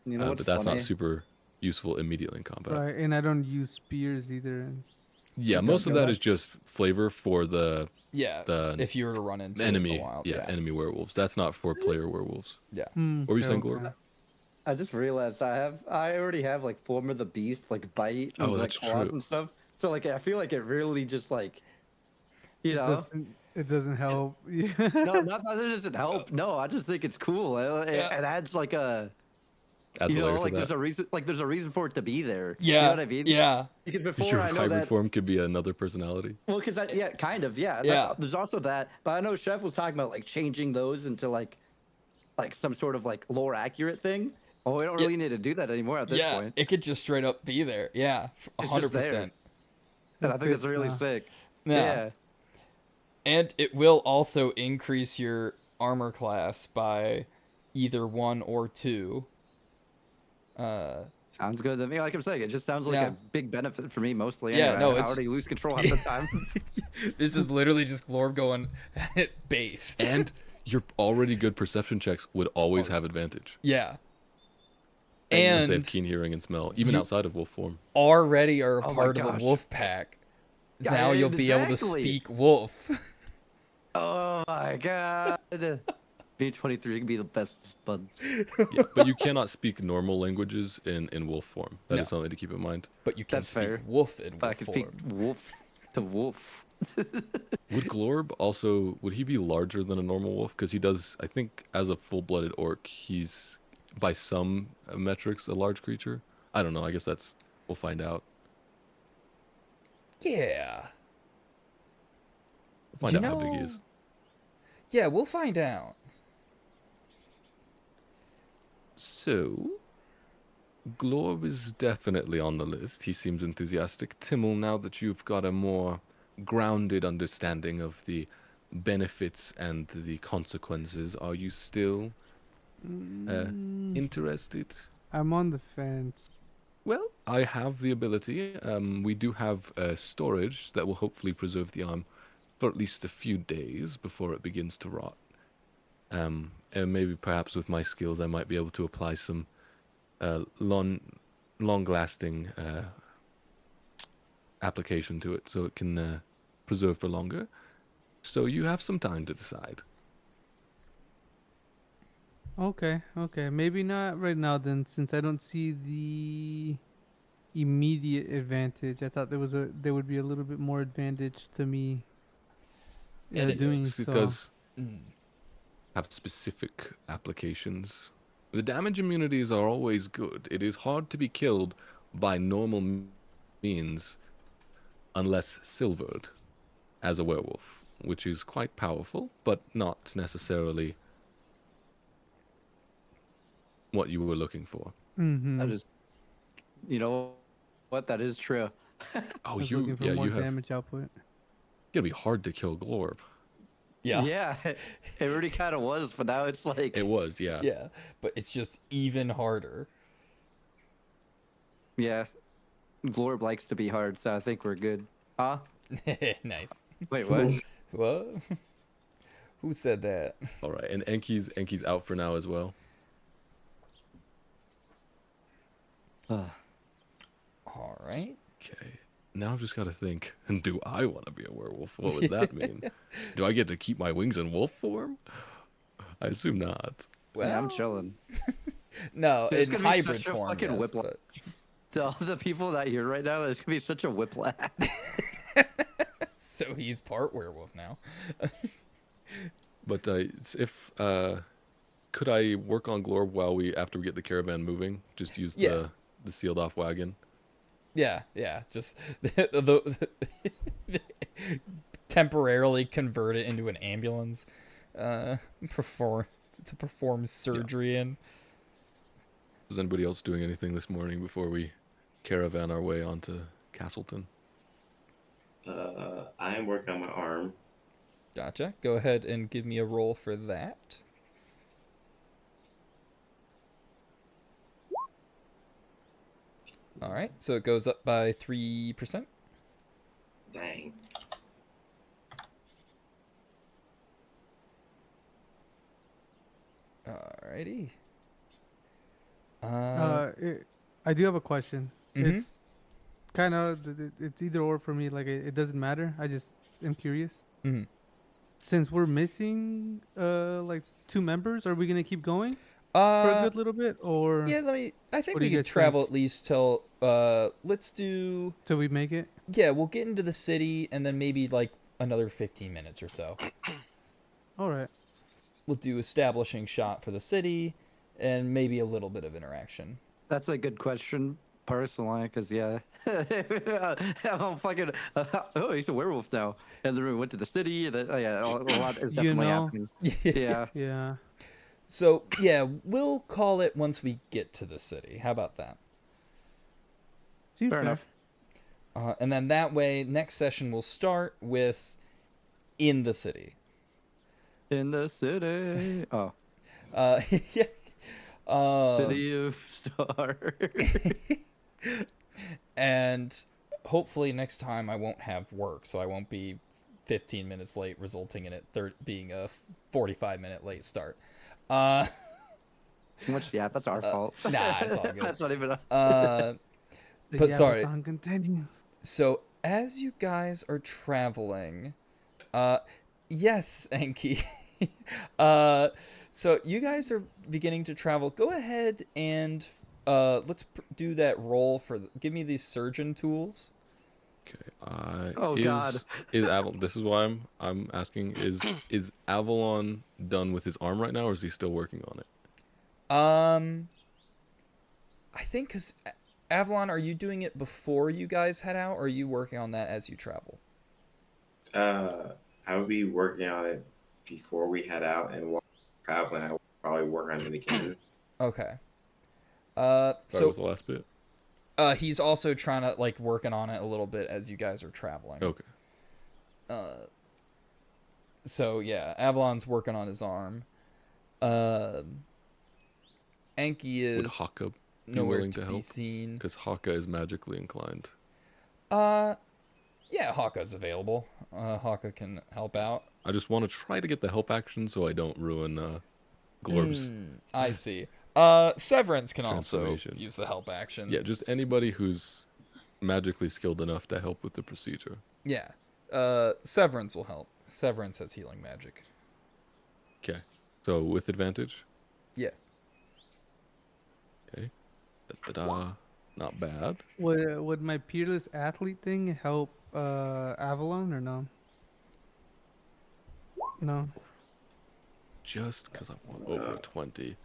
You know what's but that's funny? not super useful immediately in combat. Right, and I don't use spears either. Yeah, It most does of go that back- is just flavor for the Yeah, The if you were to run into it enemy. in the wild, yeah, enemy werewolves. That's not for player werewolves. yeah. What were you saying, Glor? I just realized I already have like form of the beast, like bite, and, Oh, like that's claws true. and stuff. So like I feel like it really just like, you know. It doesn't help. Yeah. No, not that it doesn't help. No, I just think it's cool. It adds like a, Adds you a layer know, to like that. there's a reason for it to be there. Yeah, You know what I mean? yeah. Because before Your I know hybrid that. form could be another personality. Well, because yeah, kind of, yeah. Yeah. There's also that, but I know Chef was talking about like changing those into like some sort of like lore accurate thing. Oh, we don't really need to do that anymore at this Yeah, point. it could just straight up be there. Yeah, It's just there. 100%. And I think fits that's really now. sick. Yeah. And it will also increase your armor class by either 1 or 2. Sounds good to me. Like I'm saying, it just sounds like Yeah. a big benefit for me mostly. Yeah, Anyway, no, I it's- already lose control half the time. This is literally just Glorb going based. And your already good perception checks would always have advantage. Yeah. If they have And keen hearing and smell, even you- outside of wolf form. already are a Oh my part of the gosh. wolf pack. Yeah, Now you'll be able to exactly. speak wolf. Oh my god. B23 can be the best buds. Yeah, but you cannot speak normal languages in wolf form. That is No. something to keep in mind. But you can That's speak fair. wolf in But I wolf can form. speak wolf to wolf. Would Glorb also, would he be larger than a normal wolf? Because he does, I think, as a full-blooded orc, he's, by some metrics, a large creature. I don't know. I guess we'll find out. Yeah. We'll find You out how big he know- is. Yeah, we'll find out. So, Glorb is definitely on the list. He seems enthusiastic. Timmel, now that you've got a more grounded understanding of the benefits and the consequences, are you still interested? I'm on the fence. Well, I have the ability. We do have storage that will hopefully preserve the arm for at least a few days before it begins to rot. And maybe perhaps with my skills I might be able to apply some long-lasting application to it so it can preserve for longer. So you have some time to decide. Okay. Maybe not right now then, since I don't see the immediate advantage. I thought there would be a little bit more advantage to me doing Yes, so. it does have specific applications. The damage immunities are always good. It is hard to be killed by normal means unless silvered as a werewolf, which is quite powerful, but not necessarily what you were looking for. Mm-hmm. That is, you know what? That is true. I Oh, was looking for more you have. damage output. It'll be hard to kill Glorb. Yeah. Yeah, it already kind of was, but now it's like. It was, yeah. Yeah, but it's just even harder. Yeah, Glorb likes to be hard, so I think we're good. Huh? Nice. Wait, what? What? Who said that? All right, and Enki's out for now as well. All right. Okay. Now I've just got to think, and do I want to be a werewolf? What would that mean? Do I get to keep my wings in wolf form? I assume not. Well, Yeah, I'm chilling. No, There's in gonna be hybrid such a form. fucking Yes, whiplash. but... To all the people that hear right now, there's gonna be such a whiplash. So he's part werewolf now. But could I work on Glorb after we get the caravan moving? Just use Yeah. the sealed off wagon. Yeah. Just the temporarily convert it into an ambulance. Perform surgery in. Was anybody else doing anything this morning before we caravan our way onto Castleton? I am working on my arm. Gotcha. Go ahead and give me a roll for that. All right, so it goes up by 3%. Dang. Alrighty. I do have a question. Mhm. It's kind of it's either or for me. Like it doesn't matter. I just am curious. Mhm. Since we're missing like 2 members, are we gonna keep going for a good little bit, or Yeah, I think What do we you could guys travel at least till let's do till we make it? yeah, we'll get into the city and then maybe like another 15 minutes or so. All right. We'll do establishing shot for the city and maybe a little bit of interaction. That's a good question, personally, because yeah, I'm fucking. Oh, he's a werewolf now, and then we went to the city. Yeah, a lot is You definitely know. happening. Yeah, Yeah. So, yeah, we'll call it once we get to the city. How about that? Seems fair enough. And then that way, next session will start with in the city. In the city. Oh. Yeah. City of Stars. And hopefully next time I won't have work, so I won't be 15 minutes late, resulting in it being a 45-minute late start. Too much. Yeah, that's our fault. Nah, it's all good. That's not even. But The sorry. Yabathon continues. So as you guys are traveling, yes, Enki. So you guys are beginning to travel. Go ahead and let's do that roll for. Give me these surgeon tools. Okay. Oh, God. Is Avalon? This is why I'm asking. Is Avalon done with his arm right now, or is he still working on it? I think because Avalon, are you doing it before you guys head out, or are you working on that as you travel? I would be working on it before we head out, and while traveling, I would probably work on it again. Okay. Sorry, So was the last bit? he's also trying to like working on it a little bit as you guys are traveling. Okay. So yeah, Avalon's working on his arm. Enki Would is Haka be nowhere willing to to be help? seen. Because Haka is magically inclined. Yeah, Haka's available. Haka can help out. I just want to try to get the help action so I don't ruin Glorb's I see. Severance can also transformation. use the help action. Yeah, just anybody who's magically skilled enough to help with the procedure. Yeah. Severance will help. Severance has healing magic. Okay. So with advantage? Yeah. Okay. Da-da-da. Not bad. Would my peerless athlete thing help Avalon or no? No. Just because I want over a 20,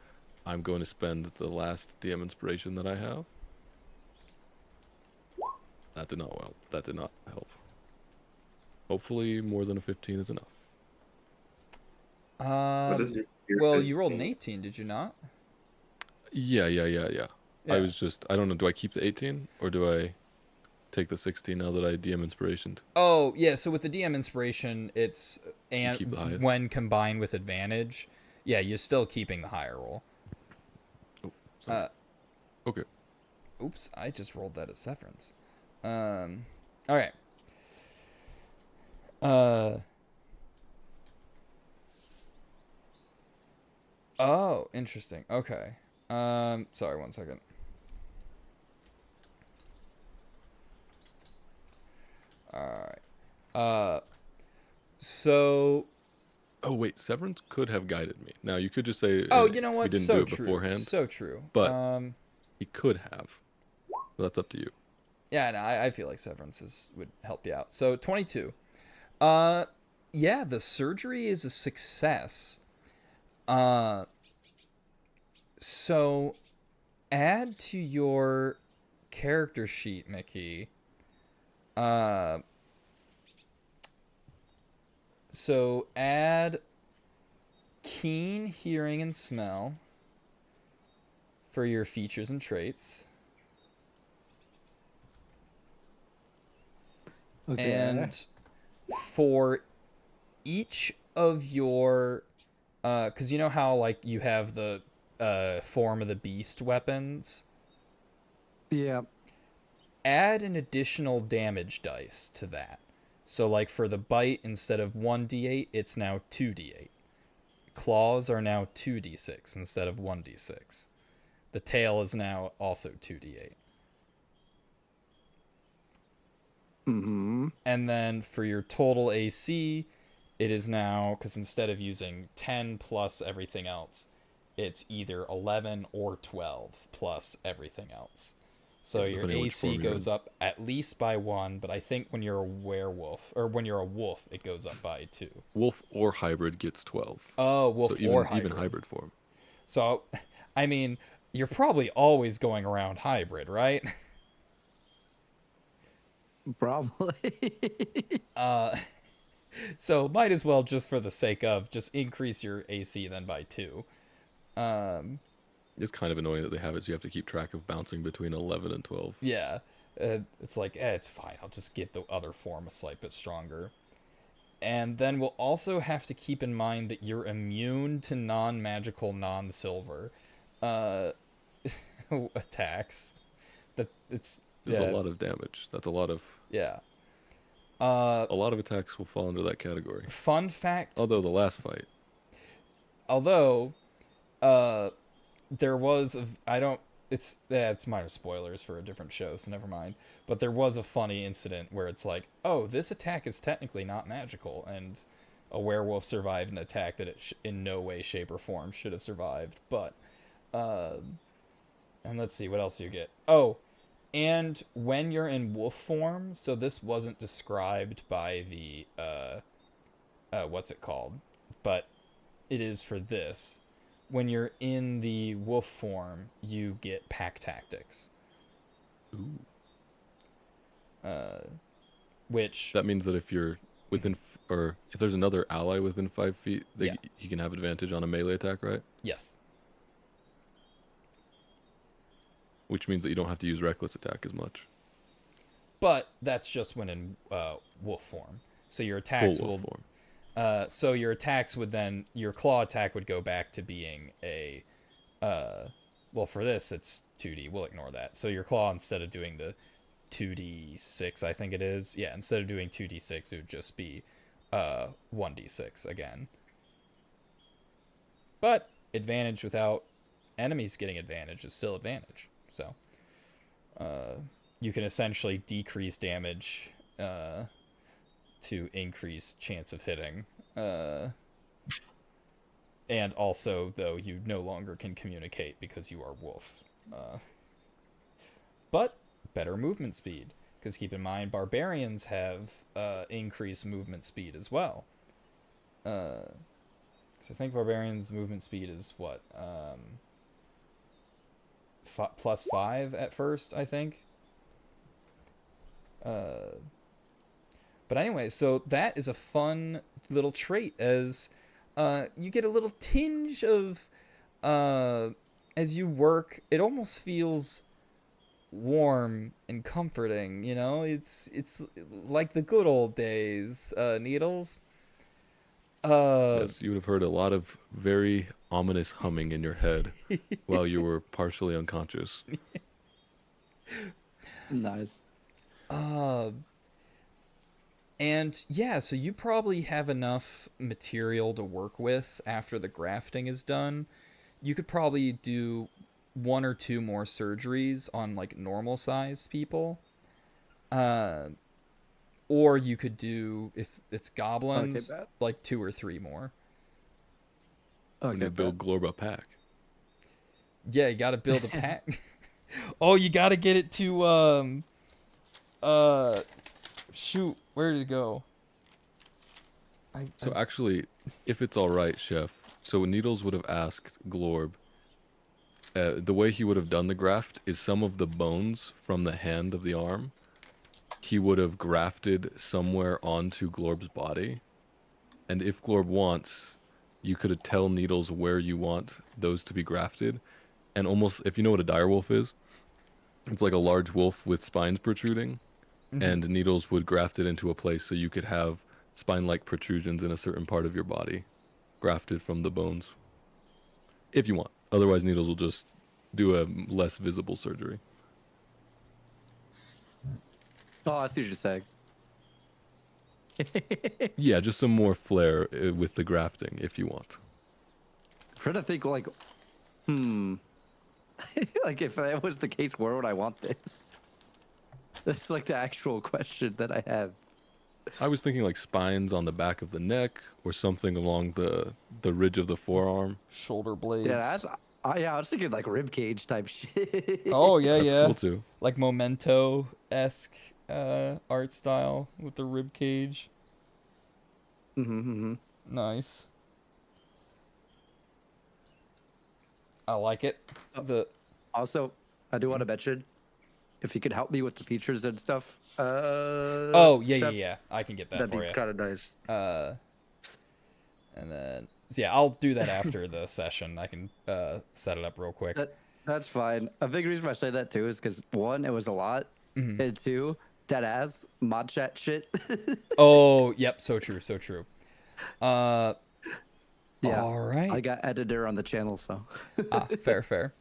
I'm going to spend the last DM inspiration that I have. That did not help. That did not help. Hopefully more than a 15 is enough. What is your Well, peerless you rolled an thing? 18, did you not? Yeah. Yeah. I was just, I don't know, do I keep the 18 or do I take the 16 now that I DM inspirationed? Oh, yeah, so with the DM inspiration, it's and keep the highest? when combined with advantage, yeah, you're still keeping the higher roll. Oh, sorry. Okay. Oops, I just rolled that as severance. All right. Oh, interesting. Okay. Sorry, 1 second. All right. So. Oh wait, Severance could have guided me. Now you could just say, Oh, you know what? we didn't So do it true. beforehand. So true. But he could have. So that's up to you. Yeah, no, I feel like Severance would help you out. So 22. Yeah, the surgery is a success. So add to your character sheet, Mickey. So add keen hearing and smell for your features and traits. Okay. And for each of your because you know how like you have the form of the beast weapons, Yeah. add an additional damage dice to that. So like for the bite, instead of 1d8, it's now 2d8. Claws are now 2d6 instead of 1d6. The tail is now also 2d8. Mm-hmm. And then for your total AC, it is now, because instead of using 10 plus everything else, it's either 11 or 12 plus everything else. So your Depending on which AC form you're goes in. up at least by 1, but I think when you're a werewolf, or when you're a wolf, it goes up by 2. Wolf or hybrid gets 12. Oh, wolf So even, or hybrid. even hybrid form. So, I mean, you're probably always going around hybrid, right? Probably. So might as well, just for the sake of, just increase your AC then by 2. It's kind of annoying that they have it, so you have to keep track of bouncing between 11 and 12. Yeah. It's like, it's fine. I'll just give the other form a slight bit stronger. And then we'll also have to keep in mind that you're immune to non-magical, non-silver attacks. That it's There's a lot of damage. That's a lot of yeah. a lot of attacks will fall under that category. Fun fact. Although the last fight. Although, there was it's minor spoilers for a different show, so never mind. But there was a funny incident where it's like, oh, this attack is technically not magical, and a werewolf survived an attack that it in no way, shape, or form should have survived. But, and let's see, what else do you get? Oh, and when you're in wolf form, so this wasn't described by the, what's it called? But it is for this. When you're in the wolf form, you get pack tactics. Ooh. Which that means that if you're within, or if there's another ally within 5 feet, you can have advantage on a melee attack, right? Yes. Which means that you don't have to use reckless attack as much. But that's just when in wolf form. So your attacks Full wolf form. So your attacks would then, your claw attack would go back to being a, well, for this it's 2D. We'll ignore that. So your claw, instead of doing the 2d6, I think it is, yeah, instead of doing 2d6, it would just be 1d6 again. But advantage without enemies getting advantage is still advantage. So you can essentially decrease damage to increase chance of hitting. And also, though, you no longer can communicate because you are wolf. But better movement speed, because keep in mind, barbarians have increased movement speed as well. So I think barbarians' movement speed is what? +5 at first, I think. But anyway, so that is a fun little trait, as you get a little tinge of, as you work, it almost feels warm and comforting, you know? It's like the good old days, Needles. Yes, you would have heard a lot of very ominous humming in your head while you were partially unconscious. Nice. And yeah, so you probably have enough material to work with after the grafting is done. You could probably do 1 or 2 more surgeries on like normal sized people. Or you could do, if it's goblins, like 2 or 3 more. Okay, you build Glorba pack. Yeah, you gotta build a pack. Oh, you gotta get it to shoot, where did it go? So actually, if it's all right, Chef, so Needles would have asked Glorb, the way he would have done the graft is some of the bones from the hand of the arm, he would have grafted somewhere onto Glorb's body. And if Glorb wants, you could tell Needles where you want those to be grafted. And almost, if you know what a direwolf is, it's like a large wolf with spines protruding. Mm-hmm. And Needles would graft it into a place so you could have spine-like protrusions in a certain part of your body grafted from the bones. If you want. Otherwise, Needles will just do a less visible surgery. Oh, I see what you're saying. Yeah, just some more flair with the grafting, if you want. I'm trying to think, like, like, if that was the case, where would I want this? That's like the actual question that I have. I was thinking like spines on the back of the neck, or something along the ridge of the forearm. Shoulder blades. Yeah, I was thinking like rib cage type shit. Oh yeah, That's cool too. Like Memento-esque art style with the rib cage. Nice. I like it. Also, I do want to mention, if you could help me with the features and stuff. Oh yeah. I can get that that'd for be you. kind of nice. And then yeah, I'll do that after the session. I can set it up real quick. That's fine. A big reason I say that too is because 1, it was a lot, and 2, Dead ass mod chat shit. Oh, yep, so true, so true. Yeah. All right. I got editor on the channel, so. Fair, fair.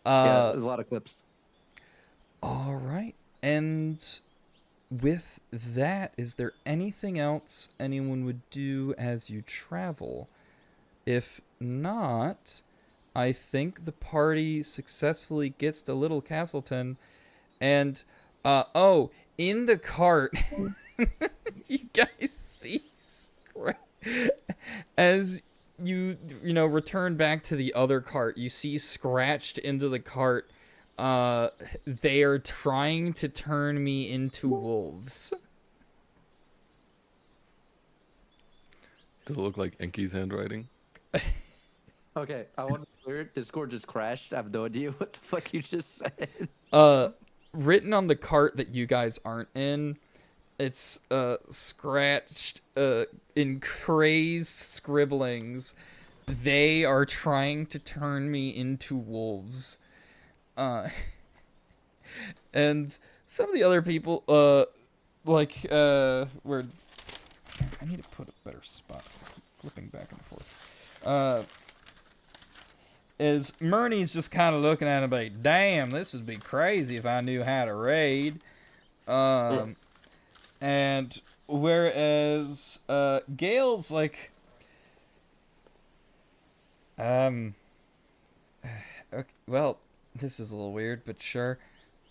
Yeah, there's a lot of clips. All right. And with that, is there anything else anyone would do as you travel? If not, I think the party successfully gets to Little Castleton. And, in the cart, you guys see as you return back to the other cart, you see scratched into the cart, they are trying to turn me into wolves. Does it look like Enki's handwriting? Okay, I want to clear it. Discord just crashed. I have no idea what the fuck you just said. Written on the cart that you guys aren't in, it's scratched in crazed scribblings. They are trying to turn me into wolves. And some of the other people, where I need to put a better spot because I keep flipping back and forth. Is Murney's just kind of looking at him like, damn, this would be crazy if I knew how to raid. And whereas Gale's like, okay, well, this is a little weird, but sure.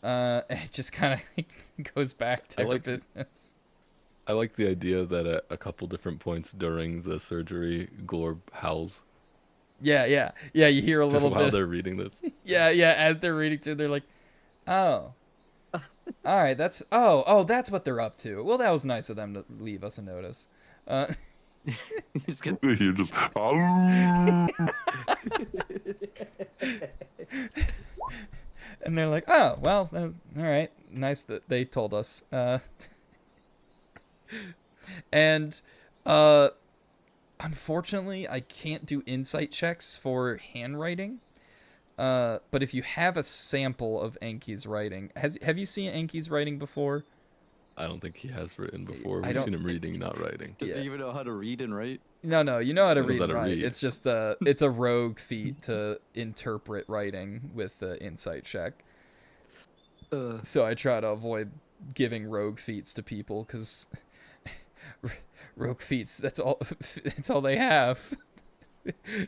It just kind of goes back to her business. I like the idea that at a couple different points during the surgery, Glorb howls. Yeah. You hear a little while bit. they're reading this. Yeah. As they're reading through, they're like, "Oh, all right. That's that's what they're up to." Well, that was nice of them to leave us a notice. You just. And they're like, "Oh, well, all right. Nice that they told us." And unfortunately, I can't do insight checks for handwriting. But if you have a sample of Enki's writing, have you seen Enki's writing before? I don't think he has written before. I We've don't- seen him reading, not writing. Does he even know how to read and write? No, you know how to He knows read how and to write. read. It's just it's a rogue feat to interpret writing with the insight check. So I try to avoid giving rogue feats to people because rogue feats, that's all they have.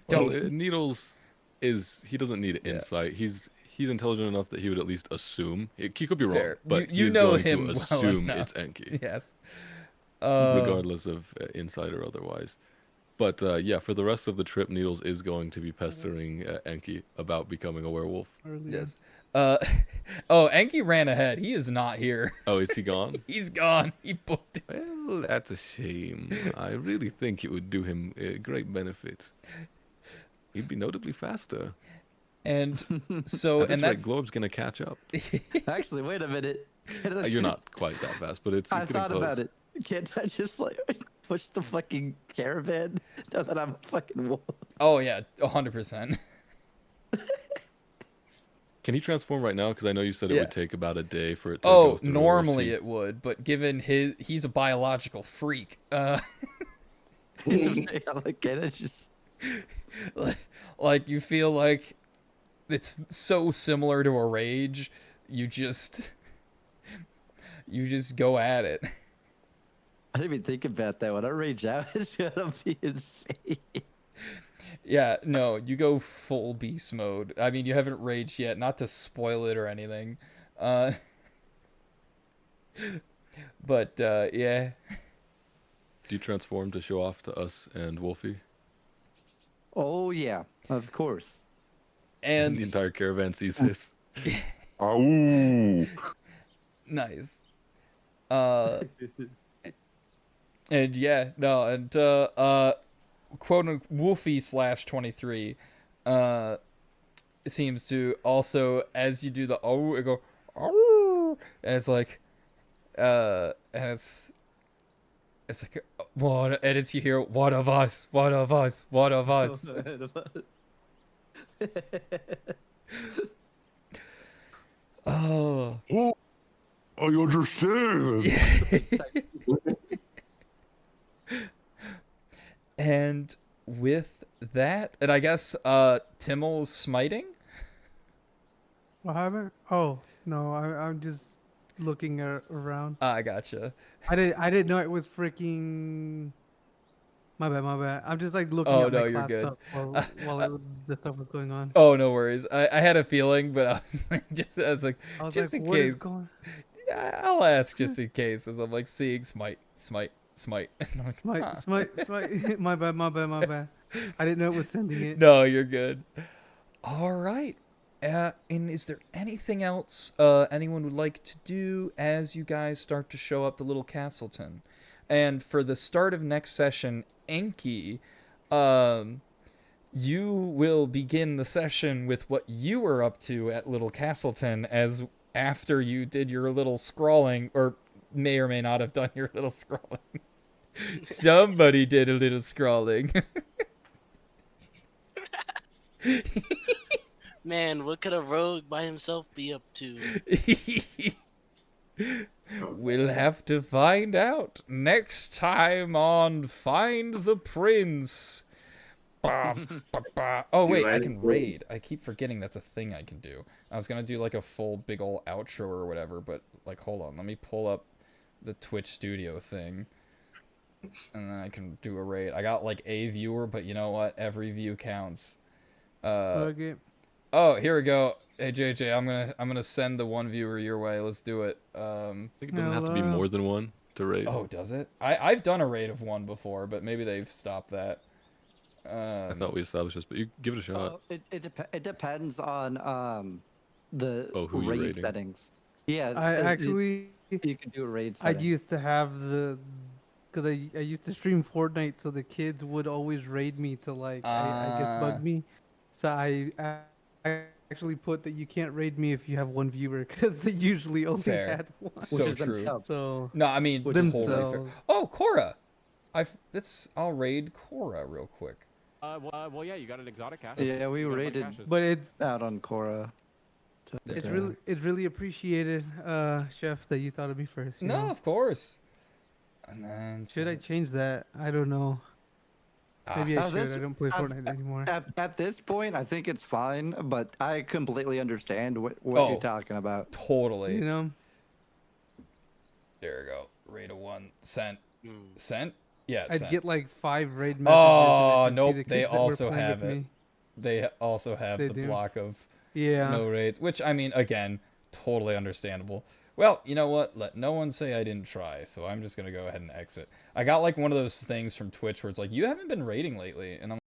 Well, Needles he doesn't need insight. He's intelligent enough that he would at least assume. He could be wrong, Fair. but you he's know going him to well assume enough. it's Enki. Yes. Regardless of insight or otherwise. But yeah, for the rest of the trip, Needles is going to be pestering Enki about becoming a werewolf. Yes. Enki ran ahead. He is not here. Oh, is he gone? He's gone. He booked it. Well, that's a shame. I really think it would do him great benefit. He'd be notably faster. And so, At this and rate, that's Glob's gonna catch up. Actually, wait a minute. You're not quite that fast, but it's I getting thought close. about it. Can't I just like push the fucking caravan now that I'm a fucking wolf? Oh yeah, 100%. Can he transform right now? Because I know you said it Yeah. would take about a day for it to go Oh, through. normally it would, but given he's a biological freak. I like it. It's just like you feel like it's so similar to a rage, you just go at it. I didn't even think about that. When I rage out, it's gonna be insane. Yeah, no, you go full beast mode. I mean, you haven't raged yet, not to spoil it or anything. But yeah. Do you transform to show off to us and Wolfie? Oh yeah, of course. And the entire caravan sees this. Ow! Nice. And yeah, no, and quote unquote Wolfie /23 seems to also, as you do the it go oh, and it's like and it's like what, and it's you hear one of us. Oh. I understand. And with that, and I guess Timmel's smiting? What happened? Oh no, I'm just looking around. I gotcha. I didn't know it was freaking. My bad, my bad. I'm just like looking Oh at no, my you're class good. stuff while the stuff was going on. Oh, no worries. I had a feeling, but I was like, I was just like, in what is case. going? Yeah, I'll ask just in case, as I'm like seeing smite. And I'm like, huh. Smite. My bad, my bad, my bad. I didn't know it was sending it. No, you're good. All right. And is there anything else anyone would like to do as you guys start to show up to Little Castleton? And for the start of next session, Enki, you will begin the session with what you were up to at Little Castleton, as after you did your little scrawling, or may or may not have done your little scrawling. Somebody did a little scrawling. Man, what could a rogue by himself be up to? We'll have to find out next time on Find the Prince. Ba, ba, ba. Oh wait, I can raid. I keep forgetting that's a thing I can do. I was gonna do like a full big ol' outro or whatever, but like hold on, let me pull up the Twitch Studio thing. And then I can do a raid. I got like a viewer, but you know what? Every view counts. Okay. Oh, here we go. Hey JJ, I'm gonna send the one viewer your way. Let's do it. I think it doesn't have to be more than one to raid. Oh, does it? I've done a raid of one before, but maybe they've stopped that. I thought we established this, but you give it a shot. It depends on the who you're raid raiding. settings. Yeah, I actually you can do a raid I setting. used to have because I used to stream Fortnite, so the kids would always raid me to like I guess bug me. So I actually put that you can't raid me if you have one viewer, because they usually only Fair. had one. So Which is true. themselves. So No, I mean totally fair. themselves. Oh, Cora. I'll raid Cora real quick. Well, yeah, you got an exotic cache. Yeah, we You got a bunch of raided caches. But it's out on Cora. it's really appreciated, Chef, that you thought of me first. you No, know? of course. And then Should I change that? I don't know. Maybe I Now should. this- I don't play Fortnite anymore. At this point, I think it's fine, but I completely understand what Oh. you're talking about. Totally. You know? There we go. Raid of 1. Sent. Mm. Sent? Yeah, I'd sent. get like 5 raid messages. Oh, and it'd just be nope. the They kids that were also playing have with it. me. They also have They the do. block of Yeah. no raids, which, I mean, again, totally understandable. Well, you know what? Let no one say I didn't try, so I'm just going to go ahead and exit. I got like one of those things from Twitch where it's like, you haven't been raiding lately, and I'm